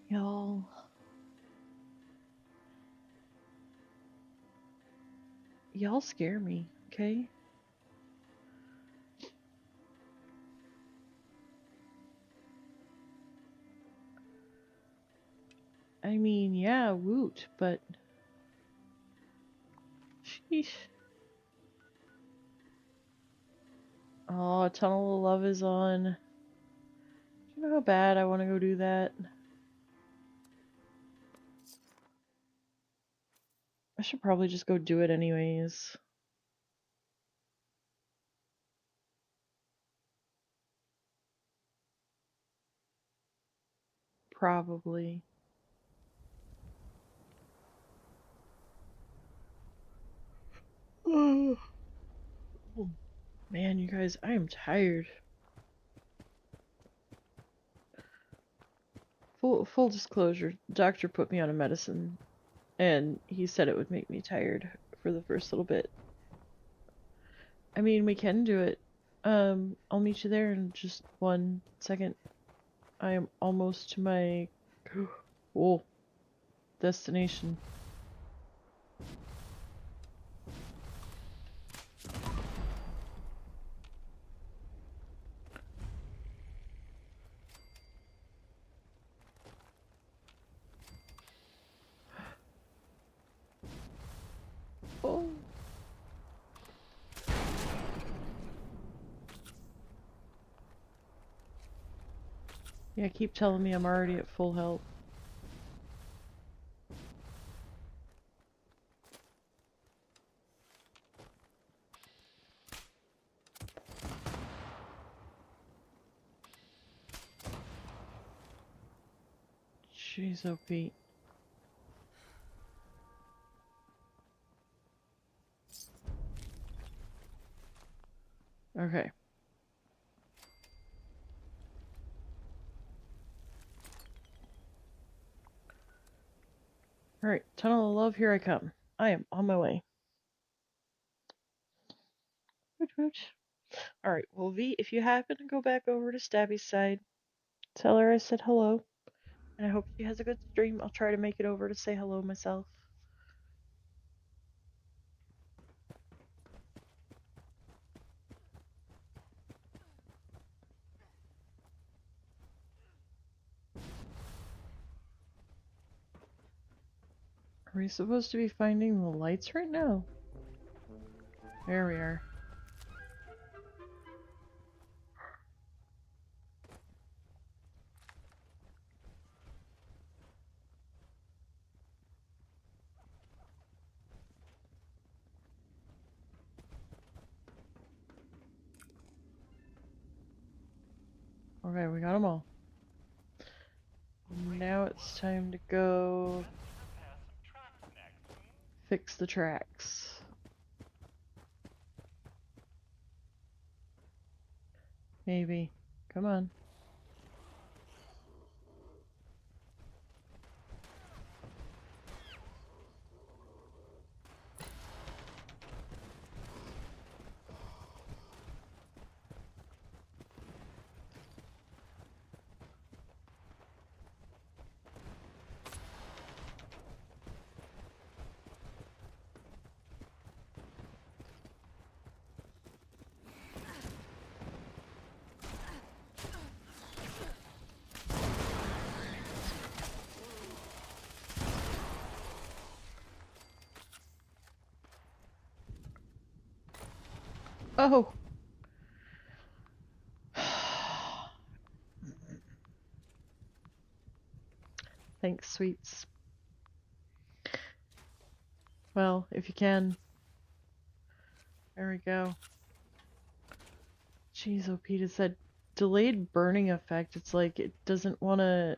Y'all. Y'all scare me, okay? I mean, yeah, woot, but sheesh. Oh, Tunnel of Love is on. Do you know how bad I want to go do that? I should probably just go do it anyways. Probably. Oh, man, you guys, I am tired. Full disclosure, doctor put me on a medicine and he said it would make me tired for the first little bit. I mean, we can do it. I'll meet you there in just 1 second. I am almost to my destination. Oh. Yeah, keep telling me I'm already at full health. Jeez, oh Pete. Okay. Alright, Tunnel of Love, here I come. I am on my way. Wooch wooch. Alright, well V, if you happen to go back over to Stabby's side, tell her I said hello. And I hope she has a good stream. I'll try to make it over to say hello myself. Are we supposed to be finding the lights right now? There we are. Okay, we got them all. Now it's time to go fix the tracks. Maybe. Come on. Oh! Thanks, sweets. Well, if you can. There we go. Jeez, oh Pete, it's that delayed burning effect. It's like it doesn't want to.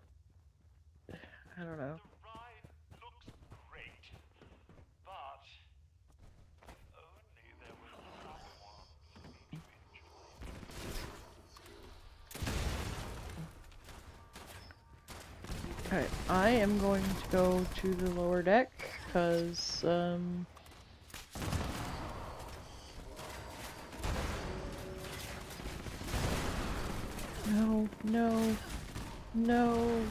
I don't know. The ride looks great, but only there was someone for me to enjoy. Alright, I am going to go to the lower deck, because, no, no, no.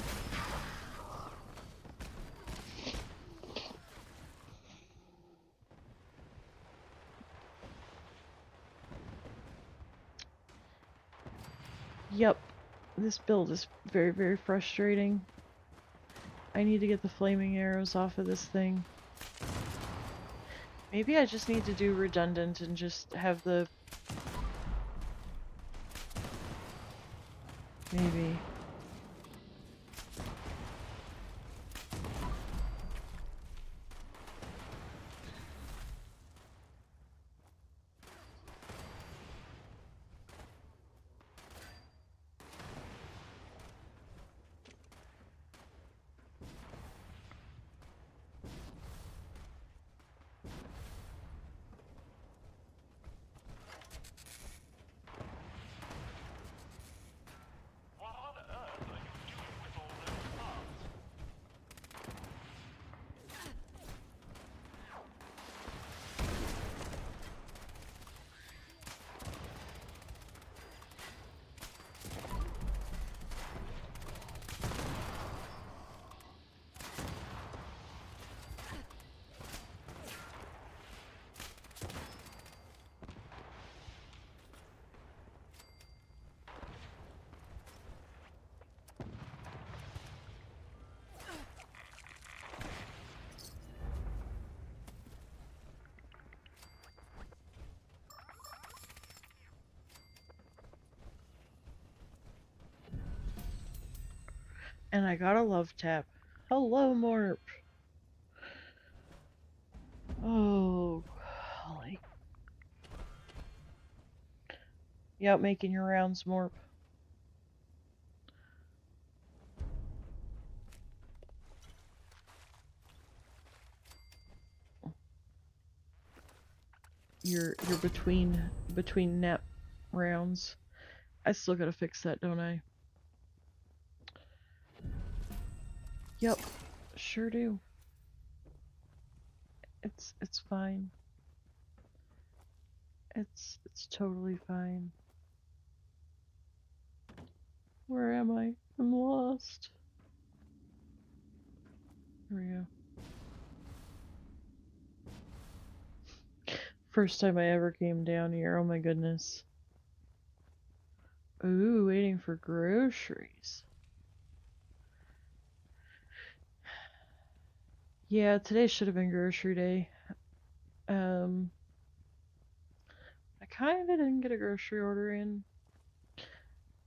Yep, this build is very, very frustrating. I need to get the flaming arrows off of this thing. Maybe I just need to do redundant and just have the... Maybe. What on earth are you doing with all those parts? And I got a love tap. Hello, Morp. Oh, golly. You out making your rounds, Morp? You're between nap rounds. I still gotta fix that, don't I? Yep, sure do. It's fine. It's totally fine. Where am I? I'm lost. Here we go. First time I ever came down here, oh my goodness. Ooh, waiting for groceries. Yeah, today should have been grocery day. I kinda didn't get a grocery order in.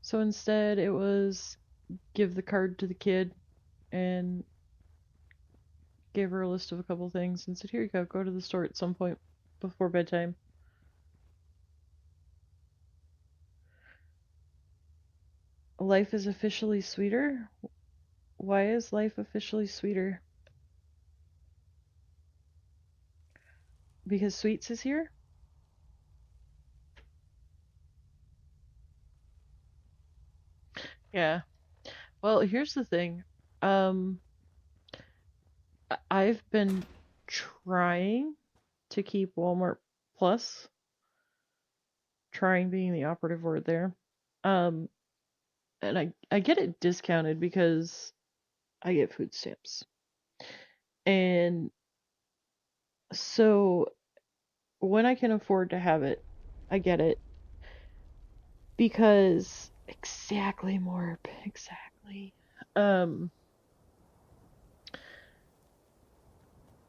So instead it was give the card to the kid and gave her a list of a couple things and said, here you go to the store at some point before bedtime. Life is officially sweeter? Why is life officially sweeter? Because Sweets is here? Yeah. Well, here's the thing. I've been trying to keep Walmart Plus. Trying being the operative word there. And I get it discounted because I get food stamps. And so when I can afford to have it, I get it. Because exactly, Morp, exactly.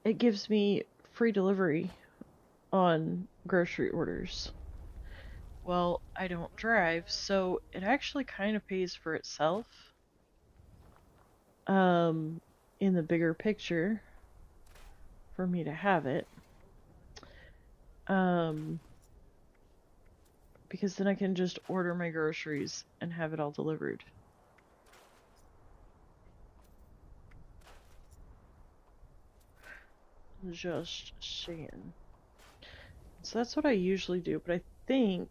It gives me free delivery on grocery orders. Well, I don't drive, so it actually kind of pays for itself. In the bigger picture, for me to have it. because then I can just order my groceries and have it all delivered. Just saying. So that's what I usually do, but I think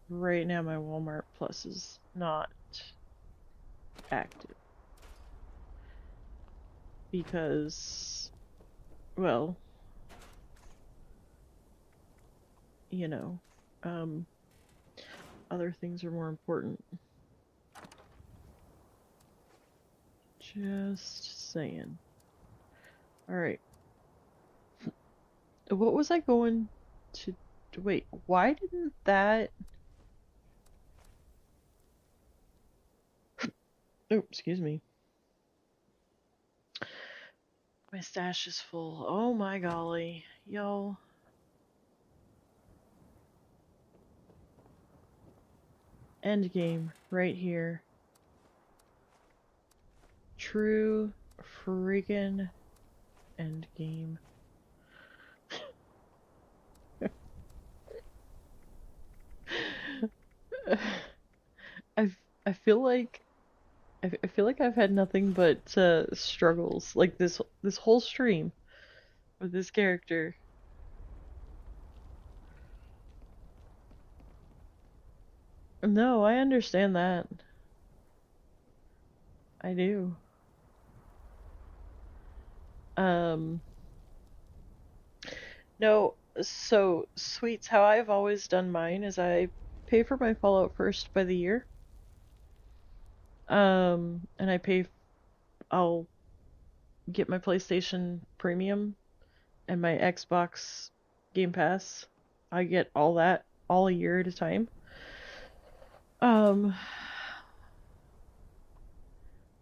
right now my Walmart Plus is not active. Because, well, you know, other things are more important. Just saying. Alright. What was I going to... Wait, why didn't that... Oh, excuse me. My stash is full. Oh my golly. Y'all. End game. Right here. True freaking end game. I feel like I feel like I've had nothing but struggles like this whole stream with this character. No, I understand that. I do. No, so Sweets, how I've always done mine is I pay for my Fallout first by the year. And I'll get my PlayStation Premium and my Xbox Game Pass. I get all that all a year at a time.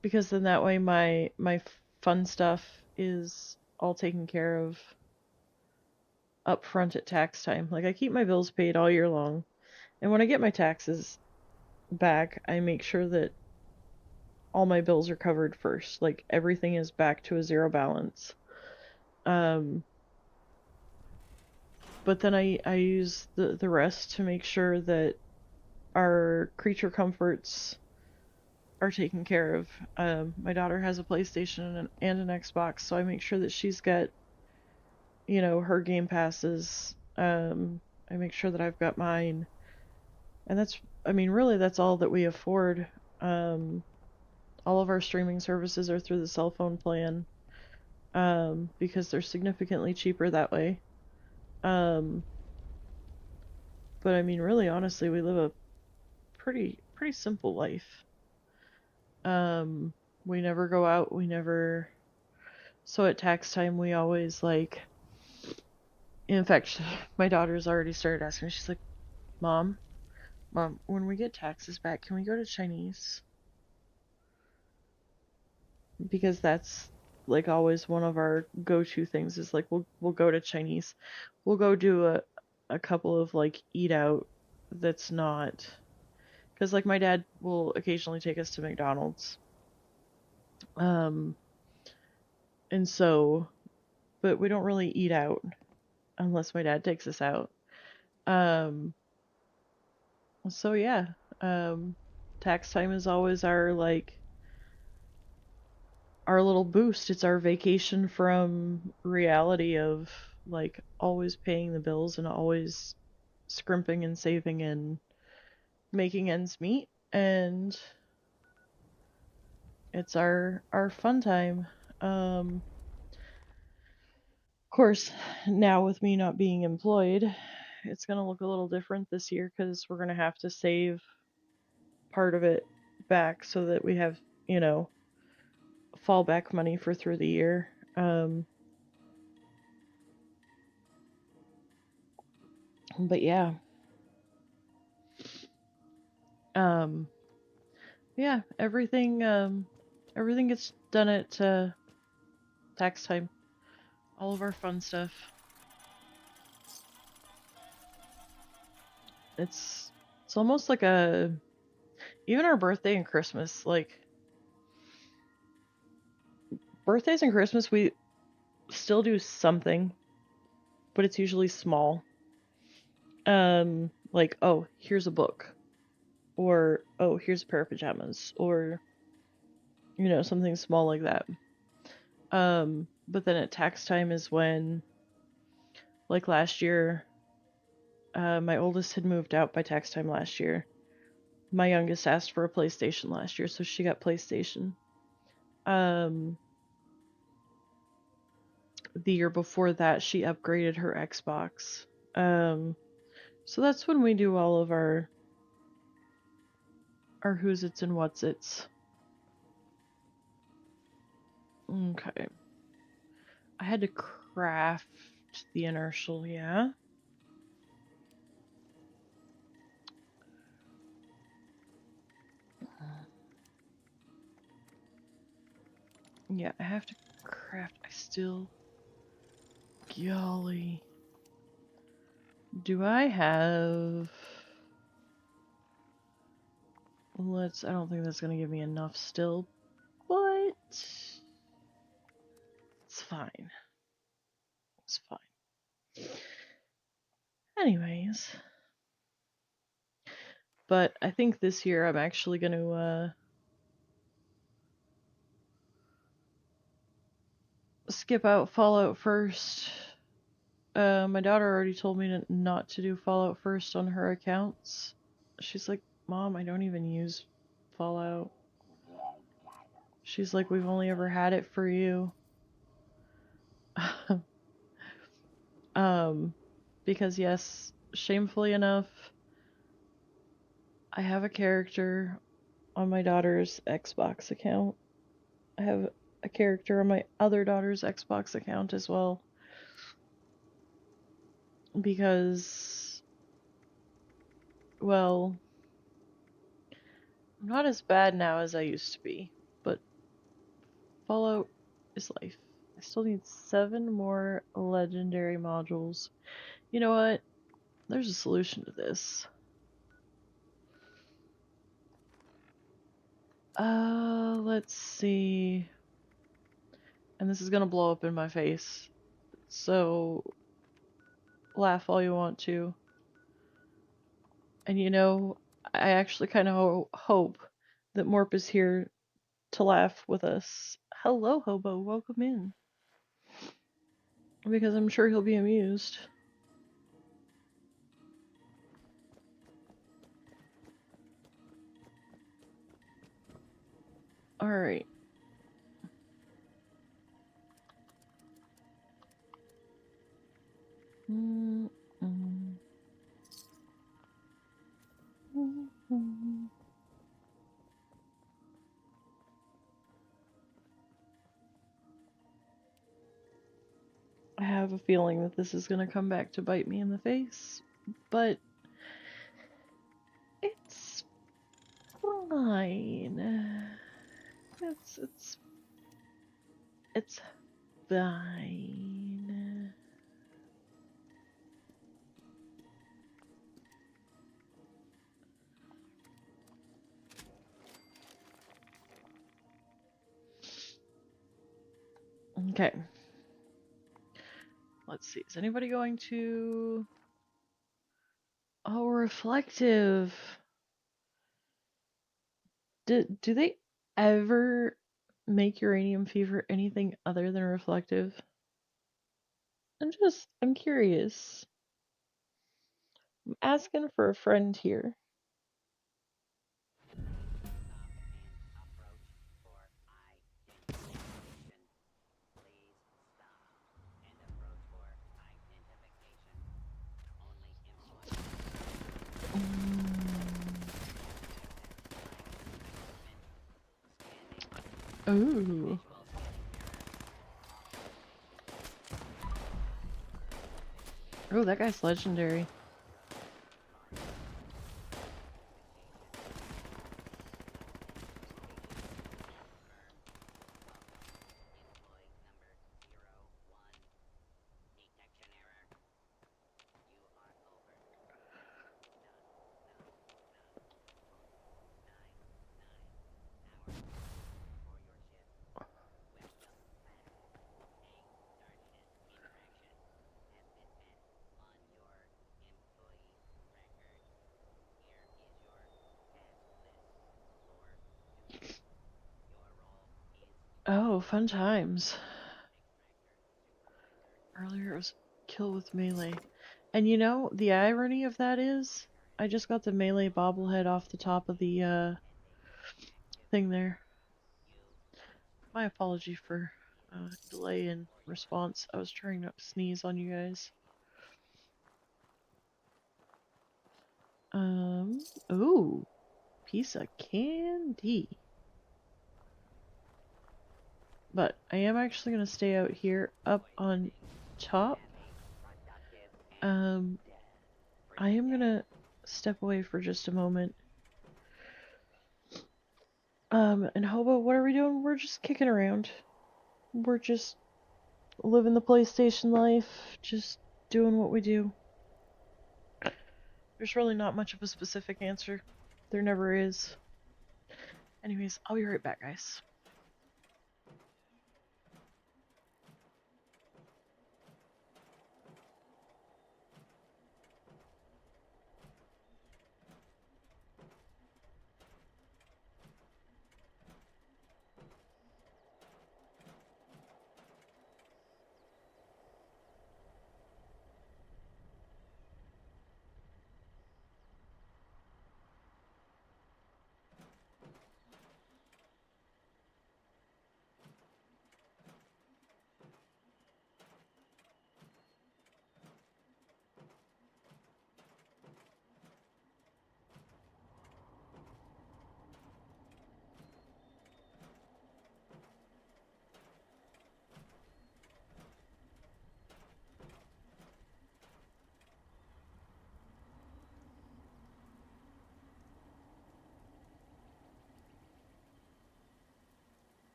Because then that way my fun stuff is all taken care of up front at tax time. Like I keep my bills paid all year long. And when I get my taxes back, I make sure that all my bills are covered first. Like everything is back to a zero balance. But then I use the rest to make sure that our creature comforts are taken care of. My daughter has a PlayStation and an Xbox, so I make sure that she's got, you know, her game passes. I make sure that I've got mine. And that's, I mean, really that's all that we afford. All of our streaming services are through the cell phone plan, because they're significantly cheaper that way. But I mean, really, honestly, we live a pretty simple life. We never go out, so at tax time, we always, like, in fact, my daughter's already started asking, she's like, Mom, when we get taxes back, can we go to Chinese? Because that's, like, always one of our go-to things is, like, we'll go to Chinese. We'll go do a couple of, like, eat out that's not... Because, like, my dad will occasionally take us to McDonald's. And so... But we don't really eat out unless my dad takes us out. So, yeah. Tax time is always our, like... our little boost. It's our vacation from reality of, like, always paying the bills and always scrimping and saving and making ends meet. And it's our fun time. Of course, now with me not being employed, it's gonna look a little different this year because we're gonna have to save part of it back so that we have, you know, fallback money for through the year. But yeah. Yeah, everything gets done at tax time. All of our fun stuff. It's almost like even our birthday and Christmas, like birthdays and Christmas we still do something, but it's usually small. Like Like, oh, here's a book, or oh, here's a pair of pajamas, or something small like that. But then at tax time is when, like last year, my oldest had moved out by tax time last year. My youngest asked for a PlayStation last year, so she got PlayStation. The year before that, she upgraded her Xbox. So that's when we do all of our who's its and what's its. Okay. I had to craft the inertial, yeah. Yeah, I have to craft. I still. Golly. Do I have. I don't think that's gonna give me enough still, but. It's fine. It's fine. Anyways. But I think this year I'm actually gonna, skip out Fallout first. My daughter already told me not to do Fallout first on her accounts. She's like, Mom, I don't even use Fallout. She's like, we've only ever had it for you. Because yes, shamefully enough, I have a character on my daughter's Xbox account. I have a character on my other daughter's Xbox account as well. Because, well, I'm not as bad now as I used to be, but Fallout is life. I still need 7 more legendary modules. You know what? There's a solution to this. Let's see. And this is gonna blow up in my face. So, laugh all you want to. And I actually kind of hope that Morp is here to laugh with us. Hello, Hobo. Welcome in. Because I'm sure he'll be amused. Alright. I have a feeling that this is going to come back to bite me in the face, but it's fine. It's fine. Okay. Let's see. Is anybody going to... Oh, reflective. Do they ever make Uranium Fever anything other than reflective? I'm curious. I'm asking for a friend here. Ooh. Oh, that guy's legendary. Oh, fun times. Earlier it was kill with melee. And you know, the irony of that is, I just got the melee bobblehead off the top of the thing there. My apology for delay in response. I was trying not to sneeze on you guys. Ooh, piece of candy. But I am actually gonna stay out here up on top. I am gonna step away for just a moment. And Hobo, what are we doing? We're just kicking around. We're just living the PlayStation life, just doing what we do. There's really not much of a specific answer. There never is. Anyways, I'll be right back, guys.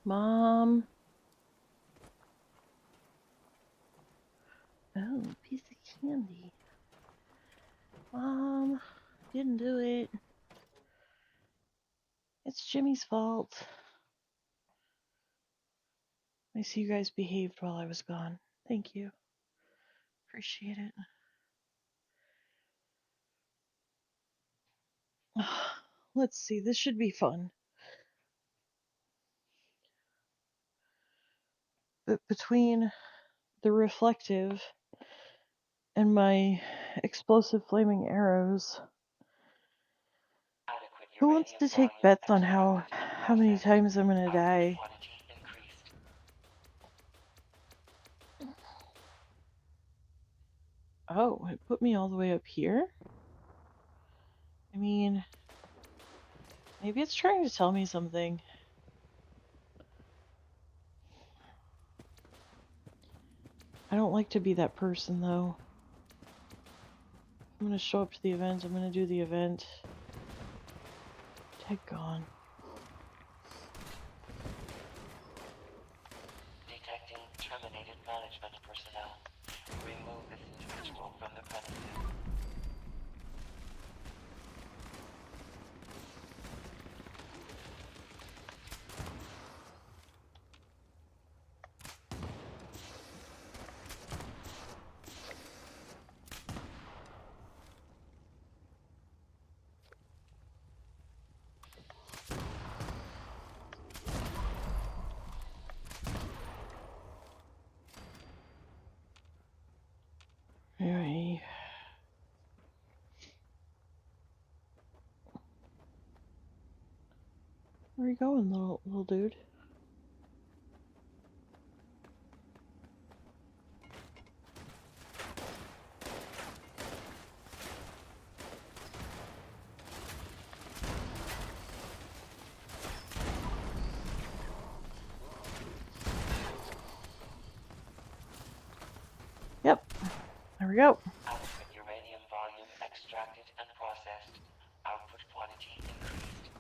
Mom. Oh, piece of candy. Mom, didn't do it. It's Jimmy's fault. I see you guys behaved while I was gone. Thank you. Appreciate it. Let's see, this should be fun. But between the reflective and my explosive flaming arrows, who wants to take bets on how many times I'm gonna die? Oh, it put me all the way up here? I mean, maybe it's trying to tell me something. I don't like to be that person, though. I'm gonna show up to the event, I'm gonna do the event. Tag gone. Detecting terminated management personnel. Remove this individual from the premises. Alright. you going, little dude? Yep. There we go. Adequate uranium volume extracted and processed. Output quantity increased.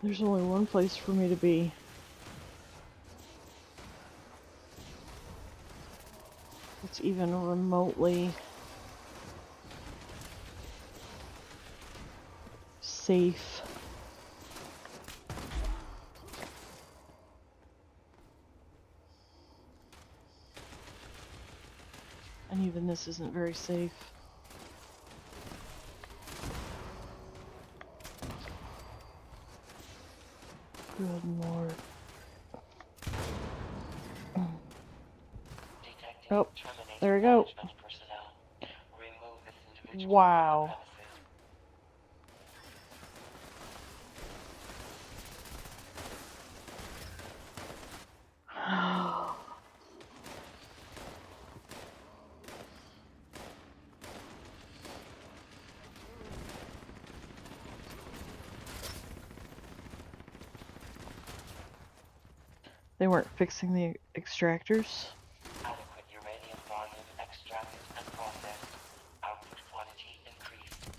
There's only one place for me to be. It's even remotely safe. And even this isn't very safe. Good Lord. Detecting Oh, terminated there we go. management personnel. Remove this individual Wow. from the premises. They weren't fixing the extractors. Adequate uranium volume extracted and processed. Output quantity increased.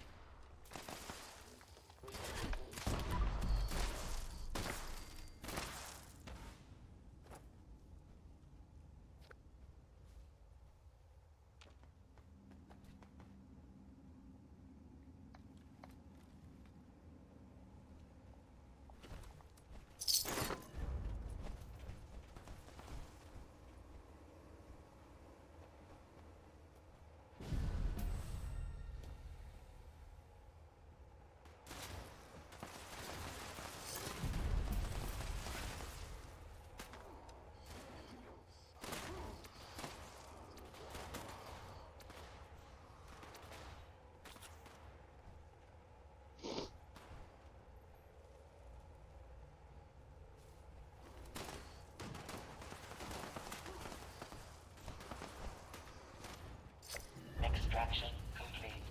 Extraction complete.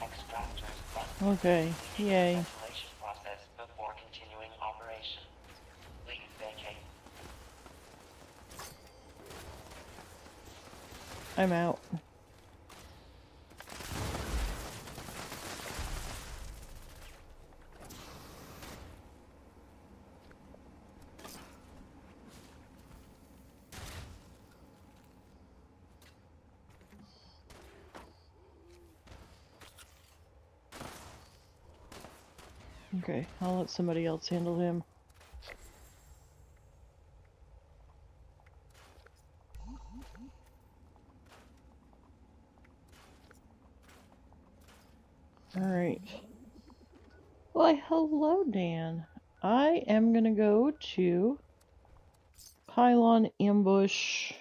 Extractors run Okay, yay. ventilation process before continuing operation. Please vacate. I'm out. Okay, I'll let somebody else handle him. Alright. Why, hello, Dan. I am gonna go to Pylon Ambush.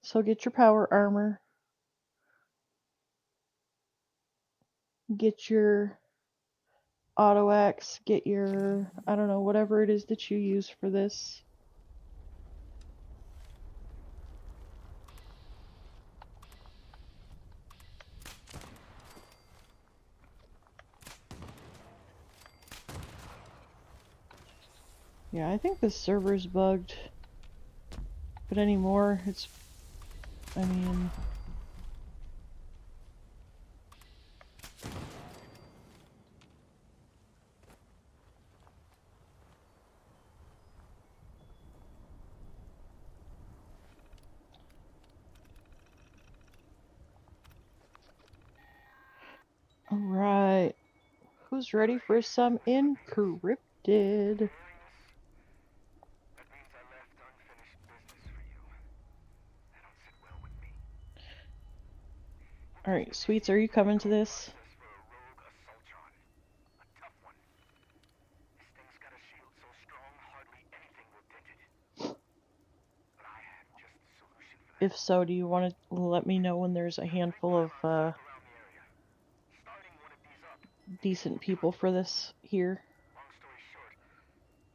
So get your power armor. Get your auto axe. Get your, I don't know, whatever it is that you use for this. Yeah, I think this server's bugged. But anymore, it's, I mean... Alright. Who's ready for some encrypted? That means I left unfinished business for you. That don't sit well with me. You Alright, Sweets, are you coming to this? For a rogue Assaultron. A tough one. This thing's got a shield so strong hardly anything will dent it. But I have just the solution for that. If so, do you want to let me know when there's a handful of Around the area. Starting one of these up. decent people for this here? Long story short,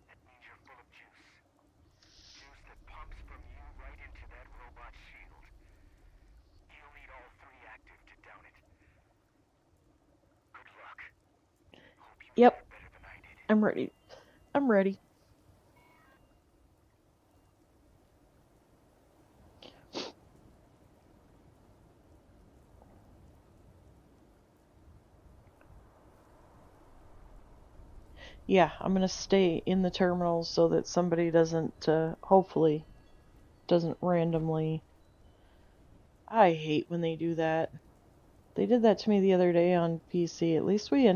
that means you're full of juice. Juice that pumps from you right into that robot shield. You'll need all three active to down it. Good luck. Hope you Yep, did it better than I did. I'm ready. I'm ready. Yeah, I'm gonna stay in the terminal so that somebody doesn't, hopefully, doesn't randomly. I hate when they do that. They did that to me the other day on PC. At least we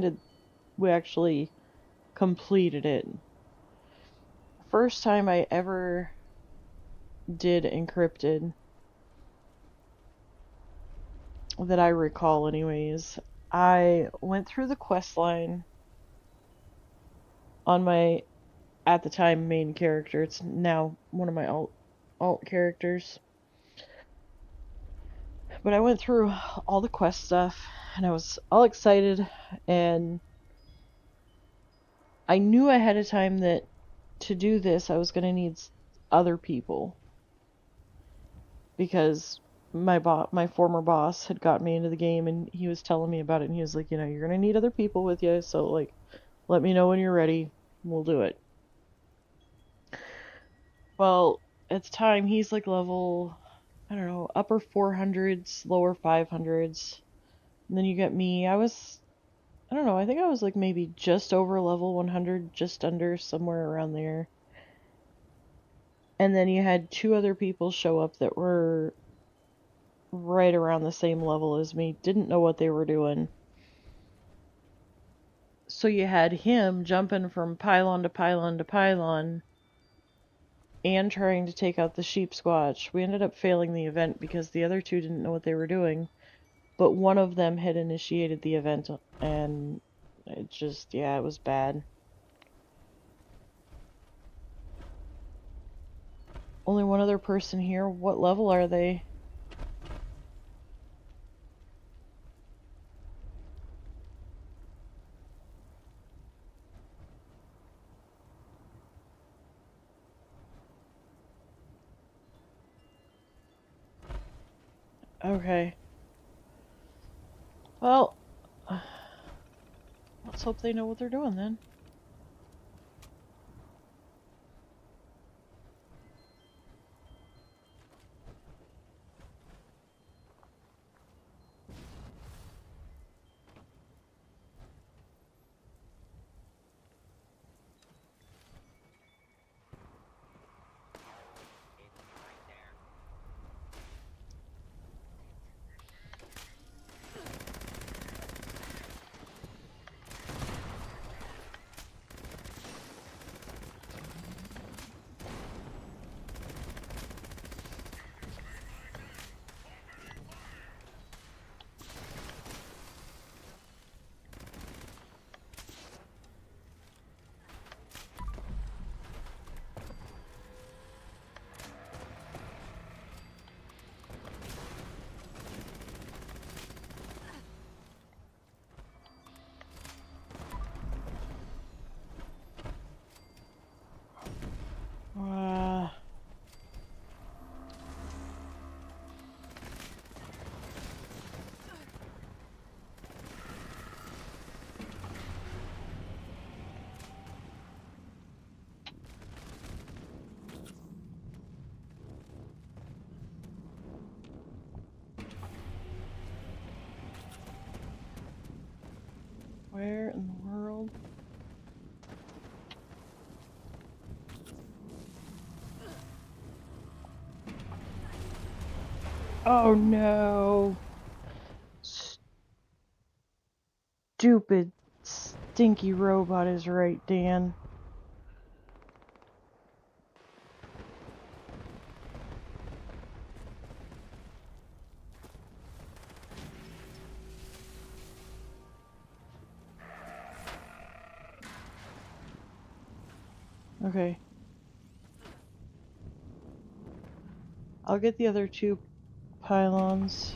actually completed it. First time I ever did encrypted, that I recall anyways. I went through the quest line on my, at the time, main character. It's now one of my alt characters. But I went through all the quest stuff, and I was all excited, and I knew ahead of time that to do this I was going to need other people, because my former boss had got me into the game, and he was telling me about it, and he was like, you know, you're going to need other people with you, so like, let me know when you're ready, we'll do it. Well, at the time, he's like level, I don't know, upper 400s, lower 500s. And then you get me. I don't know, I think I was like maybe just over level 100, just under, somewhere around there. And then you had two other people show up that were right around the same level as me, didn't know what they were doing. So you had him jumping from pylon to pylon to pylon and trying to take out the sheep squatch. We ended up failing the event because the other two didn't know what they were doing, but one of them had initiated the event, and it just, yeah, it was bad. Only one other person here. What level are they? Okay. Well, let's hope they know what they're doing then. Uh, where in the world? Oh no. Stupid, stinky robot is right, Dan. Okay. I'll get the other two pylons.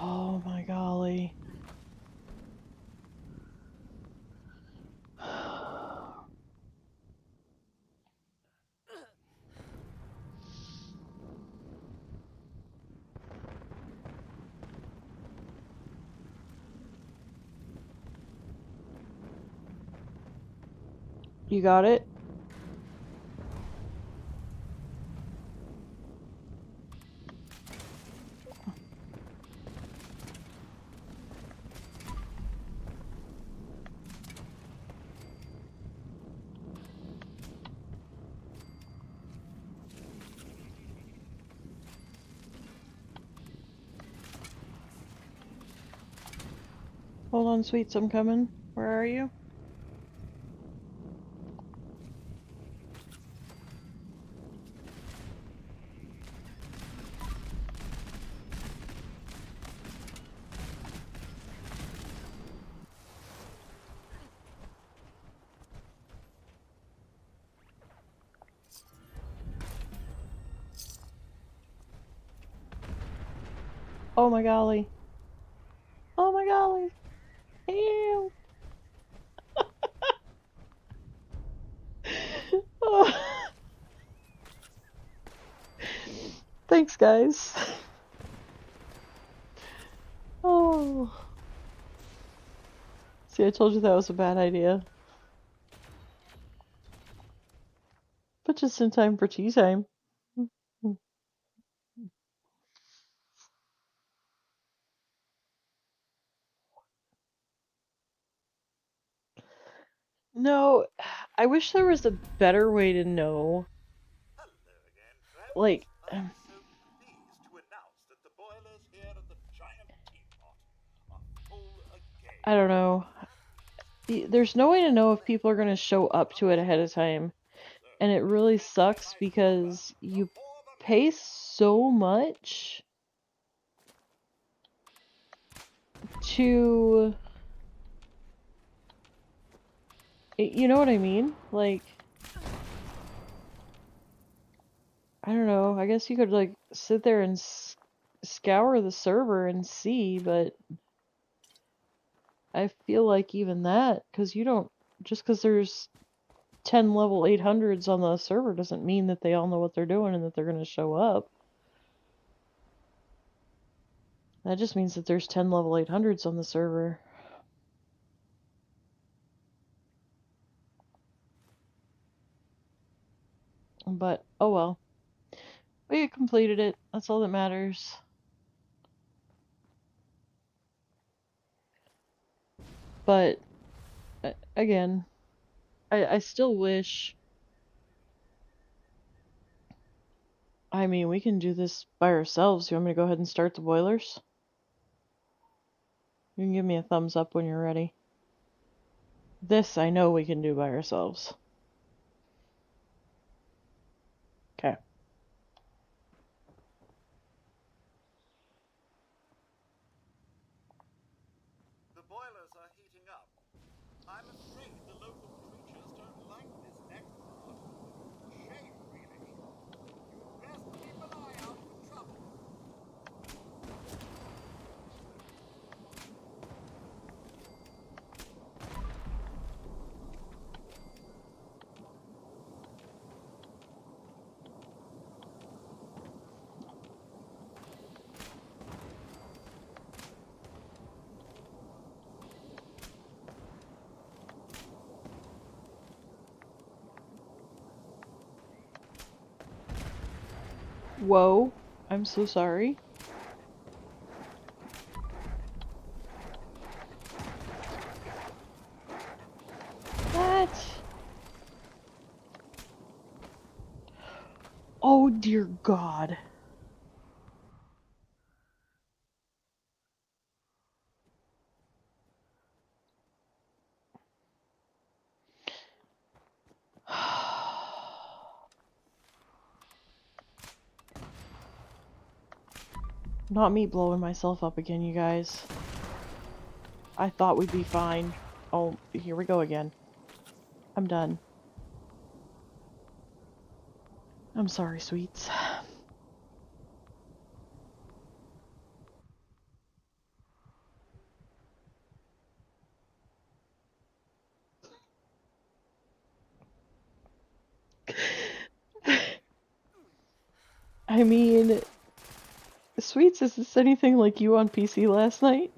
Oh my golly. You got it? Hold on, sweets, I'm coming. Where are you? Oh my golly. Oh my golly. Ew. Oh. Thanks, guys. Oh. See, I told you that was a bad idea. But just in time for tea time. No, I wish there was a better way to know. Hello again, friends. Like, I'm so pleased to announce that the boilers here at the Giant Teapot are full again. I don't know. There's no way to know if people are going to show up to it ahead of time. And it really sucks because you pay so much to, you know what I mean? Like, I don't know. I guess you could like sit there and scour the server and see, but I feel like even that, because you don't, just because there's 10 level 800s on the server doesn't mean that they all know what they're doing and that they're going to show up. That just means that there's 10 level 800s on the server. But, oh well. We completed it. That's all that matters. But, again, I still wish... I mean, we can do this by ourselves. You want me to go ahead and start the boilers? You can give me a thumbs up when you're ready. This I know we can do by ourselves. Okay. The boilers are heating up. I'm afraid the local creatures don't like this next part. Shame, really. You'd best keep an eye out for trouble. Whoa. I'm so sorry. What? Oh dear God. Not me blowing myself up again, you guys. I thought we'd be fine. Oh, here we go again. I'm done. I'm sorry, sweets. I mean, sweets, is this anything like you on PC last night?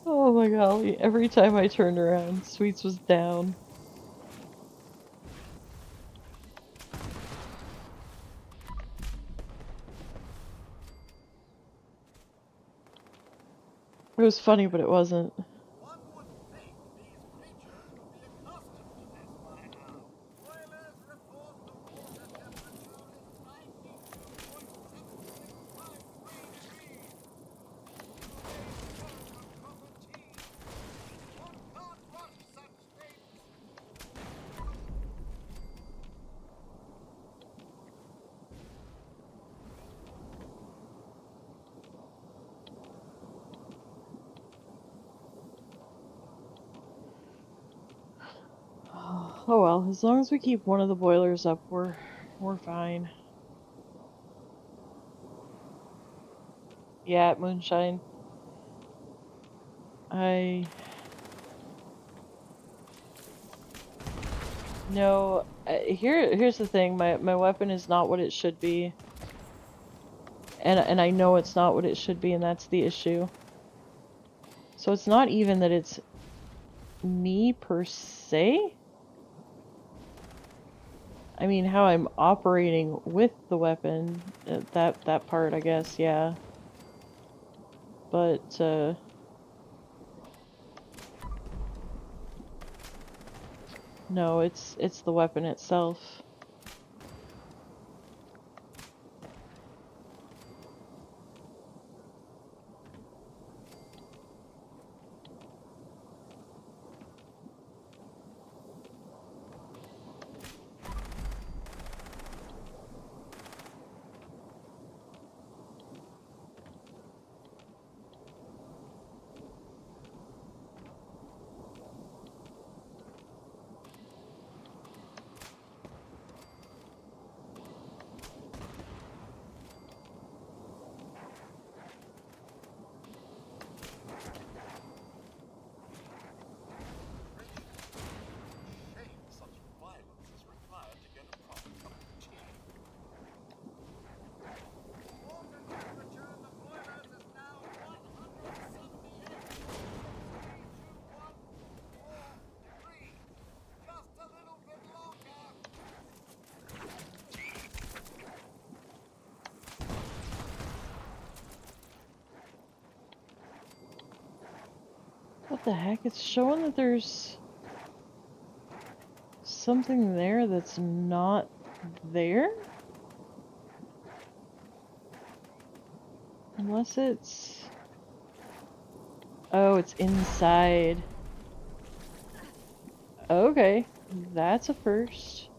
Oh my golly, every time I turned around, Sweets was down. It was funny, but it wasn't. One would think these creatures would be accustomed to this by now. Boilers report the water temperature is 92.765 degrees. Today's home of proper tea. One can't rush such things. Oh well, as long as we keep one of the boilers up, we're fine. Yeah, Moonshine. No, here's the thing. My weapon is not what it should be. And I know it's not what it should be, and that's the issue. So it's not even that it's me per se. I mean, how I'm operating with the weapon, that part, I guess, yeah. But, no, it's the weapon itself. Shame such violence is required to get a proper cup of tea. Water temperature in the boilers is now 178.3214 degrees. Just a little bit longer. What the heck? It's showing that there's something there that's not there? Unless it's... Oh, it's inside. Okay, that's a first.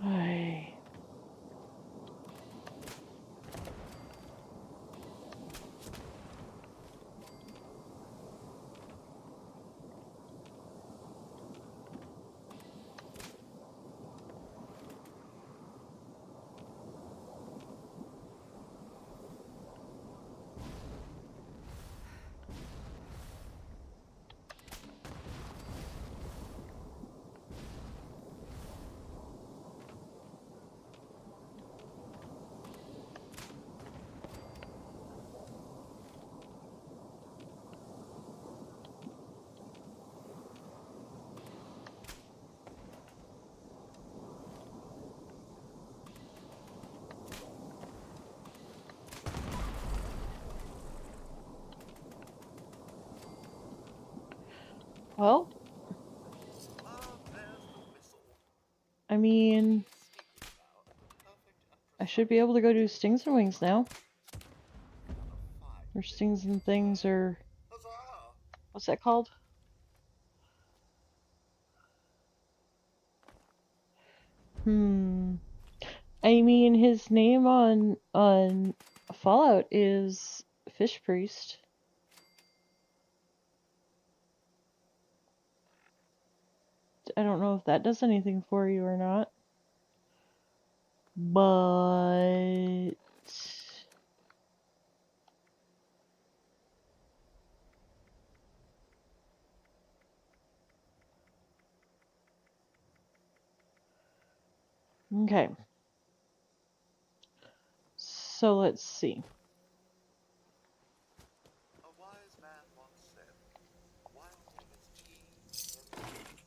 Ay. Well, Ah, there's the whistle. I mean, Speaking now of the perfect and I should be able to go do Stings and Wings now. fine. Or Stings and Things, or Huzzah! what's that called? I mean, his name on Fallout is Fish Priest. I don't know if that does anything for you or not. But okay. So let's see. A wise man once said, while there is tea, there is tea.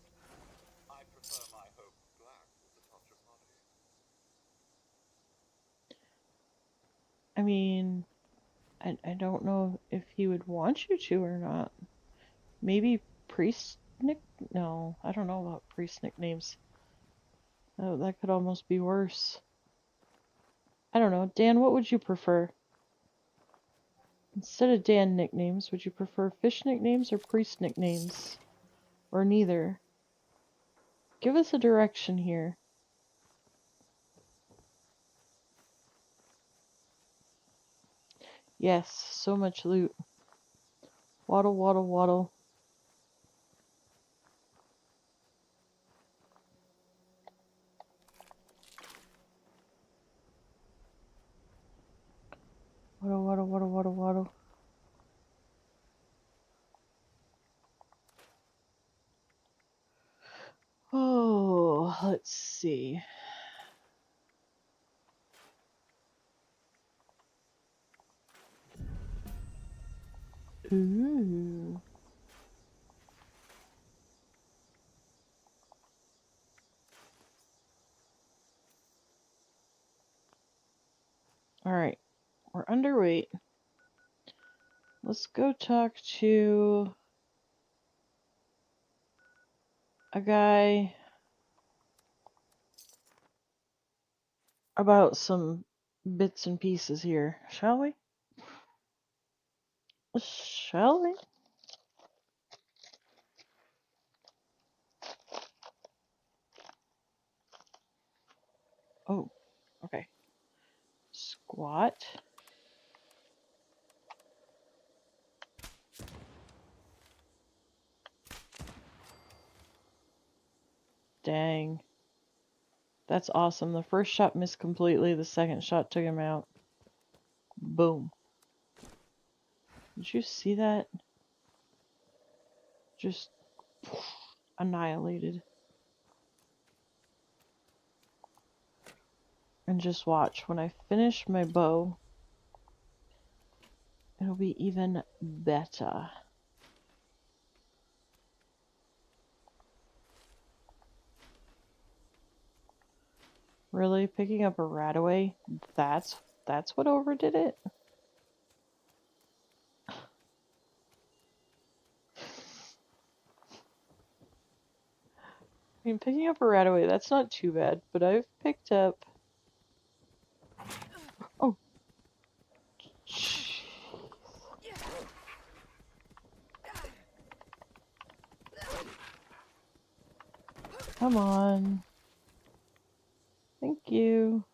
I prefer my home black with a touch of honey. I mean, I don't know if he would want you to or not. Maybe priest nick? No, I don't know about priest nicknames. Oh, that could almost be worse. I don't know. Dan, what would you prefer? Instead of Dan nicknames, would you prefer fish nicknames or priest nicknames? Or neither? Give us a direction here. Yes, so much loot. Waddle, waddle, waddle. Waddle, waddle, waddle, waddle, waddle. Oh, let's see. Ooh. Alright, we're underweight. Let's go talk to a guy about some bits and pieces here, shall we? Shall we? Oh, okay. Squat. Dang. That's awesome. The first shot missed completely, the second shot took him out. Boom. Did you see that? Just annihilated. And just watch, when I finish my bow, it'll be even better. Really? Picking up a Radaway? That's what overdid it? I mean, picking up a Radaway, that's not too bad, but I've picked up... Oh. Jeez. Come on. Thank you.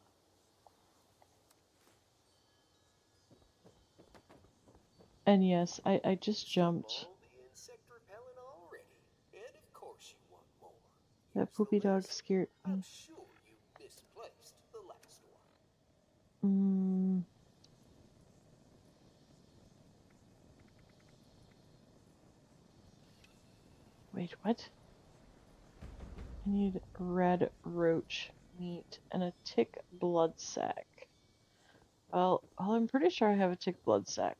And yes, I just jumped. All the insect repellent already. And of course you want more. That Here's the poopy dog list. scared I'm me. sure you misplaced the last one. Wait, what? I need red roach meat and a tick blood sac. Well, I'm pretty sure I have a tick blood sac.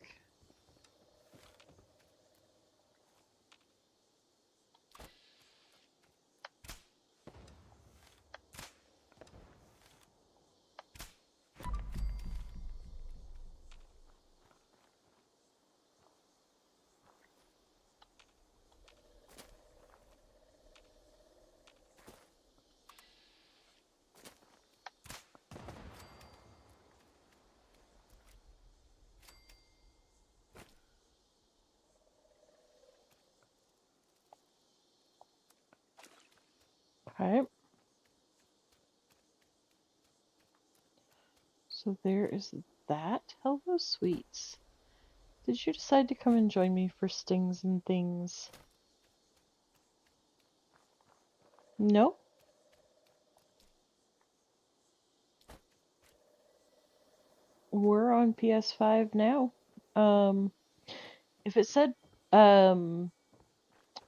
Okay. So there is that. Hello, sweets. Did you decide to come and join me for stings and things? No? We're on PS5 now. If it said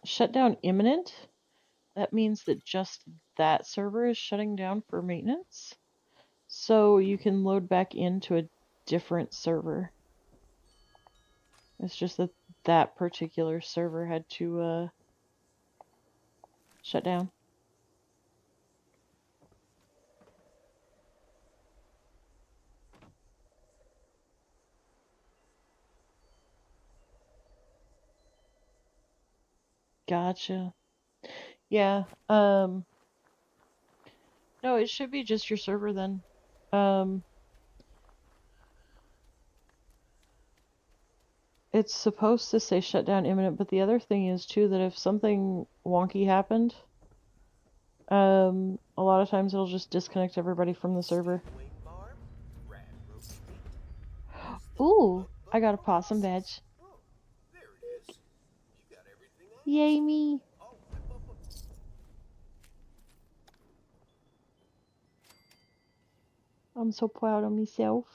shutdown imminent, that means that just that server is shutting down for maintenance. So you can load back into a different server. It's just that that particular server had to shut down. Gotcha. Yeah. No, it should be just your server then. Um, it's supposed to say shutdown imminent, but the other thing is too that if something wonky happened, a lot of times it'll just disconnect everybody from the server. Wing barb, rad roast meat. Ooh, I got a possum badge. Oh, there it is. You got everything I Yay need. me. Oh, whip up a I'm so proud of myself.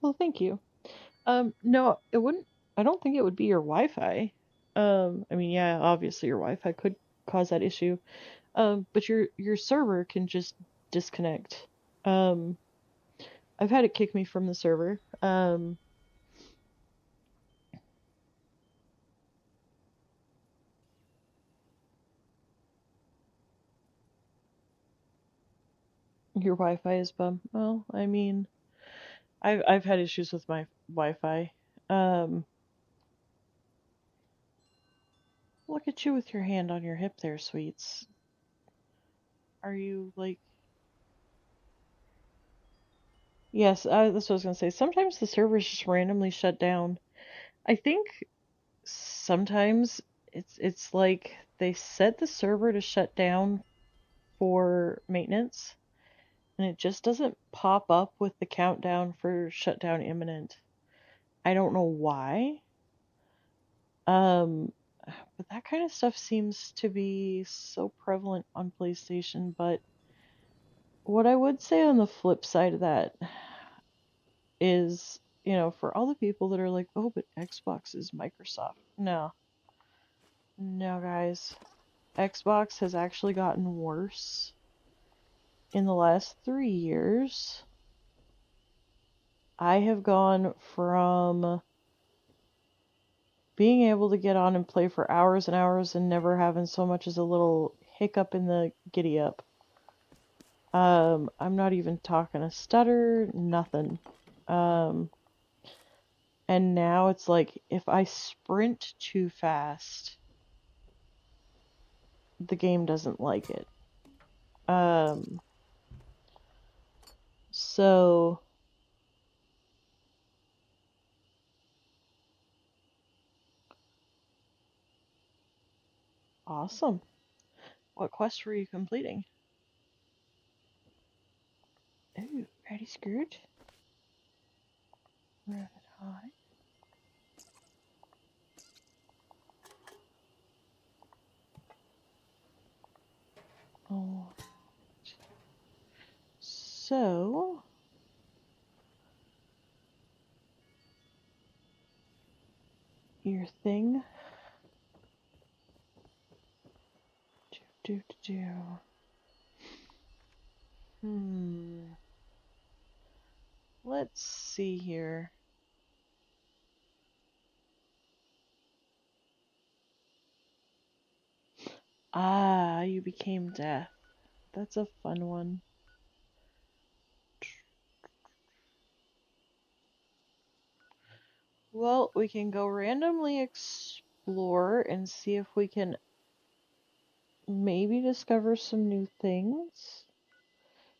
Well, thank you. No, it wouldn't. I don't think it would be your Wi-Fi. I mean, yeah, obviously your Wi-Fi could cause that issue. But your server can just disconnect. Um, I've had it kick me from the server. Your Wi-Fi is bum. Well, I mean, I've had issues with my Wi-Fi. Look at you with your hand on your hip there, sweets. Are you like? Yes, that's what I was gonna say. Sometimes the servers just randomly shut down. I think sometimes it's like they set the server to shut down for maintenance, and it just doesn't pop up with the countdown for shutdown imminent. I don't know why. Um, but that kind of stuff seems to be so prevalent on PlayStation. But what I would say on the flip side of that is, for all the people that are like, oh, but Xbox is Microsoft. No. No, guys. Xbox has actually gotten worse in the last 3 years. I have gone from being able to get on and play for hours and hours and never having so much as a little hiccup in the giddy up. I'm not even talking a stutter, nothing. And now it's like if I sprint too fast, the game doesn't like it. So awesome. What quest were you completing? Ooh, Ready Scrooge? Rabbit High. Oh. So your thing. Do. Let's see here. Ah, you became death. That's a fun one. Well, we can go randomly explore and see if we can maybe discover some new things.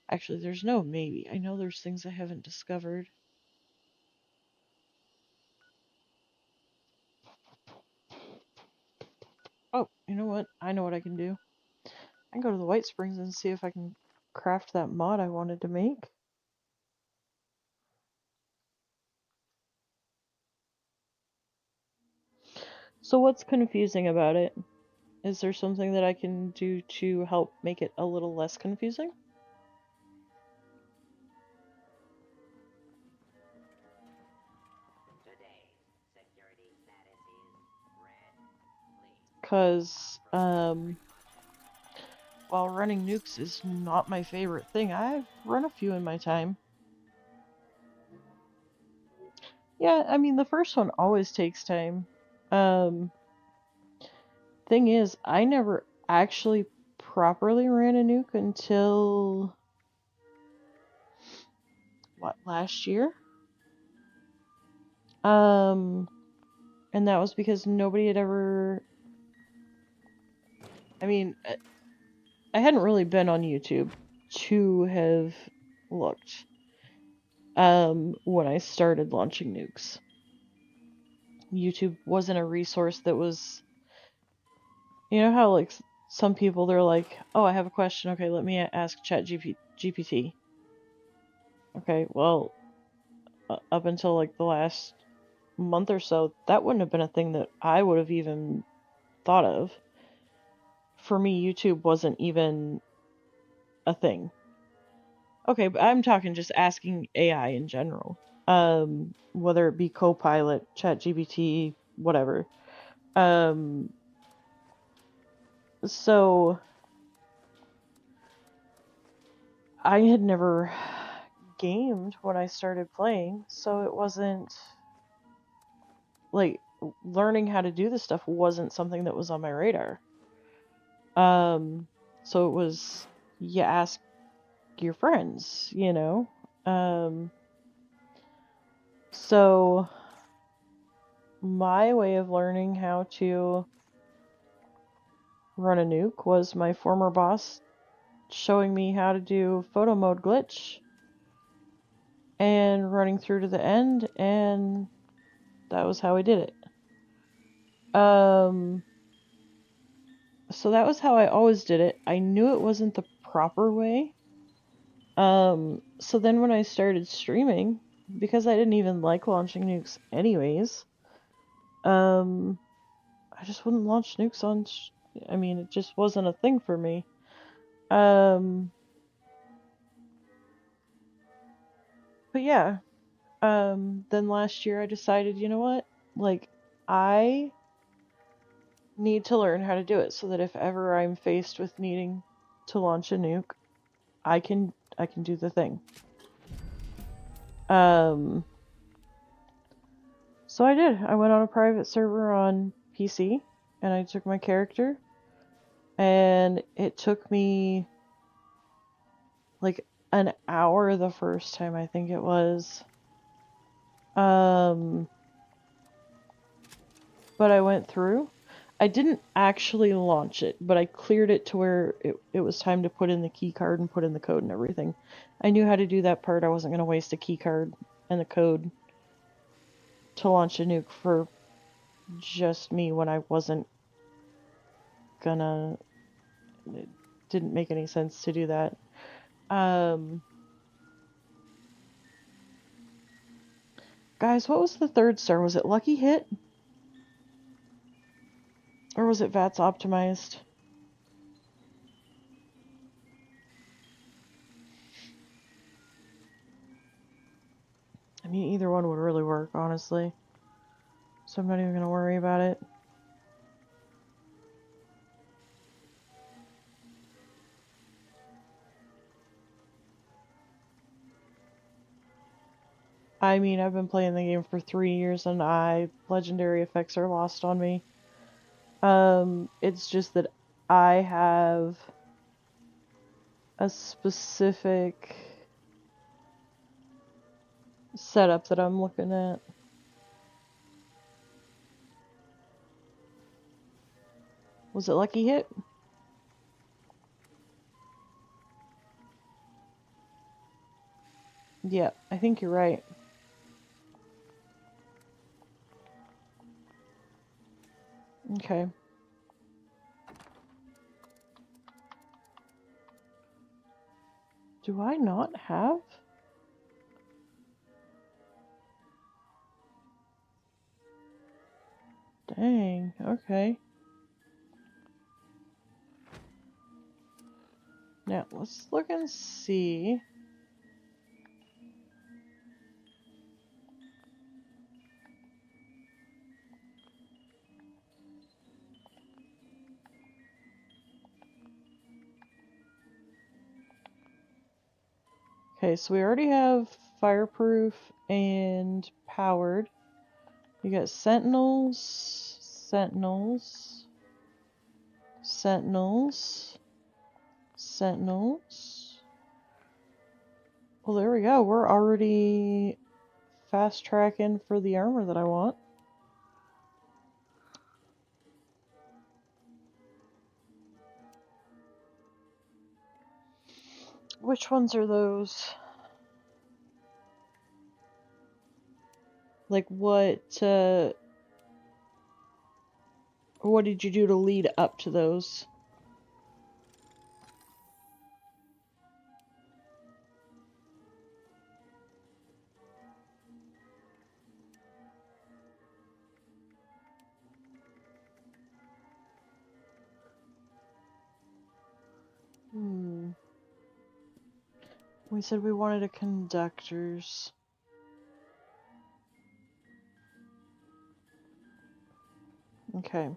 Actually, there's no maybe. I know there's things I haven't discovered. Oh, you know what? I know what I can do. I can go to the White Springs and see if I can craft that mod I wanted to make. So what's confusing about it? Is there something that I can do to help make it a little less confusing? Because, while running nukes is not my favorite thing, I've run a few in my time. Yeah, I mean, the first one always takes time. Thing is, I never actually properly ran a nuke until, what, last year? And that was because nobody had ever... I mean, I hadn't really been on YouTube to have looked, when I started launching nukes. YouTube wasn't a resource that was... You know how, like, some people, they're like, oh, I have a question, okay, let me ask ChatGPT. Okay, well, up until, like, the last month or so, that wouldn't have been a thing that I would have even thought of. For me, YouTube wasn't even a thing. Okay, but I'm talking just asking AI in general. Whether it be Copilot, ChatGPT, whatever. So I had never gamed when I started playing, so it wasn't like learning how to do this stuff wasn't something that was on my radar. So it was, you ask your friends, you know. So my way of learning how to run a nuke was my former boss showing me how to do photo mode glitch and running through to the end, and that was how I did it. So that was how I always did it. I knew it wasn't the proper way. So then when I started streaming, because I didn't even like launching nukes anyways, I just wouldn't launch nukes on... I mean, it just wasn't a thing for me. But yeah. Then last year I decided, you know what? Like, I need to learn how to do it so that if ever I'm faced with needing to launch a nuke, I can do the thing. So I did. I went on a private server on PC, and I took my character, and it took me like an hour the first time, I think it was. But I went through. I didn't actually launch it, but I cleared it to where it was time to put in the key card and put in the code and everything. I knew how to do that part. I wasn't going to waste a key card and the code to launch a nuke for just me when I wasn't gonna... It didn't make any sense to do that. Guys, what was the third star? Was it Lucky Hit? Or was it VATS optimized? I mean, either one would really work, honestly. So I'm not even gonna worry about it. I mean, I've been playing the game for 3 years and legendary effects are lost on me. It's just that I have a specific setup that I'm looking at. Was it Lucky Hit? Yeah, I think you're right. Okay. Do I not have? Dang, okay. Now, let's look and see. Okay, so we already have fireproof and powered. You got sentinels, sentinels, sentinels, sentinels. Well, there we go. We're already fast tracking for the armor that I want. Which ones are those? Like what did you do to lead up to those? We said we wanted a conductors. Okay.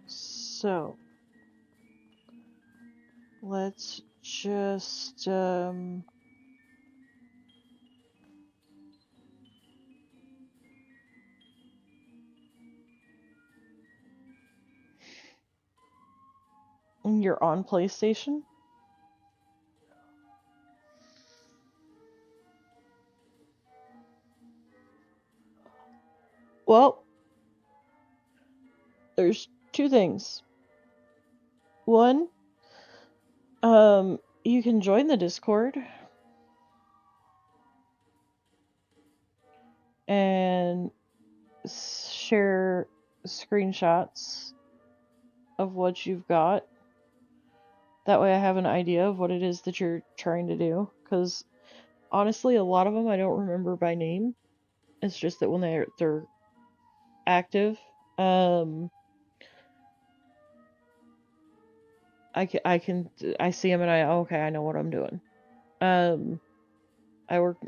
So, let's just, you're on PlayStation? Well, there's two things. One, you can join the Discord and share screenshots of what you've got. That way I have an idea of what it is that you're trying to do. Because honestly, a lot of them I don't remember by name. It's just that when they're active, I see them and okay, I know what I'm doing. I work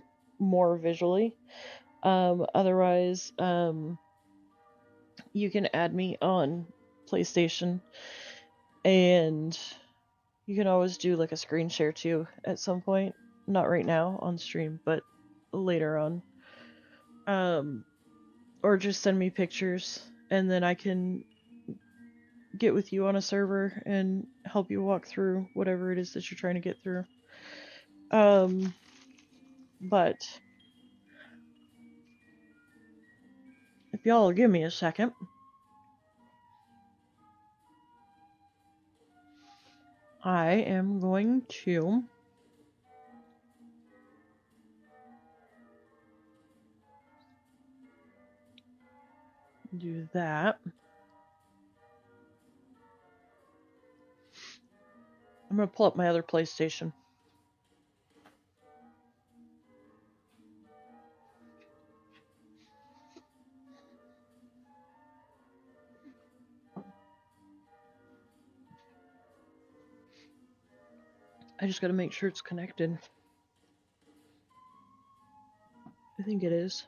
more visually. Otherwise, you can add me on PlayStation, and you can always do like a screen share too at some point. Not right now on stream, but later on. Or just send me pictures, and then I can get with you on a server and help you walk through whatever it is that you're trying to get through. But if y'all will give me a second. I am going to do that. I'm going to pull up my other PlayStation. I just got to make sure it's connected. I think it is.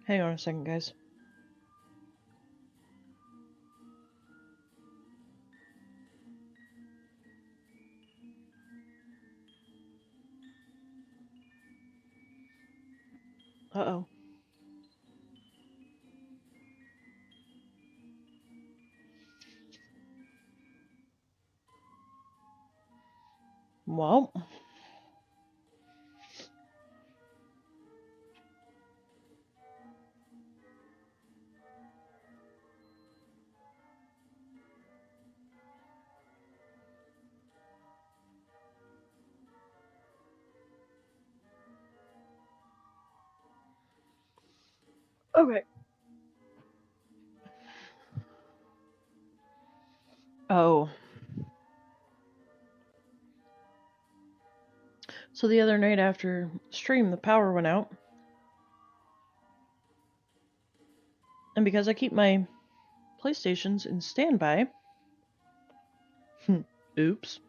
Hang on a second, guys. Uh-oh. Well, okay. Oh. So the other night after stream, the power went out. And because I keep my PlayStations in standby, oops,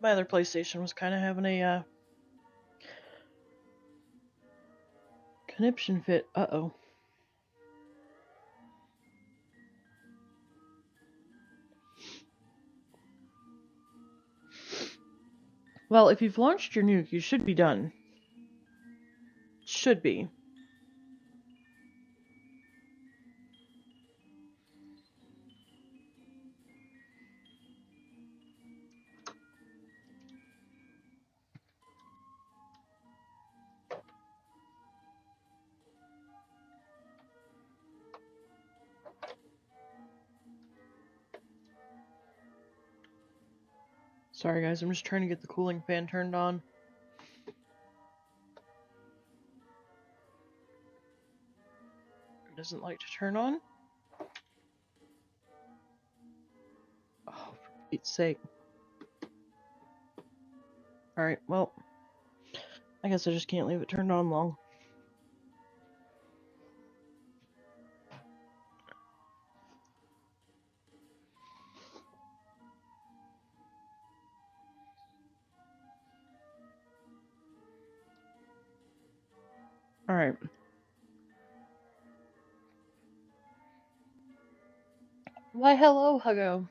my other PlayStation was kind of having a conniption fit. Uh-oh. Well, if you've launched your nuke, you should be done. Should be. Sorry guys, I'm just trying to get the cooling fan turned on. It doesn't like to turn on. Oh, for Pete's sake. Alright, well, I guess I just can't leave it turned on long. Alright. Why, hello, Huggo.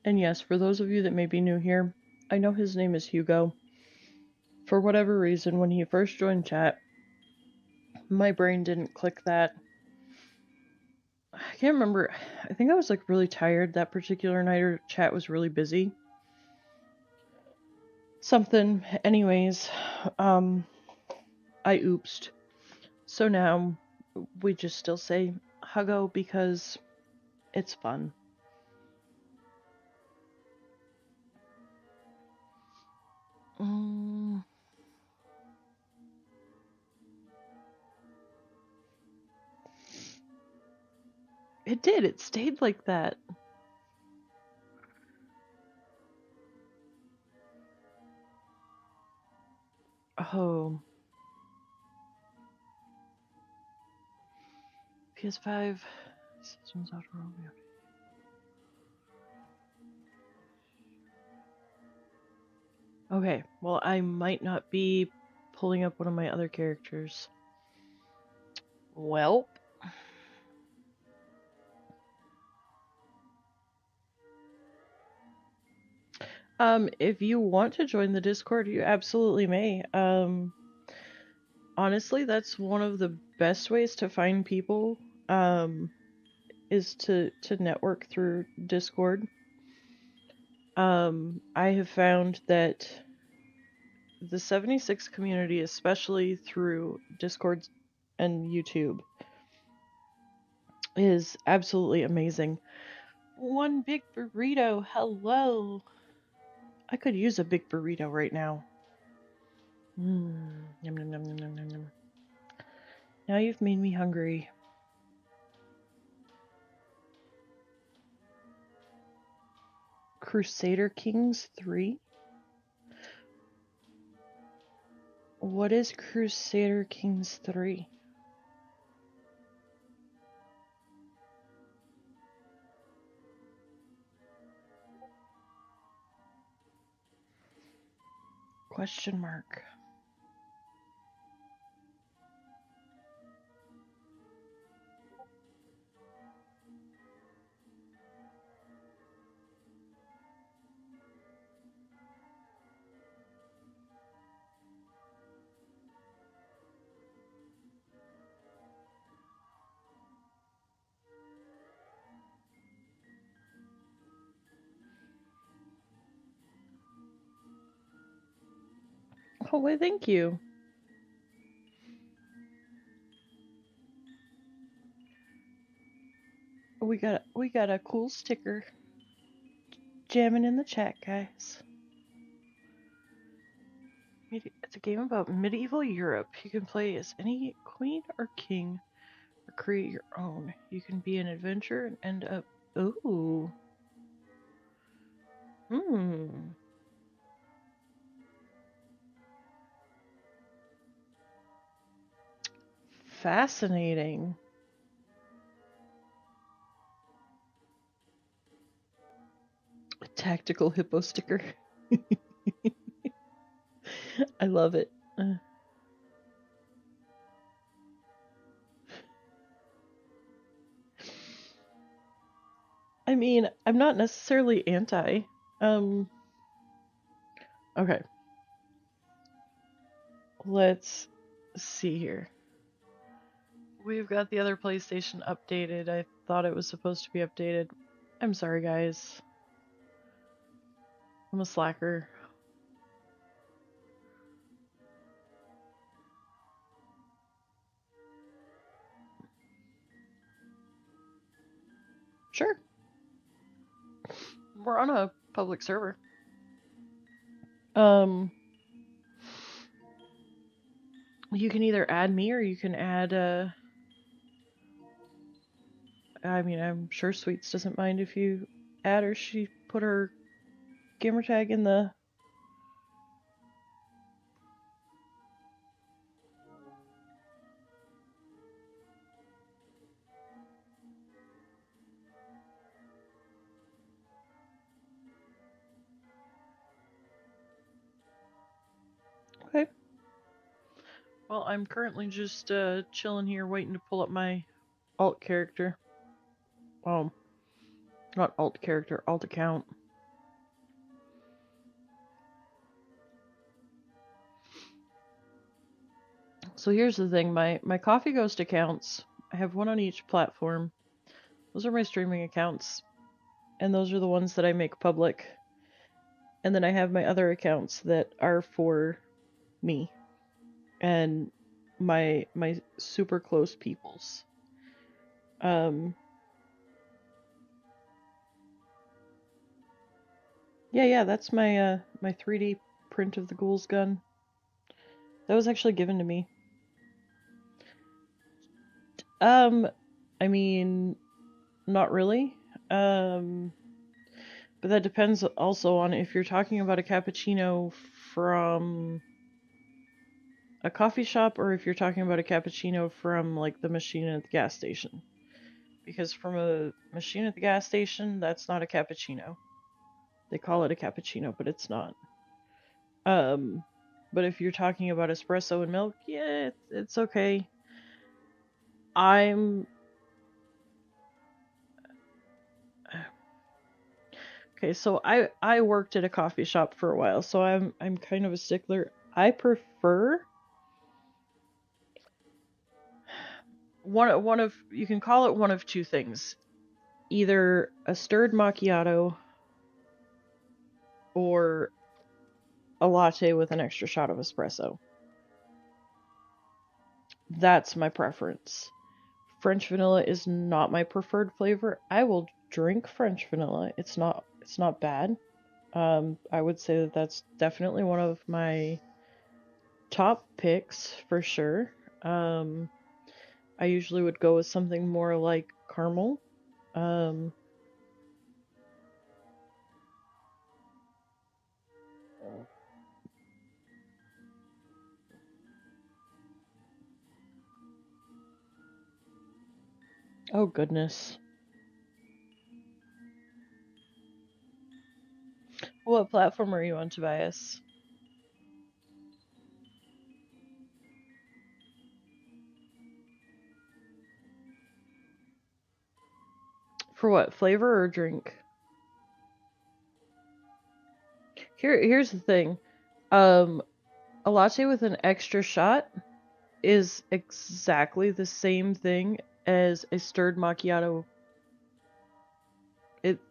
And yes, for those of you that may be new here, I know his name is Hugo. For whatever reason, when he first joined chat, my brain didn't click that. I can't remember. I think I was like really tired that particular night, or chat was really busy. Something. Anyways, I oopsed. So now we just still say Huggo because it's fun. It did. It stayed like that. Oh. PS5 systems out of Romeo. Okay, well, I might not be pulling up one of my other characters. Welp. If you want to join the Discord, you absolutely may. Honestly, that's one of the best ways to find people, is to network through Discord. I have found that the 76 community, especially through Discord and YouTube, is absolutely amazing. One big burrito, hello! I could use a big burrito right now. Yum, yum, yum, yum, yum, yum, yum. Now you've made me hungry. Crusader Kings 3? What is Crusader Kings 3? Question mark. Oh, why, thank you. We got a cool sticker jamming in the chat, guys. It's a game about medieval Europe. You can play as any queen or king or create your own. You can be an adventurer and end up. Ooh. Hmm. Fascinating. A tactical hippo sticker. I love it. I mean, I'm not necessarily anti. Okay. Let's see here. We've got the other PlayStation updated. I thought it was supposed to be updated. I'm sorry, guys. I'm a slacker. Sure. We're on a public server. You can either add me or you can add, I mean, I'm sure Sweets doesn't mind if you add her. She put her gamertag in the... Okay. Well, I'm currently just chilling here waiting to pull up my alt character. Not alt character, alt account. So here's the thing, my Coffee Ghost accounts, I have one on each platform. Those are my streaming accounts, and those are the ones that I make public. And then I have my other accounts that are for me and my super close peoples. Yeah, that's my my 3D print of the Ghoul's gun. That was actually given to me. I mean, not really. But that depends also on if you're talking about a cappuccino from a coffee shop or if you're talking about a cappuccino from like the machine at the gas station. Because from a machine at the gas station, that's not a cappuccino. They call it a cappuccino, but it's not. But if you're talking about espresso and milk, yeah, it's okay. Okay, so I worked at a coffee shop for a while, so I'm kind of a stickler. I prefer one of you can call it one of two things. Either a stirred macchiato or a latte with an extra shot of espresso. That's my preference. French vanilla is not my preferred flavor. I will drink French vanilla. It's not bad. I would say that that's definitely one of my top picks for sure. I usually would go with something more like caramel. Oh goodness. What platform are you on, Tobias? For what, flavor or drink? Here's the thing. A latte with an extra shot is exactly the same thing as a stirred macchiato.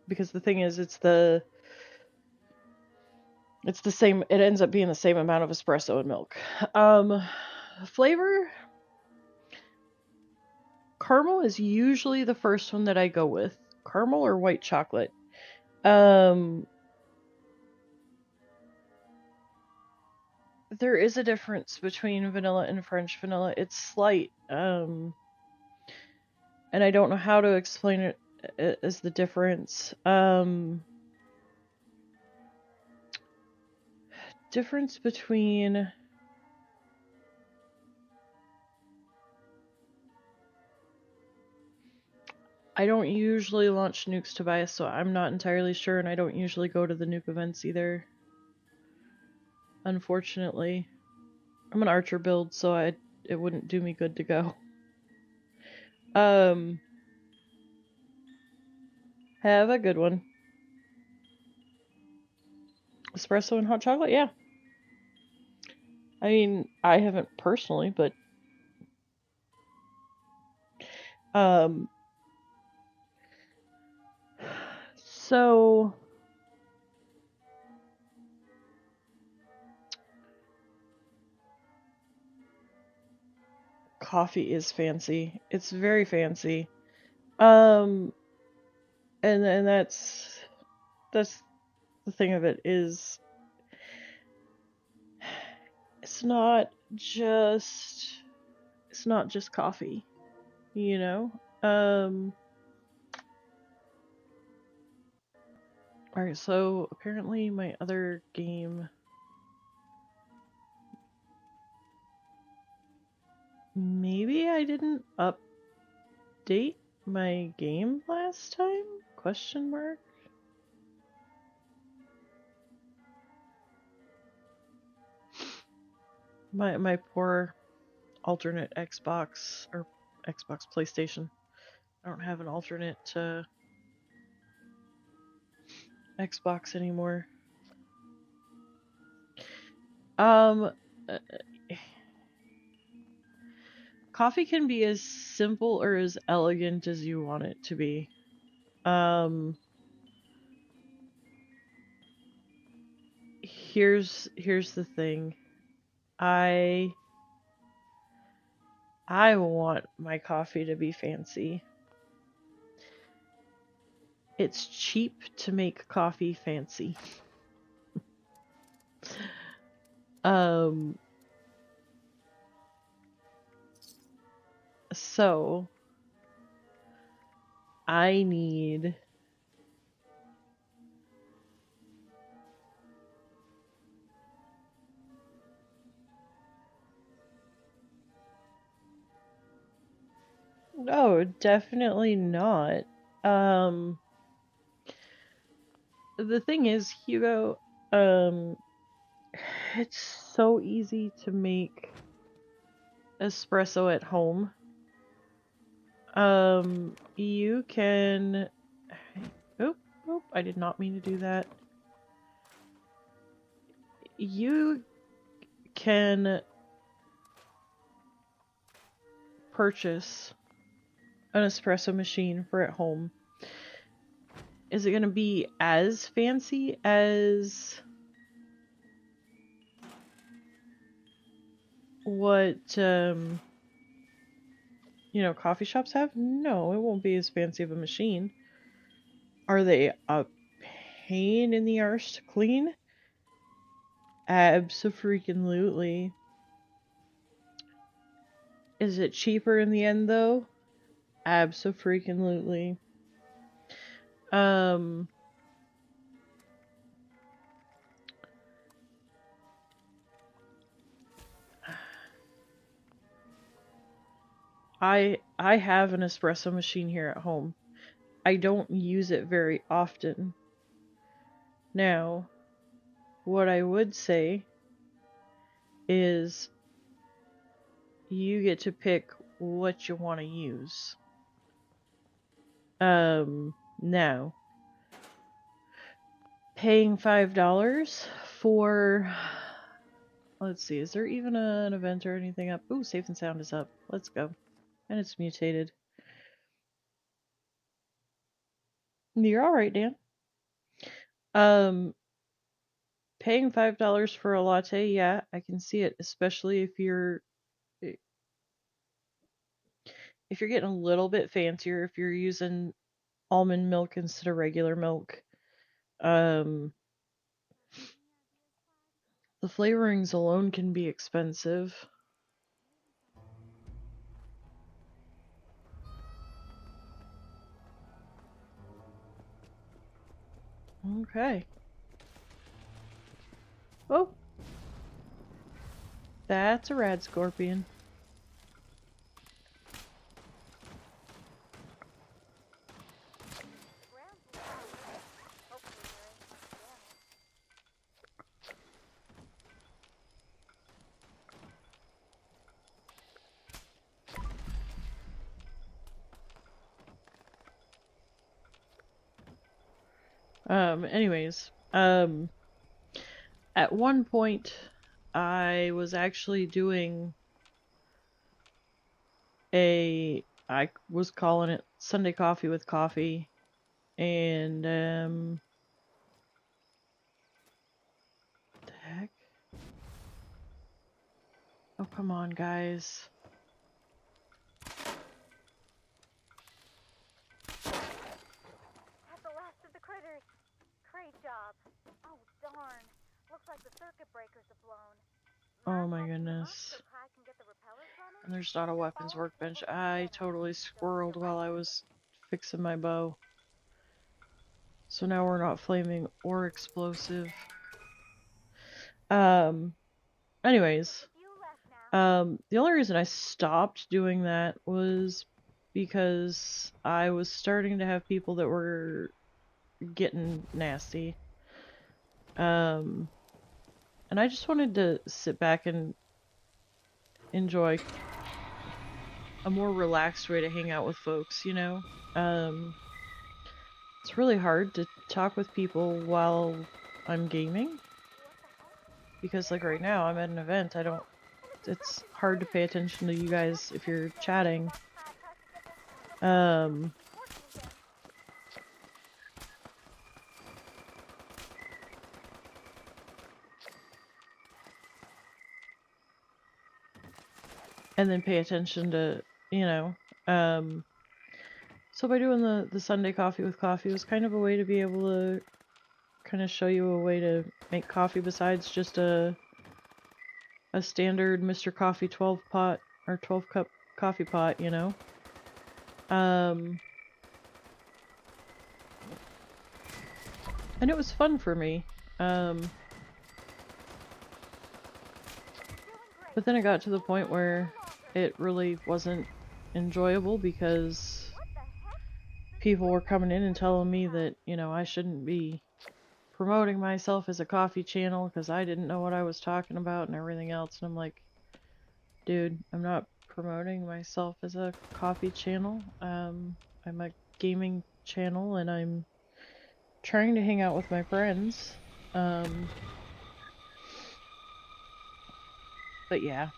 Because the thing is, it's the It's the same, it ends up being the same amount of espresso and milk. Flavor, caramel is usually the first one that I go with. Caramel or white chocolate. There is a difference between vanilla and French vanilla. It's slight. And I don't know how to explain it as the difference. Difference between I don't usually launch nukes, Tobias, so I'm not entirely sure, and I don't usually go to the nuke events either. Unfortunately. I'm an archer build, so it wouldn't do me good to go. Have a good one. Espresso and hot chocolate? Yeah. I mean, I haven't personally, but so coffee is fancy. It's very fancy. And that's the thing of it is it's not just coffee, you know? Alright, so apparently my other game maybe I didn't update my game last time? Question mark? My poor alternate Xbox or Xbox PlayStation. I don't have an alternate Xbox anymore. Coffee can be as simple or as elegant as you want it to be. Here's the thing. I want my coffee to be fancy. It's cheap to make coffee fancy. So I need No, definitely not. The thing is, Hugo, it's so easy to make espresso at home. You can... Oh, I did not mean to do that. You can purchase an espresso machine for at home. Is it going to be as fancy as what, coffee shops have? No, it won't be as fancy of a machine. Are they a pain in the arse to clean? Abso-freaking-lutely. Is it cheaper in the end, though? Abso-freaking-lutely. I have an espresso machine here at home. I don't use it very often. Now, what I would say is you get to pick what you want to use. Now, paying $5 for... Let's see, is there even an event or anything up? Ooh, Safe and Sound is up. Let's go. And it's mutated. You're alright, Dan. paying $5 for a latte, yeah, I can see it, especially if you're getting a little bit fancier, if you're using almond milk instead of regular milk. The flavorings alone can be expensive. Okay. Oh. That's a rad scorpion. Anyways, at one point, I was actually doing I was calling it Sunday Coffee with Coffee, and, what the heck? Oh, come on, guys. That's the last of the critters. Great job. Oh, darn. Looks like the circuit breakers have blown. Oh my goodness. And there's not a weapons workbench. I totally squirreled while I was fixing my bow. So now we're not flaming or explosive. Anyways. The only reason I stopped doing that was because I was starting to have people that were getting nasty. And I just wanted to sit back and enjoy a more relaxed way to hang out with folks, you know? It's really hard to talk with people while I'm gaming. Because, like, right now, I'm at an event, it's hard to pay attention to you guys if you're chatting. And then pay attention to, you know, so by doing the Sunday Coffee with Coffee was kind of a way to be able to kind of show you a way to make coffee besides just a standard Mr. Coffee 12 pot or 12 cup coffee pot, you know. And it was fun for me. But then it got to the point where it really wasn't enjoyable because people were coming in and telling me that, you know, I shouldn't be promoting myself as a coffee channel because I didn't know what I was talking about and everything else. And I'm like, dude, I'm not promoting myself as a coffee channel. I'm a gaming channel and I'm trying to hang out with my friends. But yeah.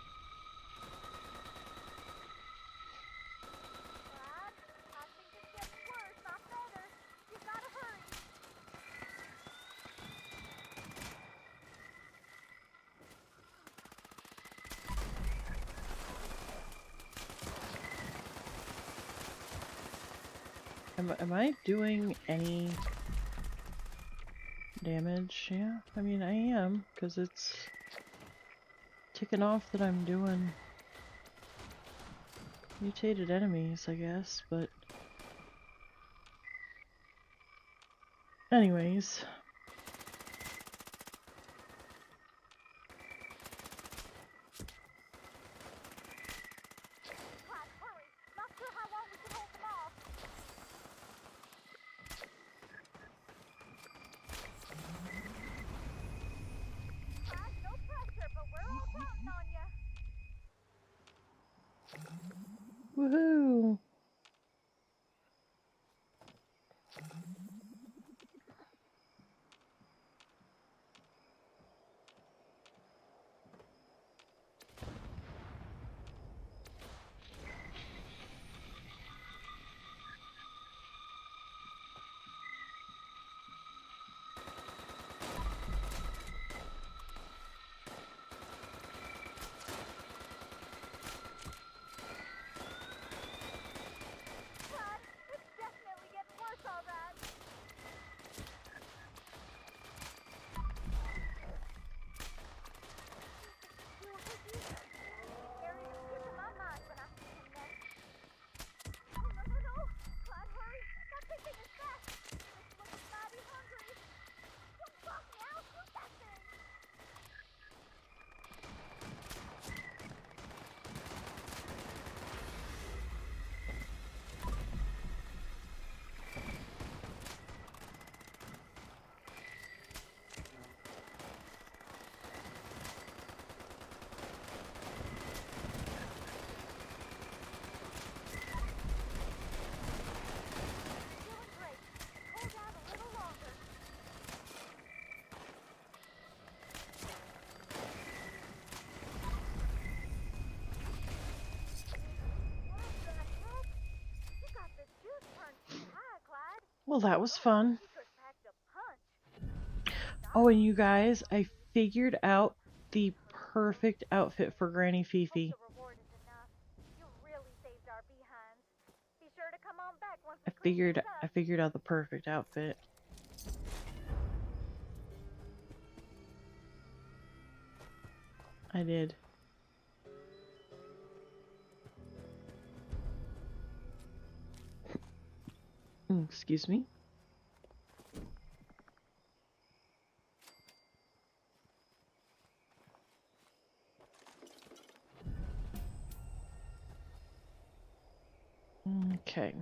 Am I doing any damage? Yeah, I mean I am, because it's ticking off that I'm doing mutated enemies, I guess, but anyways. Woohoo! Well, that was fun. He could pack a punch. Oh, and you guys, I figured out the perfect outfit for Granny Hope Fifi. the reward is enough. You really saved our behinds. Be sure to come on back once I we clean figured things I up. figured out the perfect outfit. I did. Excuse me. Okay.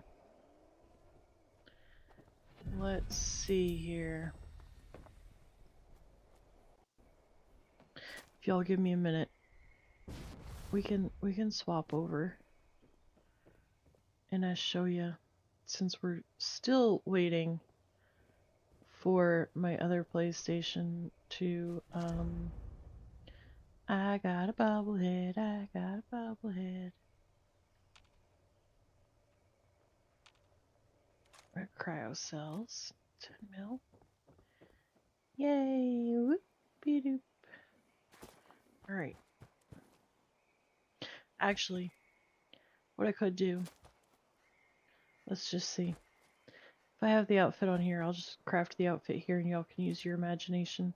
Let's see here. If y'all give me a minute, we can swap over and I show you, since we're still waiting for my other PlayStation to I got a bobblehead, I got a bobblehead. Cryo cells, 10 mil. Yay! Whoop-de-doop. Alright. Actually, what I could do, let's just see. If I have the outfit on here, I'll just craft the outfit here and y'all can use your imagination.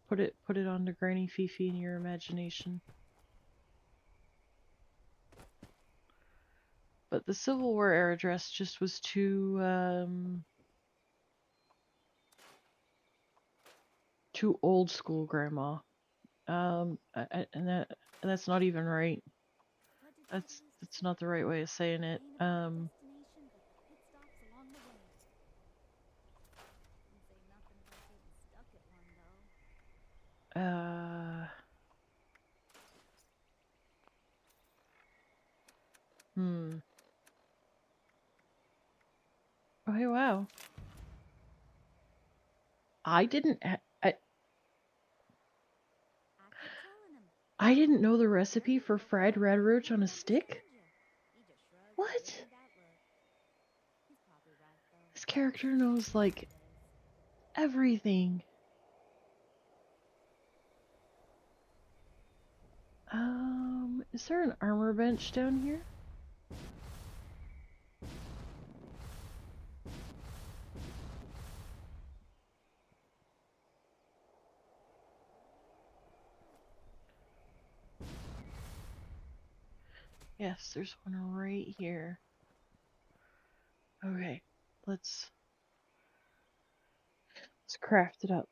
Put it onto Granny Fifi in your imagination. But the Civil War era dress just was too old school, Grandma. And that's not even right. That's not the right way of saying it. Oh, hey, wow. I didn't know the recipe for fried red roach on a stick. What? This character knows, like, everything. Is there an armor bench down here? Yes, there's one right here. Okay, let's craft it up.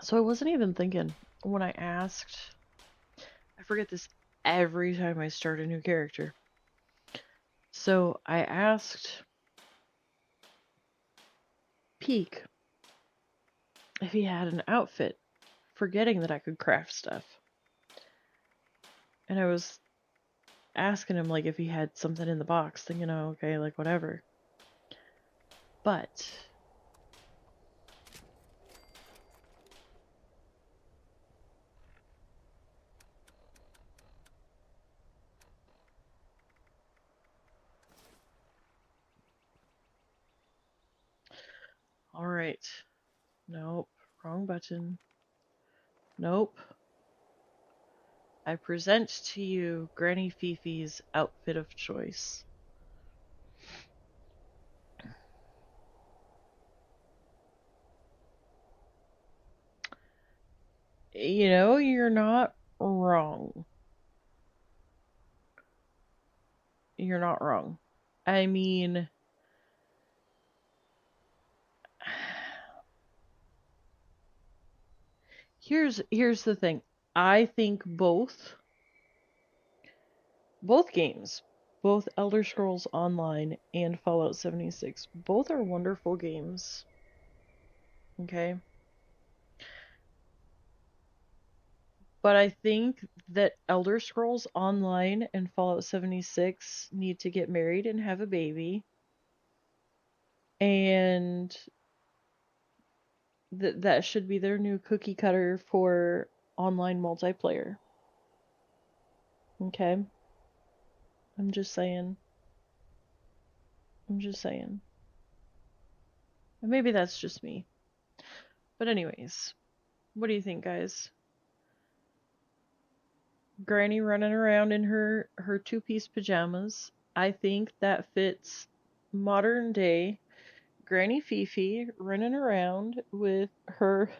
So I wasn't even thinking when I asked. I forget this every time I start a new character. So I asked Peak if he had an outfit, forgetting that I could craft stuff. And I was asking him, like, if he had something in the box, thinking, oh, okay, like, whatever. But alright. Nope. Wrong button. Nope. I present to you Granny Fifi's outfit of choice. You know, you're not wrong. You're not wrong. I mean, here's the thing. I think both games, both Elder Scrolls Online and Fallout 76, both are wonderful games. Okay? But I think that Elder Scrolls Online and Fallout 76 need to get married and have a baby. And that should be their new cookie cutter for online multiplayer. Okay? I'm just saying. I'm just saying. And maybe that's just me. But anyways, what do you think, guys? Granny running around in her two-piece pajamas. I think that fits modern day Granny Fifi running around with her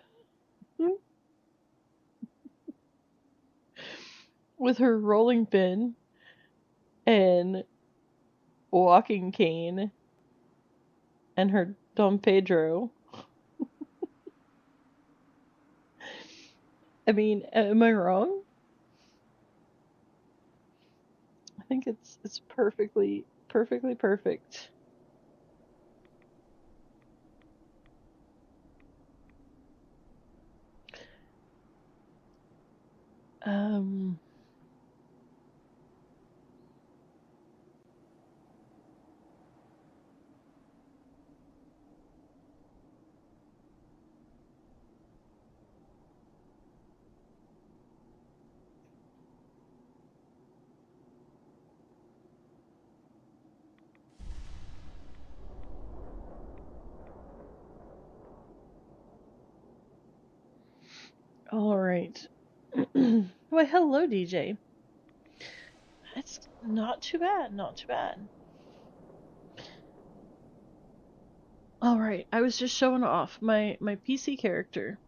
with her rolling pin and walking cane and her Dom Pedro. I mean, am I wrong? I think it's perfectly perfect. Um all right. Why, hello, DJ. It's not too bad, not too bad. All right, I was just showing off my PC character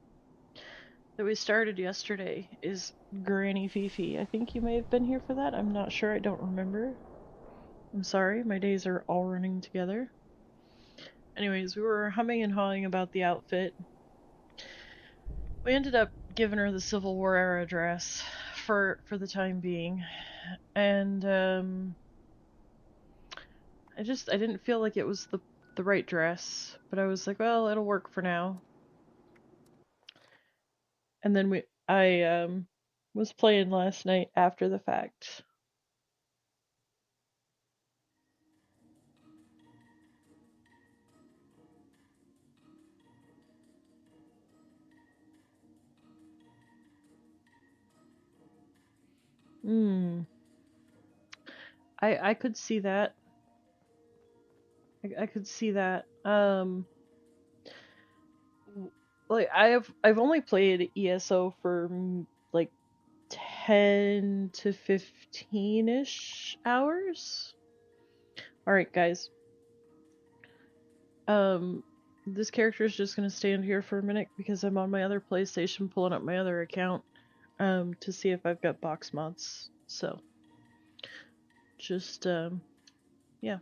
that we started yesterday is Granny Fifi. I think you may have been here for that. I'm not sure. I don't remember. I'm sorry. My days are all running together. Anyways, we were humming and hawing about the outfit. We ended up giving her the Civil War era dress for the time being. And I didn't feel like it was the right dress, but I was like, well, it'll work for now. And then I was playing last night after the fact. I could see that. I could see that. Like I've only played ESO for like 10 to 15-ish hours. All right, guys. This character is just gonna stand here for a minute because I'm on my other PlayStation pulling up my other account to see if I've got box mods. So just yeah.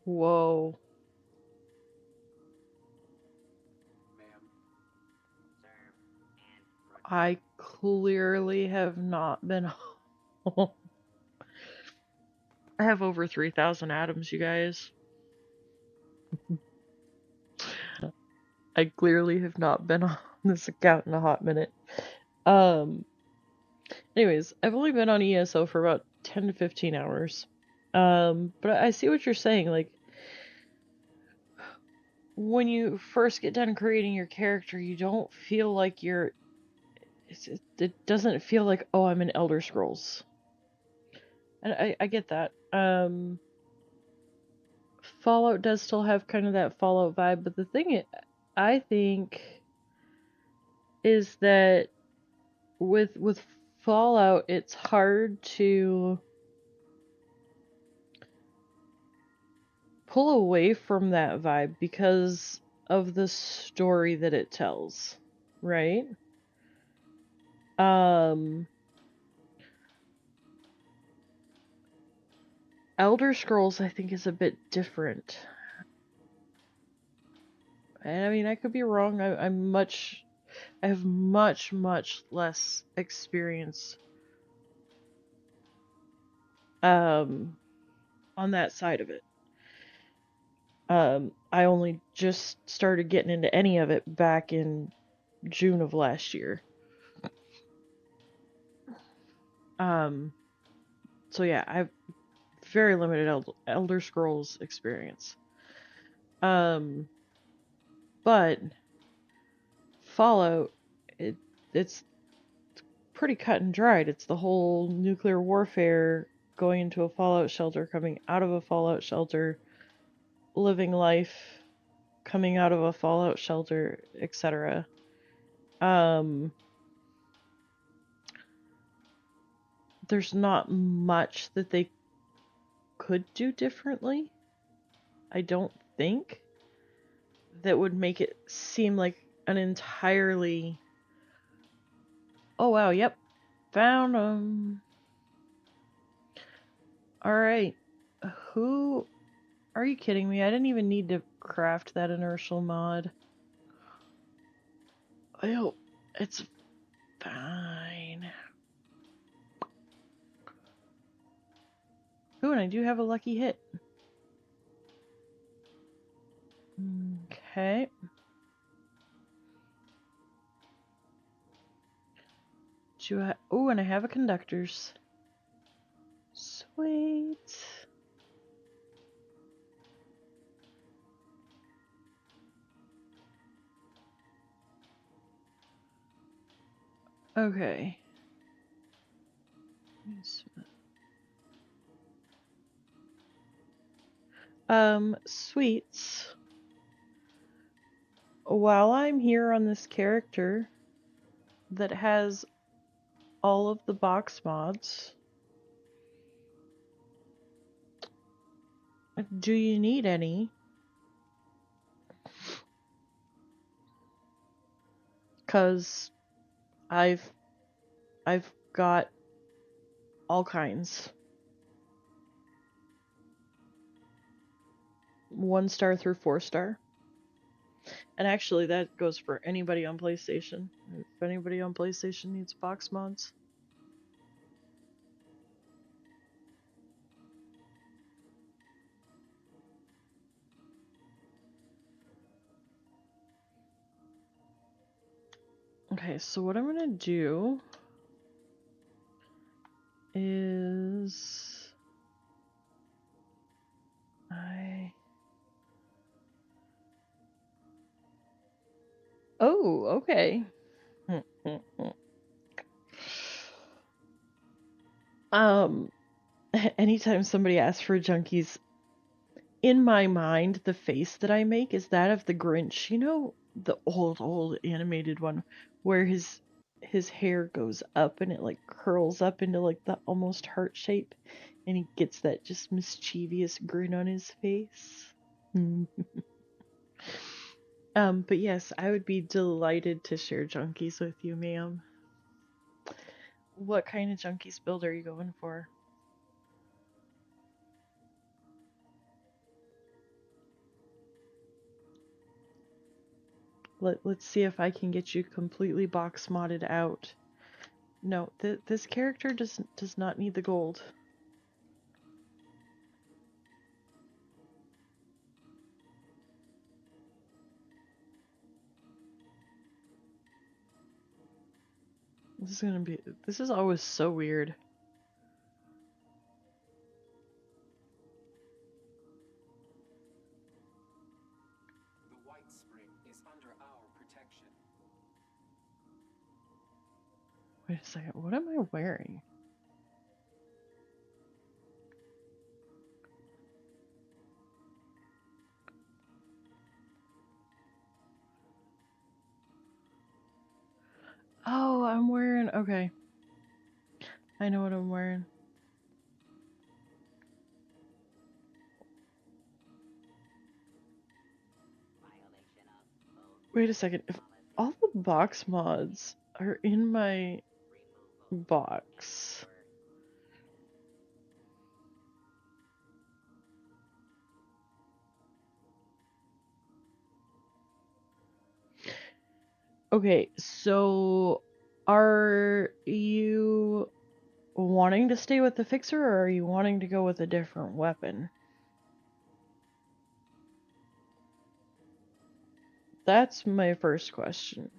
Whoa. I clearly have not been home. I have over 3,000 atoms, you guys. I clearly have not been on this account in a hot minute. Anyways, I've only been on ESO for about 10 to 15 hours. But I see what you're saying. Like, when you first get done creating your character, you don't feel like you're... It doesn't feel like, oh, I'm in Elder Scrolls. And I get that. Fallout does still have kind of that Fallout vibe, but the thing I think is that with Fallout, it's hard to pull away from that vibe because of the story that it tells, right? Elder Scrolls, I think, is a bit different. And I mean, I could be wrong. I have much less experience on that side of it. I only just started getting into any of it back in June of last year. So yeah, I've very limited Elder Scrolls experience. But Fallout, it's pretty cut and dried. It's the whole nuclear warfare, going into a fallout shelter, coming out of a fallout shelter, living life, coming out of a fallout shelter, etc. There's not much that they could do differently, I don't think, that would make it seem like an entirely... Oh wow, yep, found them. Alright, who... Are you kidding me? I didn't even need to craft that inertial mod. I hope it's fine. Ooh, and I do have a lucky hit. Okay. Oh, and I have a conductor's. Sweet. Okay. Sweets. While I'm here on this character that has all of the box mods, do you need any? 'Cause I've got all kinds. 1 star through 4 star. And actually that goes for anybody on PlayStation. If anybody on PlayStation needs box mods. Okay, so what I'm gonna do is Oh, okay. Anytime somebody asks for junkies, in my mind, the face that I make is that of the Grinch. You know, the old animated one where his hair goes up and it like curls up into like the almost heart shape, and he gets that just mischievous grin on his face. But yes, I would be delighted to share junkies with you, ma'am. What kind of junkies build are you going for? Let's see if I can get you completely box modded out. No, this character does not need the gold. This is always so weird. The White Spring is under our protection. Wait a second, what am I wearing? Oh, I'm wearing... Okay. I know what I'm wearing. Wait a second, if all the box mods are in my box... Okay, so are you wanting to stay with the fixer, or are you wanting to go with a different weapon? That's my first question.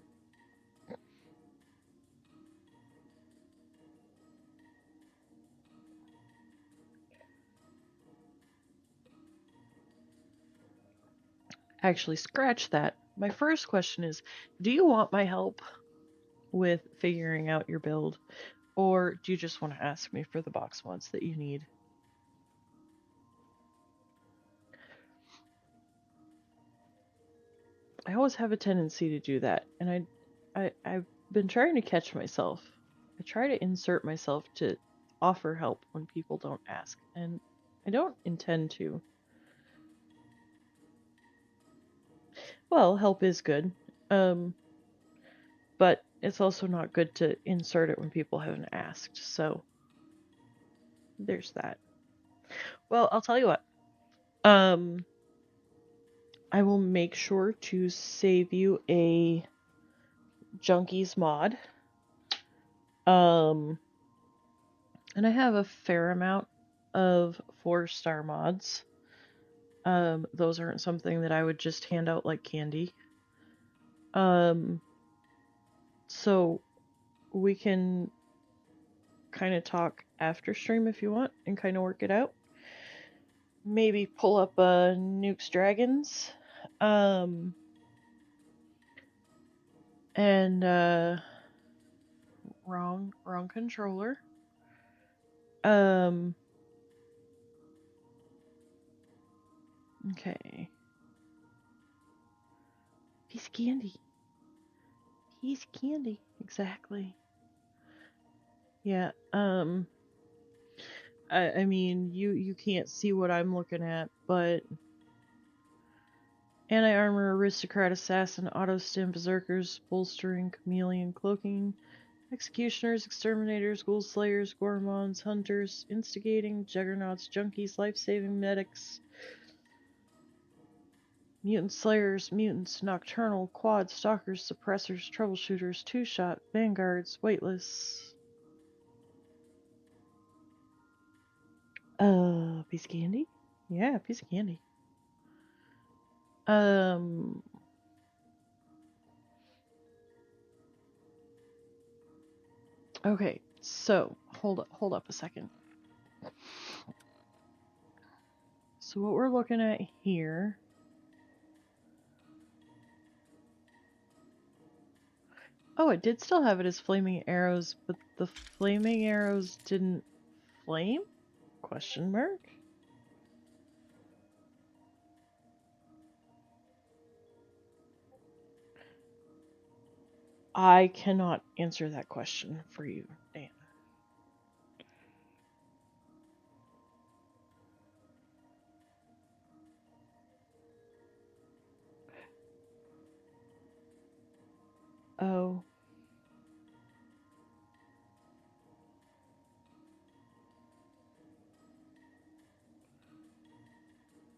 Actually, scratch that. My first question is, do you want my help with figuring out your build, or do you just want to ask me for the box mods that you need? I always have a tendency to do that, and I've been trying to catch myself. I try to insert myself to offer help when people don't ask, and I don't intend to. Well, help is good, but it's also not good to insert it when people haven't asked, so there's that. Well, I'll tell you what. I will make sure to save you a Junkies mod. And I have a fair amount of 4-star mods. Those aren't something that I would just hand out like candy. So we can kind of talk after stream if you want and kind of work it out. Maybe pull up Nukes Dragons. And wrong controller. Okay. Piece of candy. Piece of candy. Exactly. Yeah, I mean, you can't see what I'm looking at, but anti-armor, aristocrat, assassin, auto-stim, berserkers, bolstering, chameleon, cloaking, executioners, exterminators, ghoul slayers, gormons, hunters, instigating, juggernauts, junkies, life-saving medics, mutant slayers, mutants, nocturnal, quad, stalkers, suppressors, troubleshooters, two-shot, vanguards, weightless. Piece of candy? Yeah, piece of candy. Okay, so hold up a second. So what we're looking at here. Oh, it did still have it as flaming arrows, but the flaming arrows didn't flame? Question mark? I cannot answer that question for you, Dan. Oh.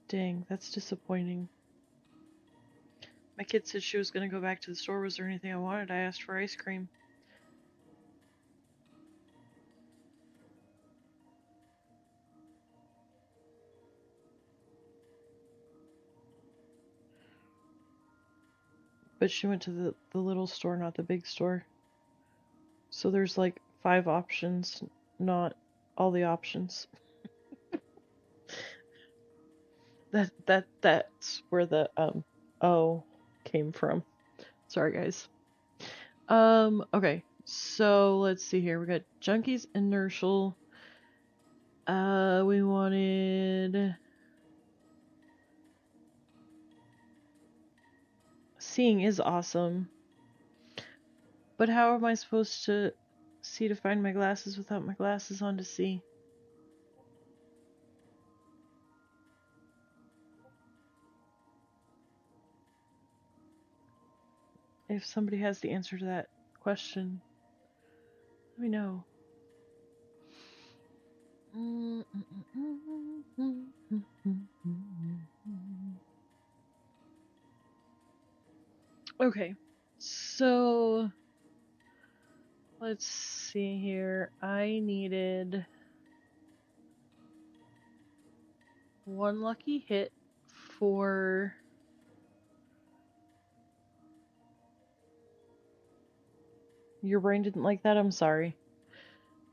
Dang, that's disappointing. My kid said she was going to go back to the store. Was there anything I wanted? I asked for ice cream. But she went to the little store, not the big store. So there's like 5 options, not all the options. That's where the O came from. Sorry guys. Okay. So let's see here. We got Junkies, inertial. We wanted seeing is awesome. But how am I supposed to see to find my glasses without my glasses on to see? If somebody has the answer to that question, let me know. Okay, so Let's see here. I needed 1 lucky hit for your brain didn't like that, I'm sorry.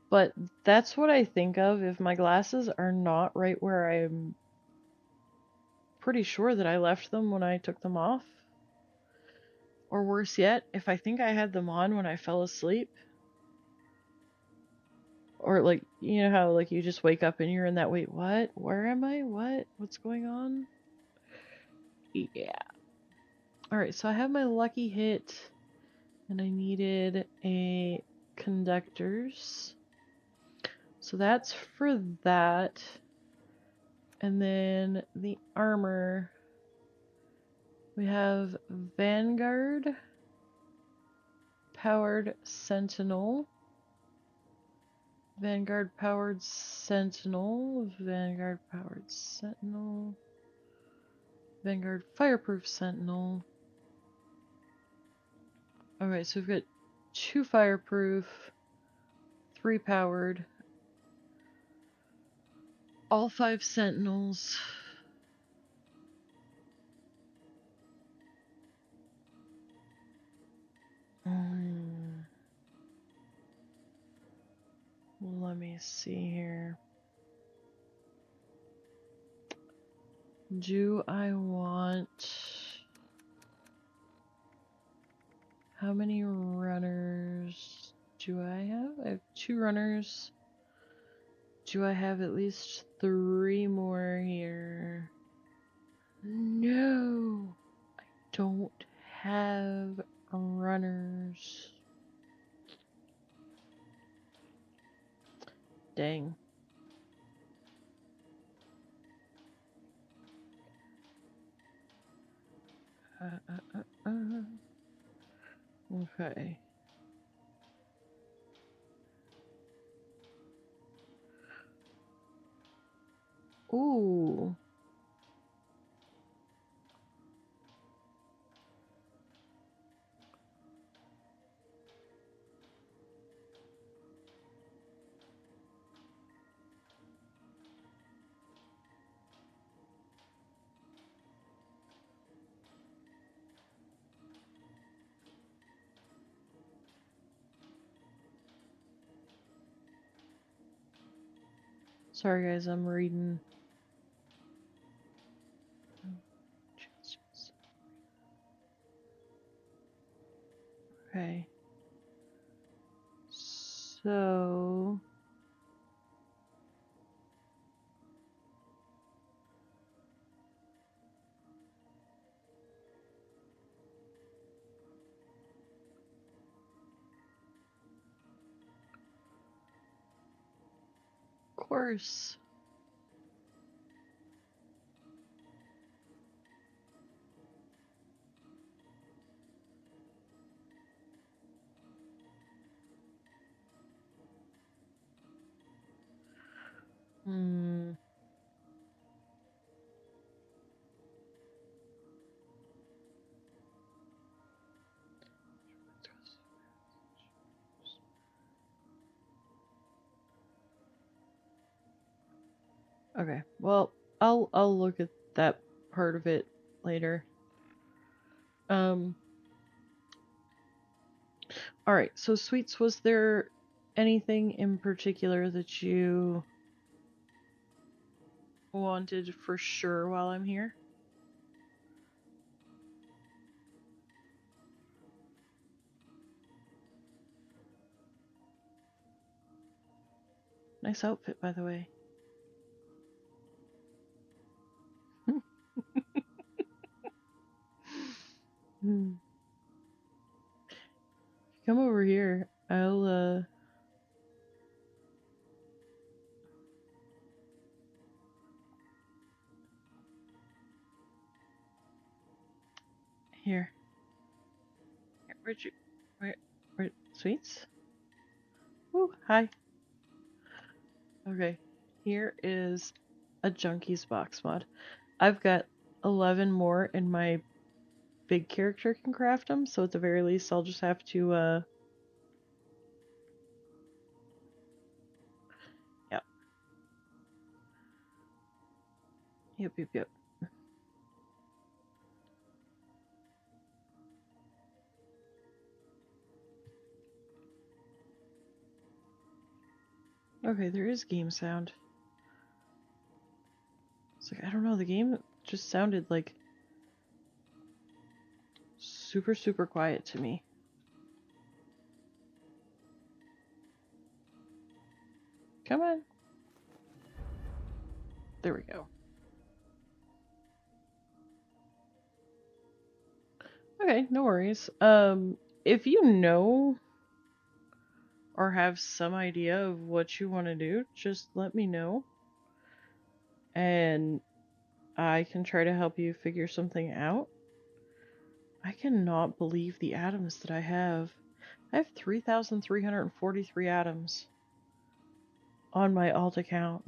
But that's what I think of if my glasses are not right where I'm pretty sure that I left them when I took them off. Or worse yet, if I think I had them on when I fell asleep. Or like, you know how like you just wake up and you're in that, wait, what? Where am I? What? What's going on? Yeah. Alright, so I have my lucky hit. And I needed a conductors. So that's for that. And then the armor. We have Vanguard, Powered Sentinel, Vanguard Powered Sentinel, Vanguard Powered Sentinel, Vanguard Fireproof Sentinel. Alright, so we've got 2 fireproof, 3 powered, all 5 sentinels. Let me see here. Do I want... How many runners do I have? I have 2 runners. Do I have at least 3 more here? No! I don't have runners. Dang. Okay. Ooh. Sorry guys, I'm reading. Okay. So... Of course. Hmm. Okay, well, I'll look at that part of it later. Alright, so Sweets, was there anything in particular that you wanted for sure while I'm here? Nice outfit, by the way. Come over here. I'll, Here. Where'd you... Where... Sweets? Ooh, hi. Okay. Here is a Junkies box mod. I've got 11 more and my big character can craft them, so at the very least I'll just have to, Yep, yep, yep. Okay, there is game sound. It's like, I don't know, the game just sounded like super, super quiet to me. Come on. There we go. Okay, no worries. If you know or have some idea of what you want to do, just let me know. And I can try to help you figure something out. I cannot believe the atoms that I have. I have 3,343 atoms on my alt account.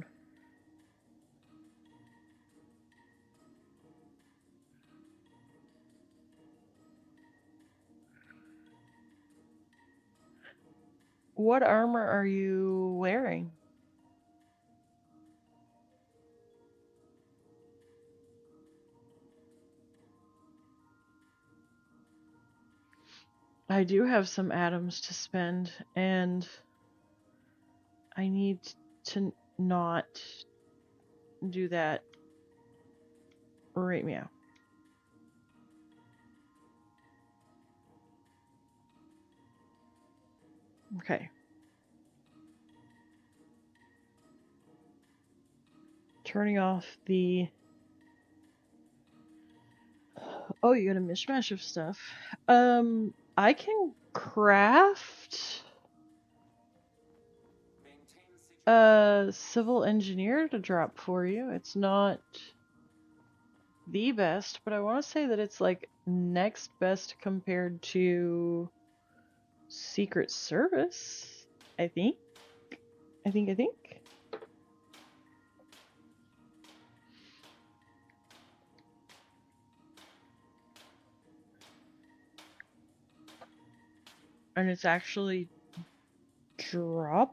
What armor are you wearing? I do have some atoms to spend, and I need to not do that right meow. Okay. Turning off the... Oh, you got a mishmash of stuff. I can craft a civil engineer to drop for you. It's not the best, but I want to say that it's like next best compared to Secret Service, I think. I think. And it's actually droppable.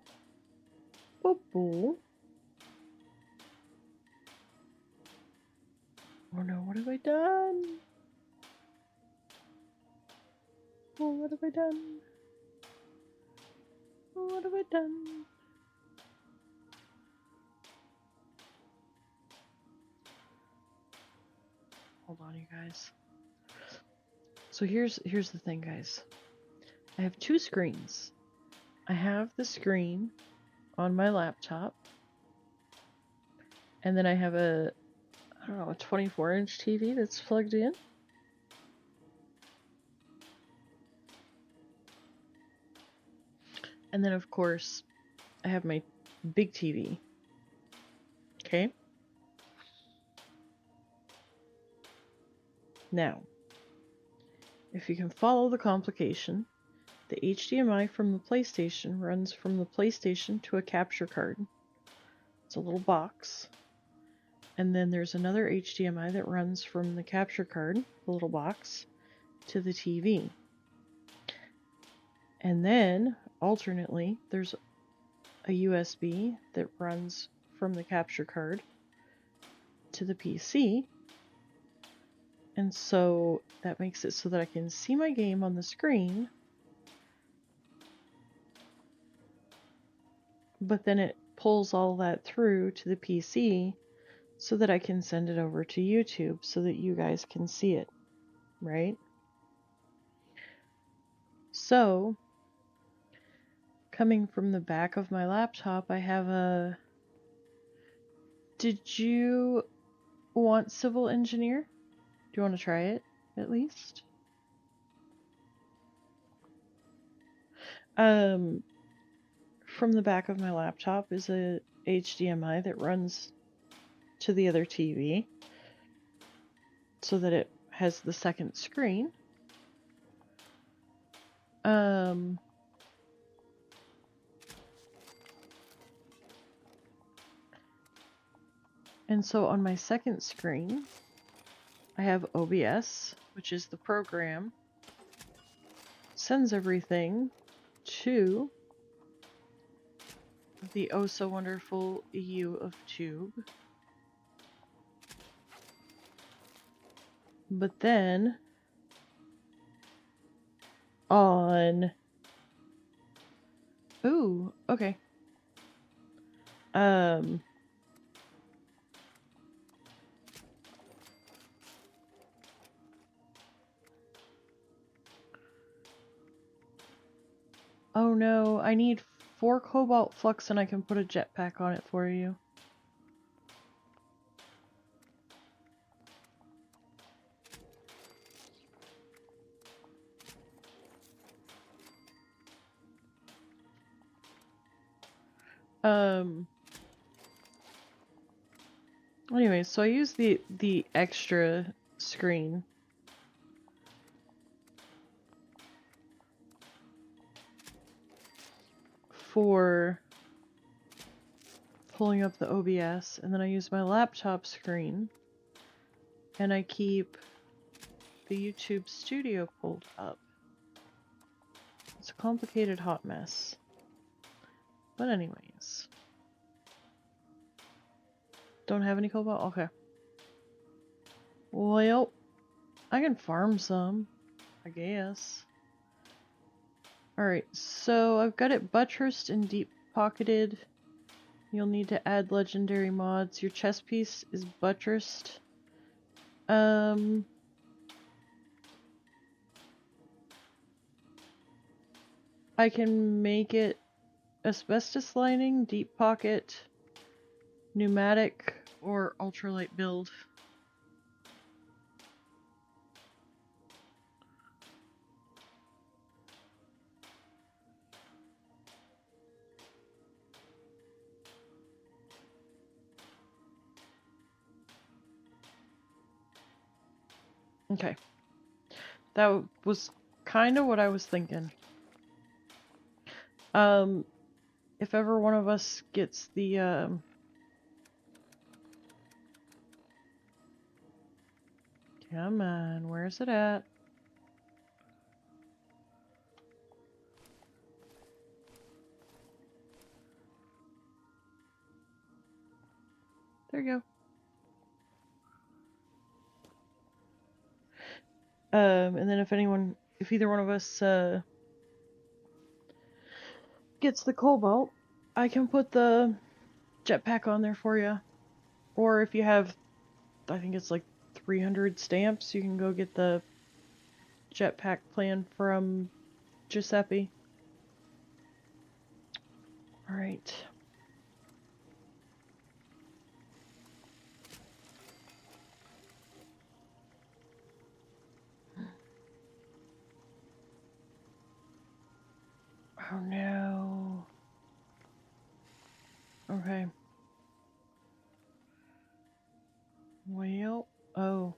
Oh no, what have I done? Oh, what have I done? Oh, what have I done? Hold on, you guys. So here's the thing, guys. I have two screens. I have the screen on my laptop, and then I have a 24-inch TV that's plugged in. And then, of course, I have my big TV. Okay? Now, if you can follow the complication, the HDMI from the PlayStation runs from the PlayStation to a capture card. It's a little box. And then there's another HDMI that runs from the capture card, the little box, to the TV. And then, alternately, there's a USB that runs from the capture card to the PC. And so that makes it so that I can see my game on the screen, but then it pulls all that through to the PC so that I can send it over to YouTube so that you guys can see it, right? So, coming from the back of my laptop, I have a... Did you want civil engineer? Do you want to try it, at least? From the back of my laptop is a HDMI that runs to the other TV so that it has the second screen. And so on my second screen, I have OBS, which is the program, sends everything to the oh so wonderful EU of Tube. But then on... Ooh, okay. Oh no, I need 4 cobalt flux and I can put a jetpack on it for you. Anyway, so I use the extra screen for pulling up the OBS, and then I use my laptop screen and I keep the YouTube Studio pulled up. It's a complicated hot mess. But anyways. Don't have any cobalt? Okay. Well, I can farm some, I guess. Alright, so I've got it buttressed and deep pocketed. You'll need to add legendary mods. Your chest piece is buttressed. I can make it asbestos lining, deep pocket, pneumatic, or ultralight build. Okay. That was kind of what I was thinking. If ever one of us gets the, come on, where's it at? There you go. And then if either one of us, gets the cobalt, I can put the jetpack on there for you. Or if you have, I think it's like 300 stamps, you can go get the jetpack plan from Giuseppe. Alright. Oh no. Okay. Well, oh.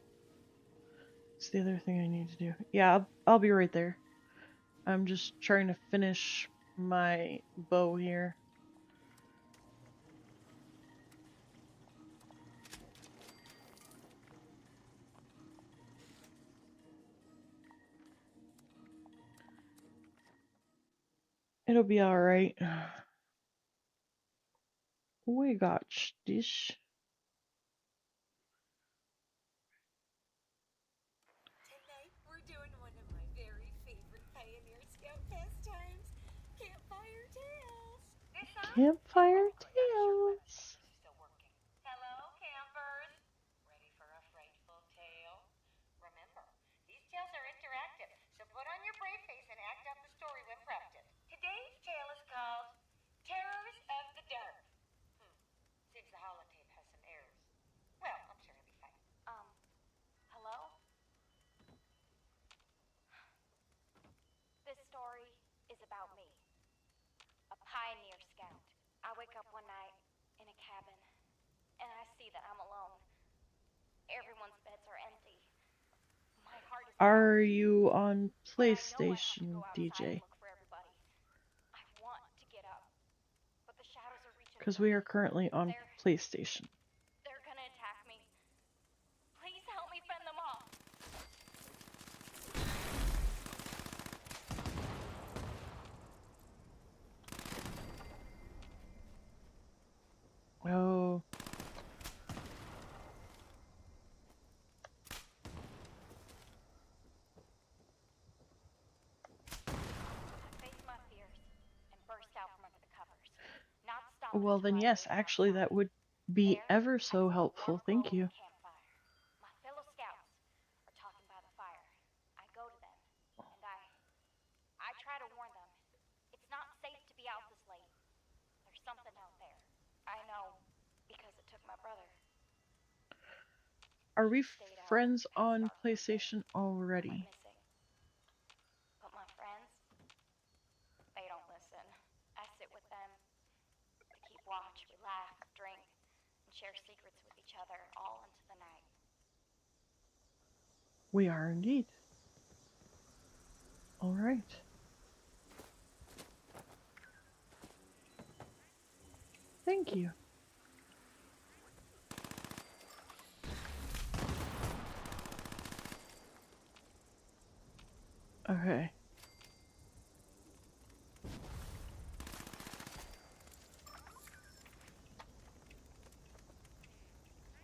It's the other thing I need to do. Yeah, I'll be right there. I'm just trying to finish my bow here. It'll be alright. We got this. Tonight we're doing one of my very favorite Pioneer Scout pastimes, Campfire Tales. Campfire Tales. Hello, campers. Ready for a frightful tale? Remember, these tales are interactive, so put on your brave face and act out the story when prompted. Today's tale is called Terrors of the Dark. Seems the holotape has some errors. Well, I'm sure it'll be fine. Hello? This story is about me. A pioneer scout. I wake up one night in a cabin, and I see that I'm alone. Everyone's beds are empty. My heart is Are you on PlayStation, DJ? I want to get up, but the shadows are reaching. Because we are currently on PlayStation. They're gonna attack me. Please help me fend them off. Oh. found Well, this then dry yes, lady actually, outside. that would be There, ever I so saw a helpful. warm Thank glow you. of a campfire. My fellow scouts are talking by the fire. I go to them, and I try to warn them. It's not safe to be out this late. There's something out there. I know, because it took my brother. Are we Stayed out friends past on dark one day. PlayStation Went already? missing. But my friends, they don't listen. I sit with them. We keep watch, we laugh, drink, and share secrets with each other all into the night. We are indeed. All right. Thank you. Okay.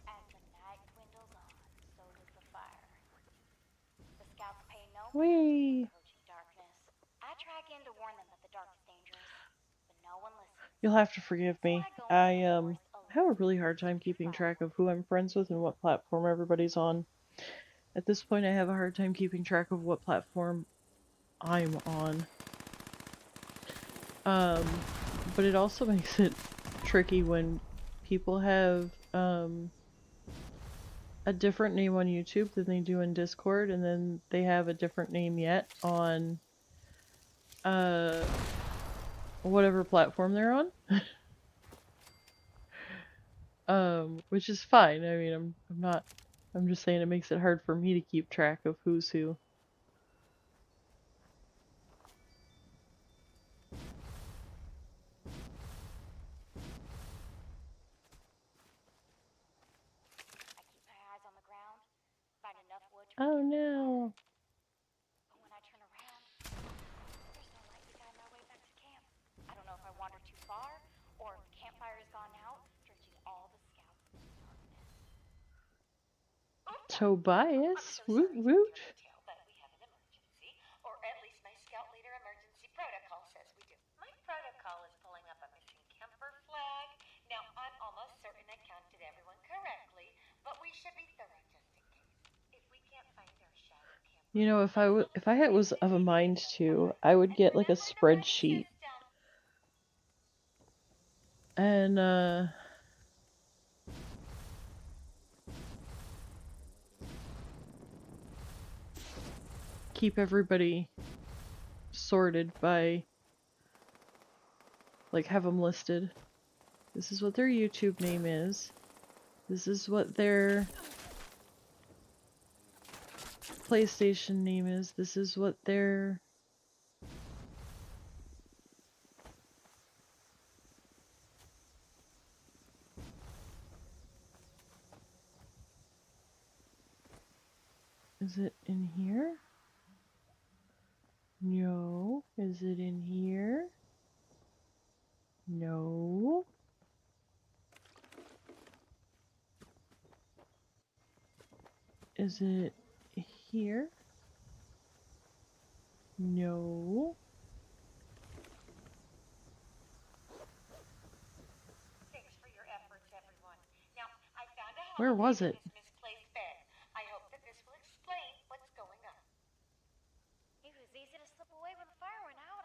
As the night dwindles on, so does the fire. The scouts pay no mind to Whee! the approaching darkness. I try again to warn them that the dark is dangerous, but no one listens. You'll have to forgive So me. I go I into the forest have a alone really hard to time keep keeping the track fire. of who I'm friends with and what platform everybody's on. At this point, I have a hard time keeping track of what platform I'm on. But it also makes it tricky when people have a different name on YouTube than they do in Discord, and then they have a different name yet on whatever platform they're on. Which is fine. I mean, I'm just saying it makes it hard for me to keep track of who's who. I keep my eyes on the ground, find enough wood to Oh rekindle the fire. no. But when I turn around, there's no light to guide my way back to camp. I don't know if I wandered too far, or if the campfire has gone out, drenching all the scouts in darkness. Tobias? I'm so Woot sorry to woot. tell you, Tail, but we have an emergency. Or at least my scout leader emergency protocol says we do. My protocol is pulling up a missing Kemper flag. Now, I'm almost certain I counted everyone correctly, but we should be thorough just in case. If we can't find our shadow camper, You know, if I had was of a mind to, I would get like a spreadsheet and keep everybody sorted by, like, have them listed. This is what their YouTube name is. This is what their PlayStation name is. This is what their Is it in here? No. Is it in here? No. Is it here? No. thanks for your efforts, everyone. Now, I found a Where was holiday it? in this misplaced bed. I hope that this will explain what's going on. It was easy to slip away when the fire went out.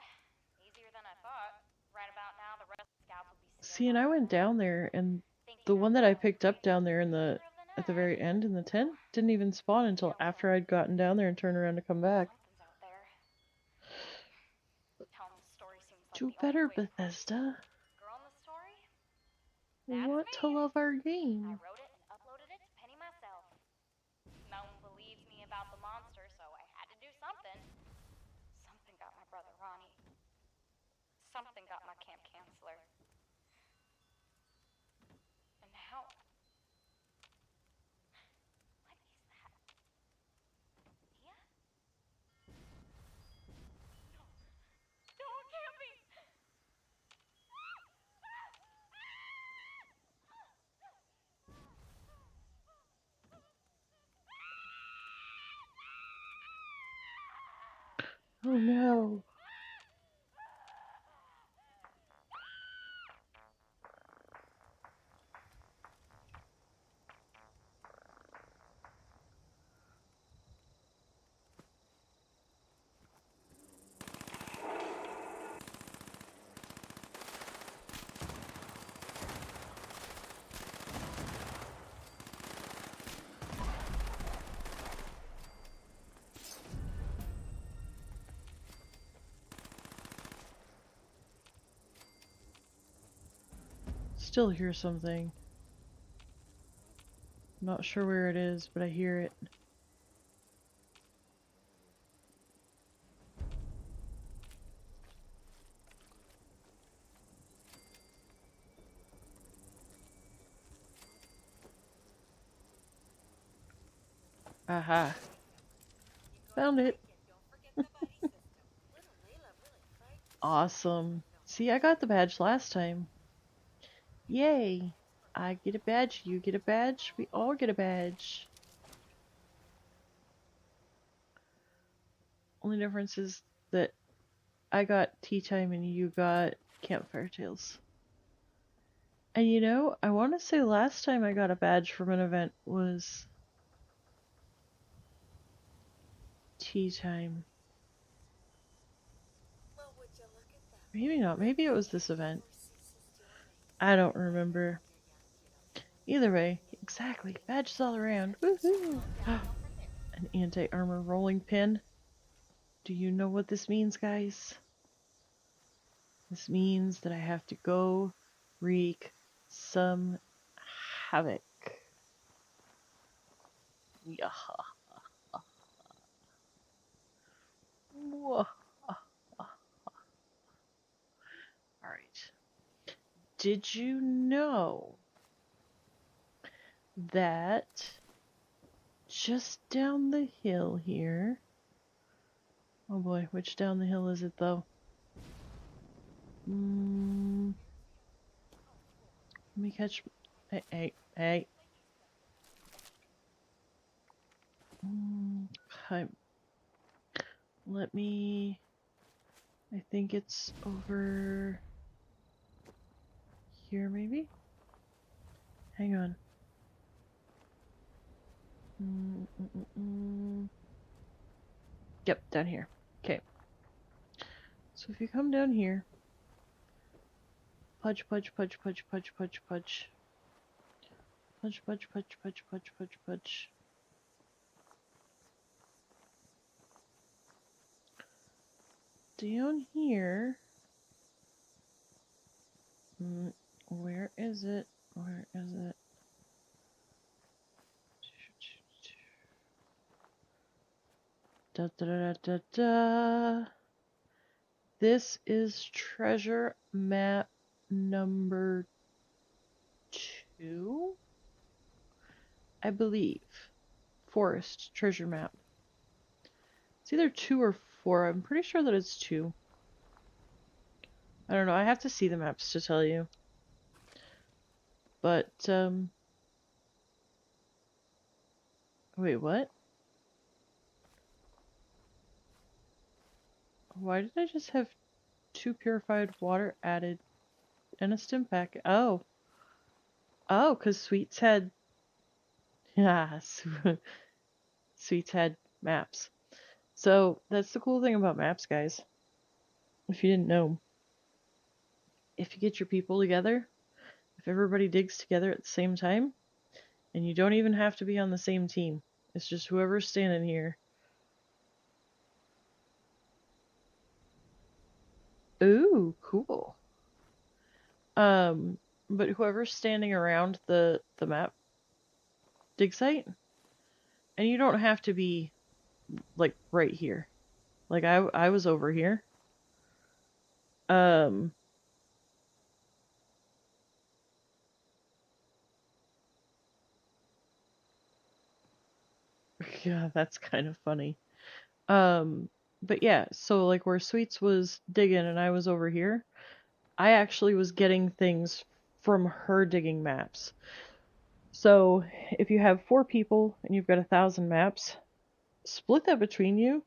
Easier than I thought. Right about now, the rest of the scouts will be See, still and I on went their down own, there, and thinking the I'm one that I going picked up crazy down there in the middle of the at the night. very end in the tent didn't even spawn until after I'd gotten down there and turned around to come back. Something's out there. Telling the story seems like Do the only better, way to find Bethesda. girl in the story. We That's want to me. love our I game. wrote it and uploaded it to Penny myself. No one believes me about the monster, so I had to do something. Something got my brother Ronnie. Something got my camp counselor. And now, what is that? Mia? No. No, it can't be. Oh no. still hear something. Not sure where it is, but I hear it. Aha. Found it. Awesome. See, I got the badge last time. Yay! I get a badge, you get a badge, we all get a badge. Only difference is that I got tea time and you got campfire tales. And you know, I want to say last time I got a badge from an event was tea time. Maybe not, maybe it was this event. I don't remember. Either way, exactly, badges all around. Woohoo! An anti-armor rolling pin. Do you know what this means, guys? This means that I have to go wreak some havoc. Yaha. Alright. Did you know that just down the hill here... Oh boy, which down the hill is it though? Let me catch... Hey. Okay. Let me... I think it's over... here maybe? Hang on. Yep, down here. Okay. So if you come down here, pudge. Down here, where is it? Where is it? Da. This is treasure map number 2, I believe. Forest treasure map. It's either 2 or 4. I'm pretty sure that it's 2. I don't know. I have to see the maps to tell you. But, wait, what? Why did I just have 2 purified water added and a stim pack? Oh. Oh, because Sweets had... Yeah, Sweets had maps. So, that's the cool thing about maps, guys. If you didn't know. If you get your people together, if everybody digs together at the same time, and you don't even have to be on the same team. It's just whoever's standing here. Ooh, cool. But whoever's standing around the map dig site, and you don't have to be like right here. Like I was over here. Yeah, that's kind of funny. But yeah, so like where Sweets was digging and I was over here, I actually was getting things from her digging maps. So if you have 4 people and you've got 1,000 maps, split that between you,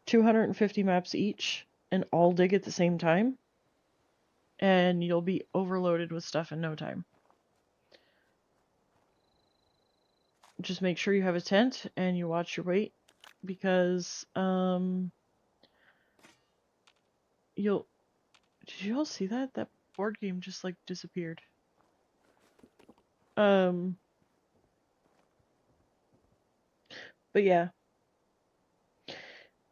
250 maps each, and all dig at the same time, and you'll be overloaded with stuff in no time. Just make sure you have a tent and you watch your weight, because did you all see that? That board game just like disappeared. But yeah.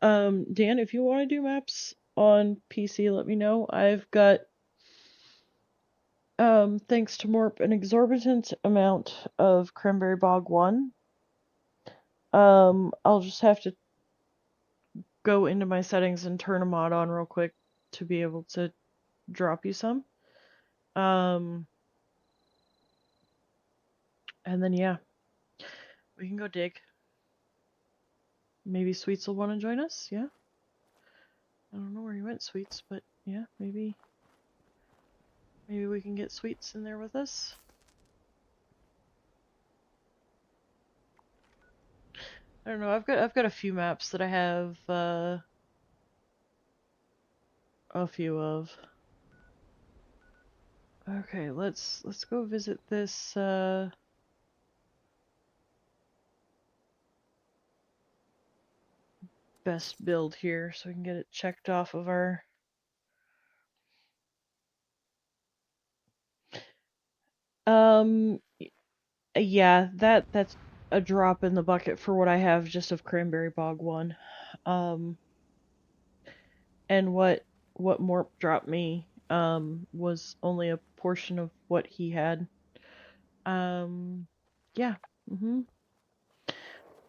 Dan, if you want to do maps on PC, let me know. I've got Thanks to Morp, an exorbitant amount of Cranberry Bog 1. I'll just have to go into my settings and turn a mod on real quick to be able to drop you some. And then yeah, we can go dig. Maybe Sweets will want to join us, yeah? I don't know where you went, Sweets, but yeah, maybe we can get Sweets in there with us. I don't know, I've got a few maps that I have a few of. Okay, let's go visit this best build here so we can get it checked off of our yeah, that's a drop in the bucket for what I have just of Cranberry Bog 1. And what Morp dropped me was only a portion of what he had. Yeah.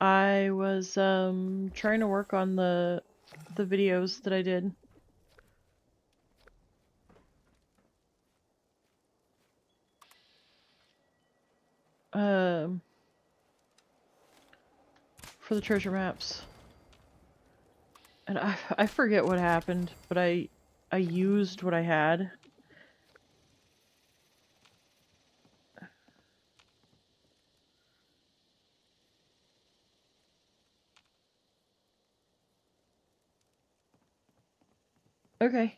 I was trying to work on the videos that I did. For the treasure maps. And I forget what happened, but I used what I had. Okay.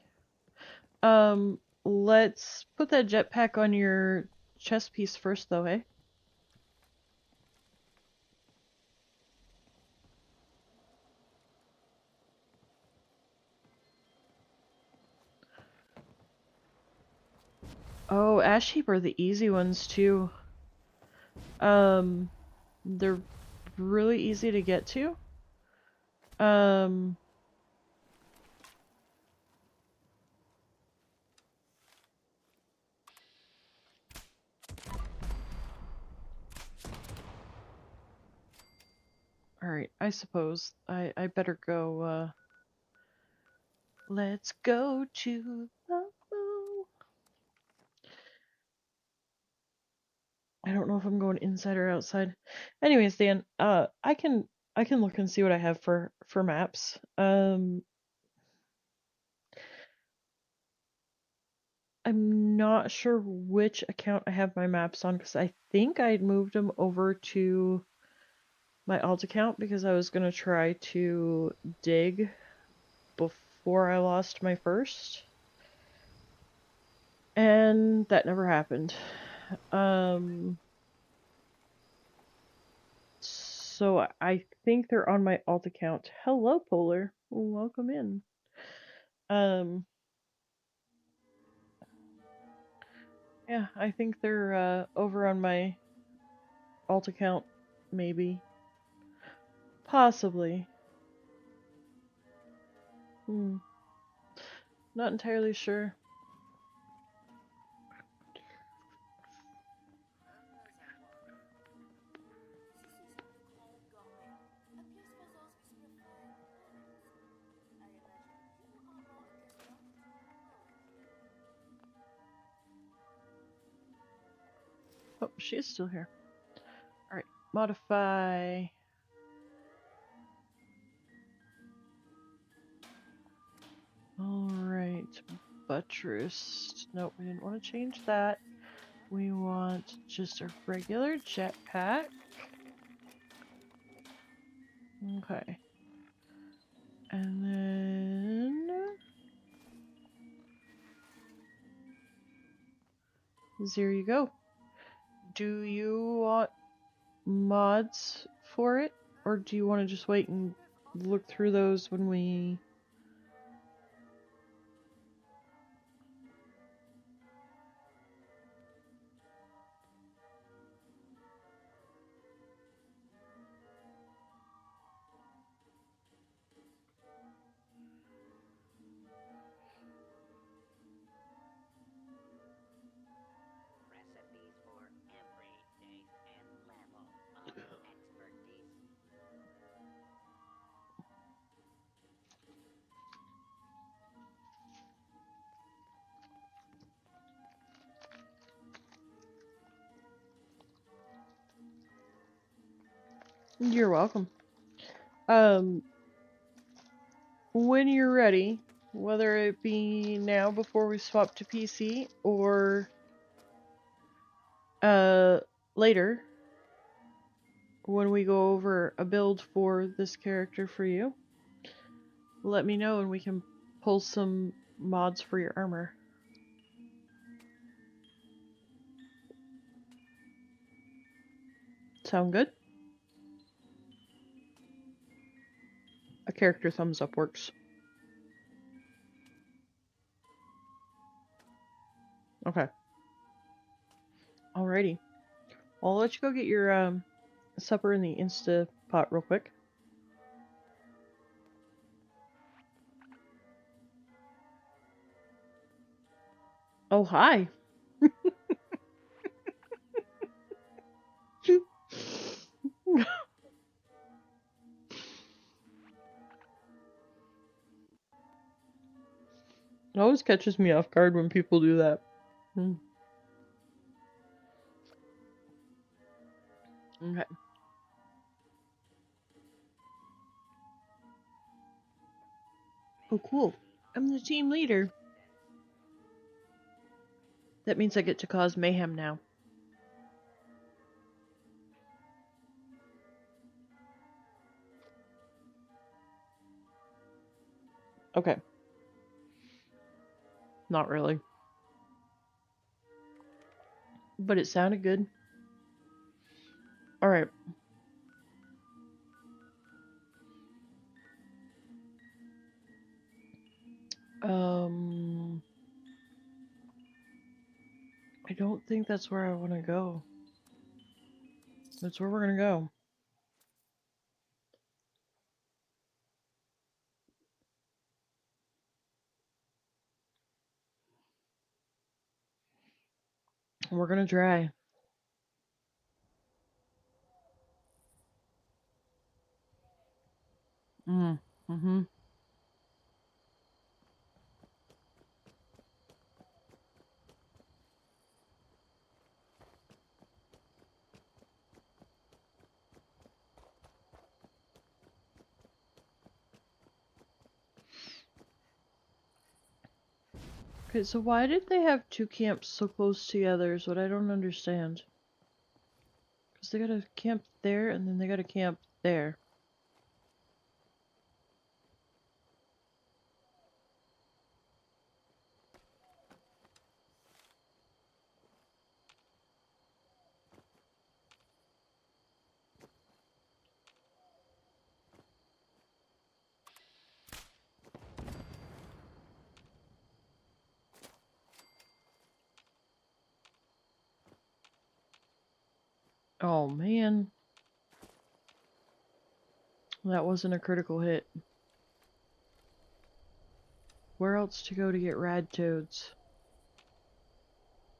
Let's put that jetpack on your chest piece first though, eh? Oh, ash heap are the easy ones too. They're really easy to get to. Alright, I suppose I better go, let's go to the moon. I don't know if I'm going inside or outside. Anyways, Dan, I can look and see what I have for maps. I'm not sure which account I have my maps on because I think I'd moved them over to my alt account because I was gonna try to dig before I lost my first. And that never happened. So I think they're on my alt account. Hello, Polar. Welcome in. Yeah, I think they're over on my alt account, maybe. Possibly. Not entirely sure. Oh, she is still here. Alright, modify. Alright, buttress. Nope, we didn't want to change that. We want just a regular jetpack. Okay. And then... there you go. Do you want mods for it? Or do you want to just wait and look through those when we... You're welcome. When you're ready, whether it be now before we swap to PC or later when we go over a build for this character for you, let me know and we can pull some mods for your armor. Sound good? A character thumbs up works. Okay. Alrighty. I'll let you go get your supper in the Insta pot real quick. Oh, hi. It always catches me off guard when people do that. Okay. Oh, cool. I'm the team leader. That means I get to cause mayhem now. Okay. Not really. But it sounded good. Alright. I don't think that's where I want to go. That's where we're gonna go. We're gonna try. Mm-hmm. Okay, so why did they have two camps so close together is what I don't understand. Because they got a camp there, and then they got a camp there. Oh, man. That wasn't a critical hit. Where else to go to get rad toads?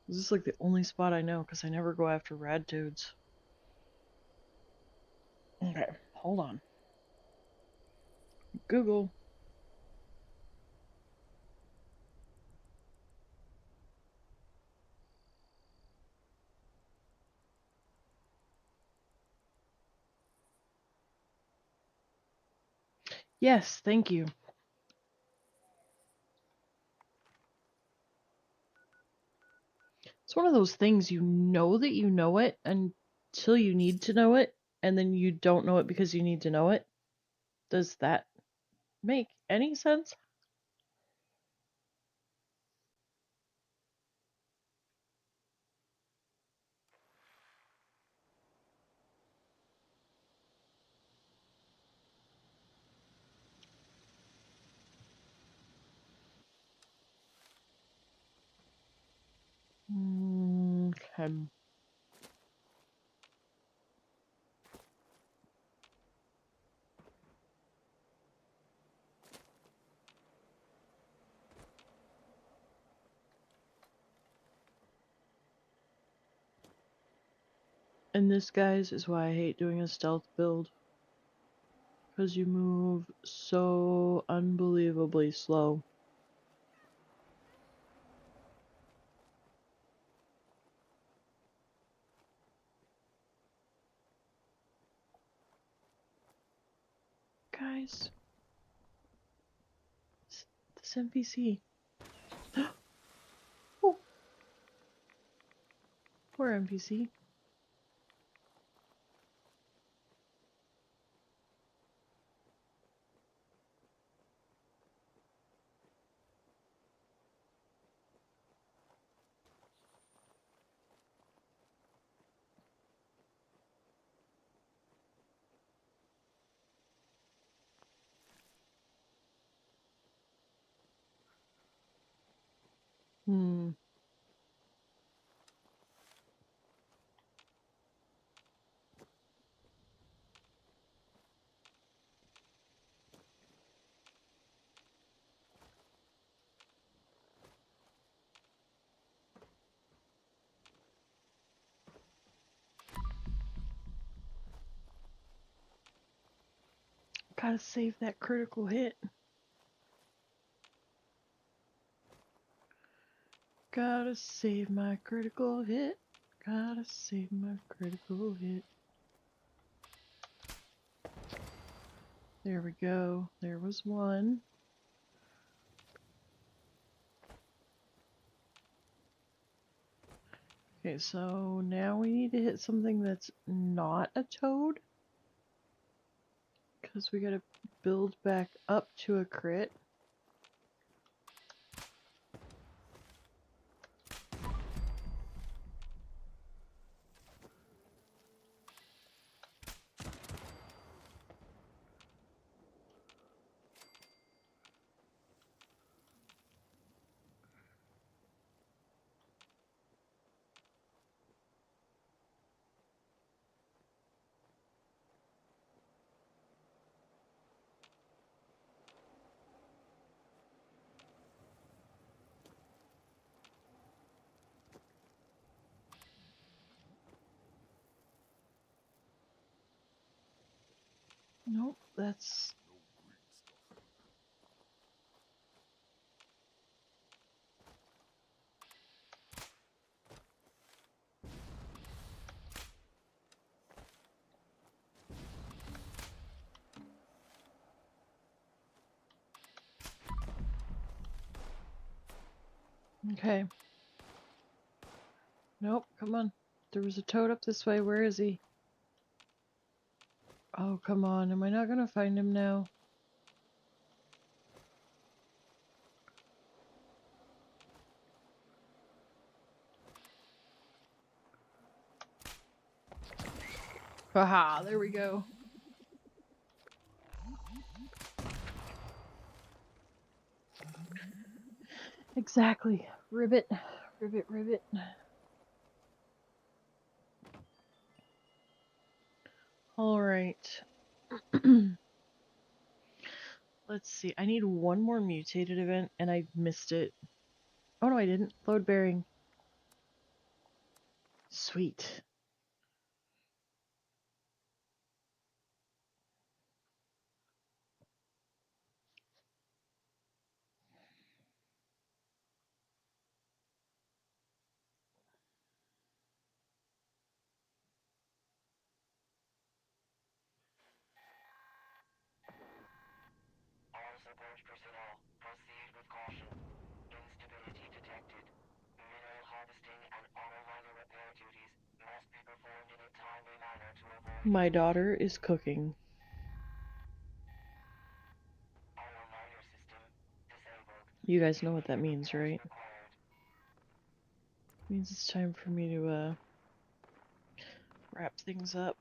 This is like the only spot I know, because I never go after rad toads. Okay, hold on. Google. Yes, thank you. It's one of those things you know that you know it until you need to know it, and then you don't know it because you need to know it. Does that make any sense? Okay. And this, guys, is why I hate doing a stealth build. Because you move so unbelievably slow. guys. This NPC. Oh. Poor NPC. Hmm. Gotta save that critical hit. Gotta save my critical hit. Gotta save my critical hit. There we go. There was one. Okay, so now we need to hit something that's not a toad. Because we gotta build back up to a crit. Nope, that's... Okay. Nope, come on. There was a toad up this way. Where is he? Oh, come on. Am I not gonna find him now? Haha, there we go. Exactly. Ribbit. Ribbit, ribbit. Alright. Let's see. I need one more mutated event, and I missed it. Oh no, I didn't. Load bearing. Sweet. All support personnel, proceed with caution. Instability detected. Mineral harvesting and auto miner repair duties must be performed in a timely manner to avoid... My daughter is cooking. Auto miner system disabled. You guys know what that means, right? Means it's time for me to wrap things up.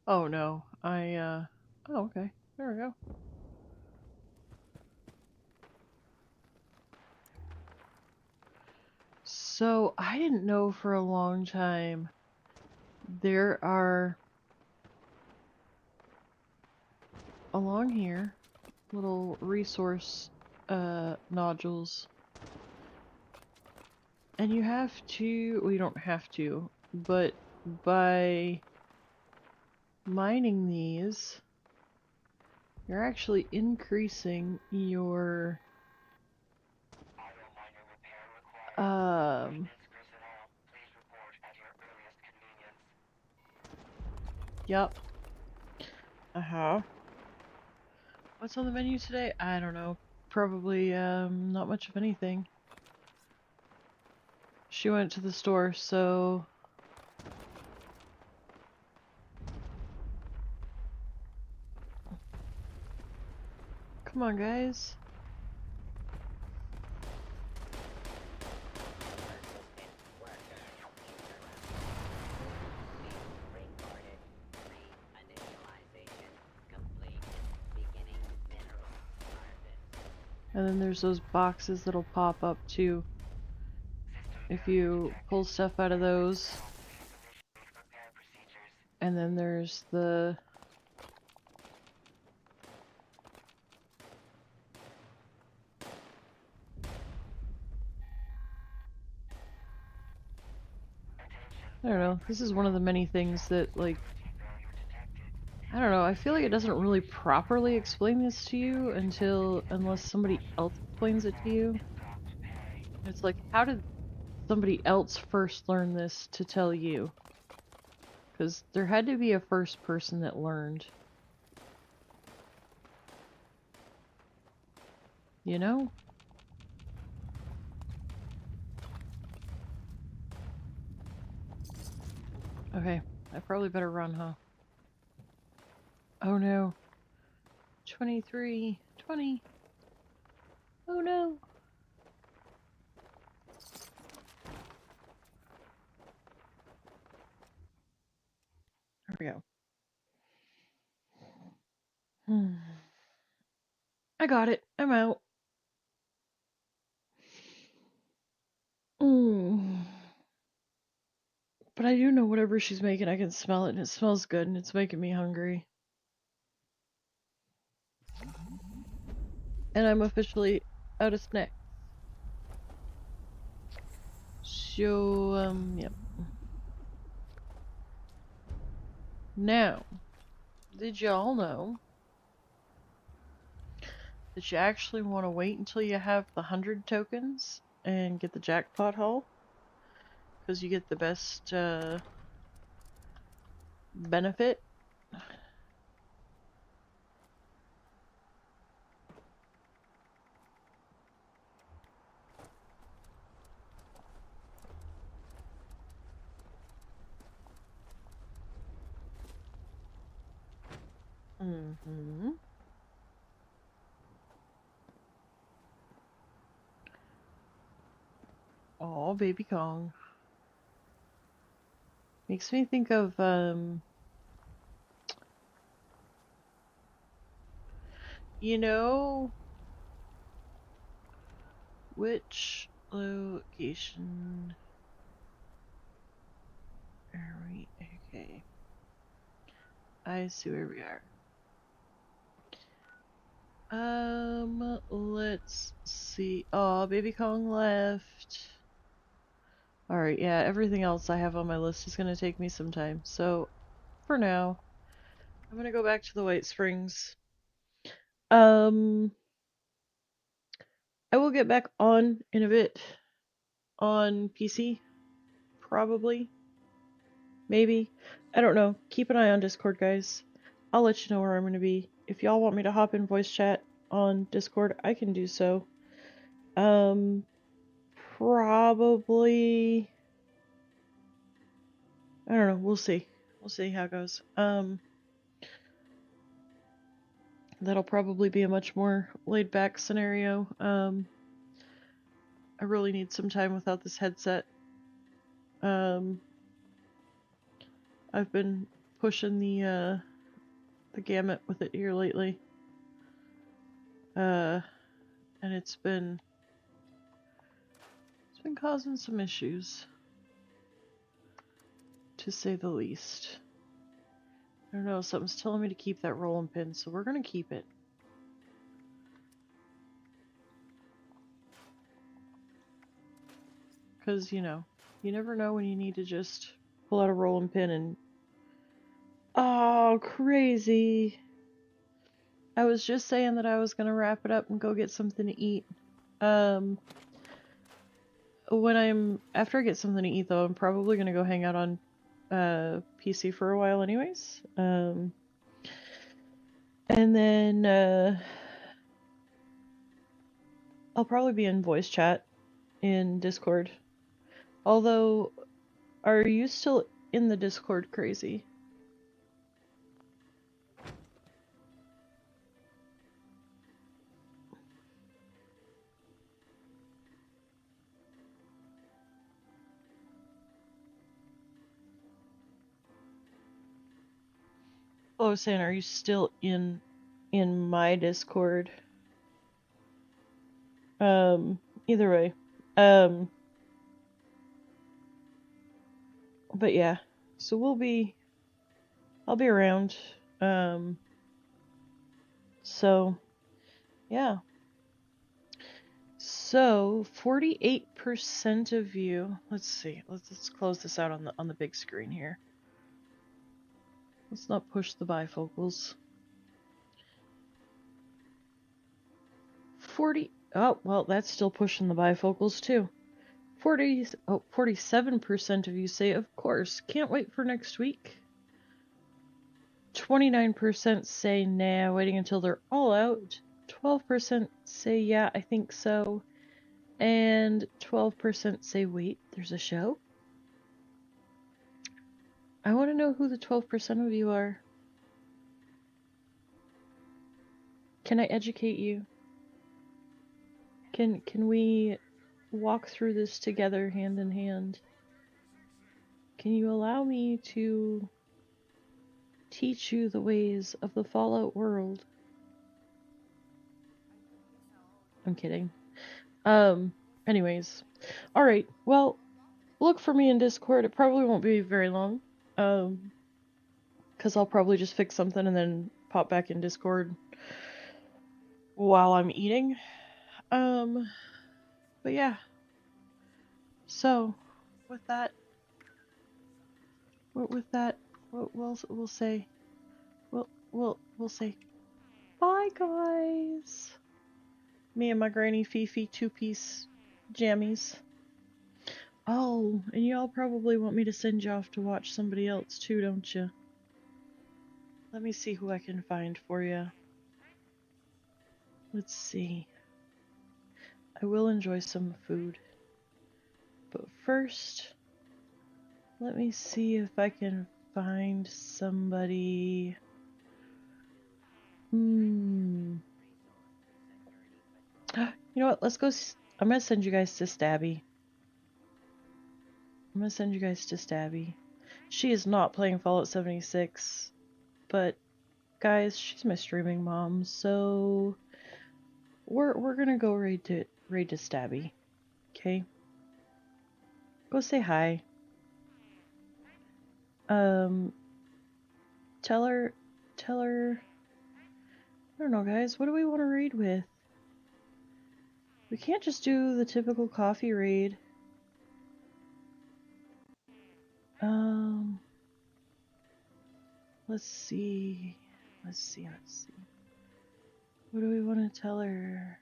Oh no, oh okay, there we go. So, I didn't know for a long time there are along here little resource nodules, and you have to, well, you don't have to, but by mining these You're actually increasing your Yup. Uh-huh. What's on the menu today? I don't know. Probably not much of anything. She went to the store, so come on, guys. And then there's those boxes that'll pop up too. If you pull stuff out of those. And then there's the I don't know, this is one of the many things that, like, I don't know, I feel like it doesn't really properly explain this to you unless somebody else explains it to you. It's like, how did somebody else first learn this to tell you? Because there had to be a first person that learned. You know? Okay, I probably better run, huh? Oh no. 23, 20. Oh no. There we go. I got it. I'm out. But I do know whatever she's making, I can smell it, and it smells good, and it's making me hungry. And I'm officially out of snacks. So, yep. Now, did y'all know that you actually want to wait until you have the 100 tokens and get the jackpot haul? Because you get the best, benefit. Mm-hmm. Oh, Baby Kong. Makes me think of, you know, which location are we? Okay. I see where we are. Let's see. Oh, Baby Kong left. Alright, yeah, everything else I have on my list is gonna take me some time. So, for now, I'm gonna go back to the White Springs. I will get back on in a bit on PC. Probably. Maybe. I don't know. Keep an eye on Discord, guys. I'll let you know where I'm gonna be. If y'all want me to hop in voice chat on Discord, I can do so. Probably... I don't know. We'll see. We'll see how it goes. That'll probably be a much more laid-back scenario. I really need some time without this headset. I've been pushing the gamut with it here lately. And it's been causing some issues, to say the least. I don't know, something's telling me to keep that rolling pin, so we're gonna keep it. Because, you know, you never know when you need to just pull out a rolling pin and... Oh, crazy! I was just saying that I was gonna wrap it up and go get something to eat. After I get something to eat though, I'm probably gonna go hang out on PC for a while anyways. And then I'll probably be in voice chat in Discord. Although, are you still in the Discord, Crazy? Oh, I was saying, are you still in my Discord? Either way. But yeah. So I'll be around. So yeah. So 48% of you, let's see. Let's close this out on the big screen here. Let's not push the bifocals. Oh, well, that's still pushing the bifocals too. 47% of you say, of course, can't wait for next week. 29% say, nah, waiting until they're all out. 12% say, yeah, I think so. And 12% say, wait, there's a show? I want to know who the 12% of you are. Can I educate you? Can we walk through this together hand in hand? Can you allow me to teach you the ways of the Fallout world? I'm kidding. Anyways. Alright, well, look for me in Discord. It probably won't be very long. Because I'll probably just fix something and then pop back in Discord while I'm eating. But yeah. So, with that, we'll say, we'll say, bye guys. Me and my Granny Fifi 2-piece jammies. Oh, and y'all probably want me to send you off to watch somebody else too, don't you? Let me see who I can find for you. Let's see. I will enjoy some food. But first, let me see if I can find somebody. You know what? Let's go. I'm gonna send you guys to Stabby. She is not playing Fallout 76, but guys, she's my streaming mom, so we're gonna go raid to Stabby. Okay? Go say hi. Tell her. I don't know, guys. What do we want to raid with? We can't just do the typical coffee raid. Let's see. What do we want to tell her?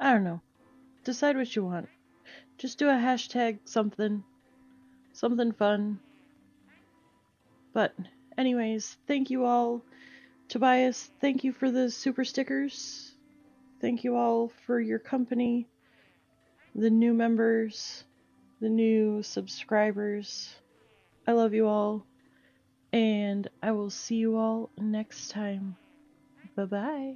I don't know. Decide what you want. Just do a hashtag something fun. But anyways, thank you all. Tobias, thank you for the super stickers. Thank you all for your company. The new members, the new subscribers. I love you all. And I will see you all next time. Bye-bye.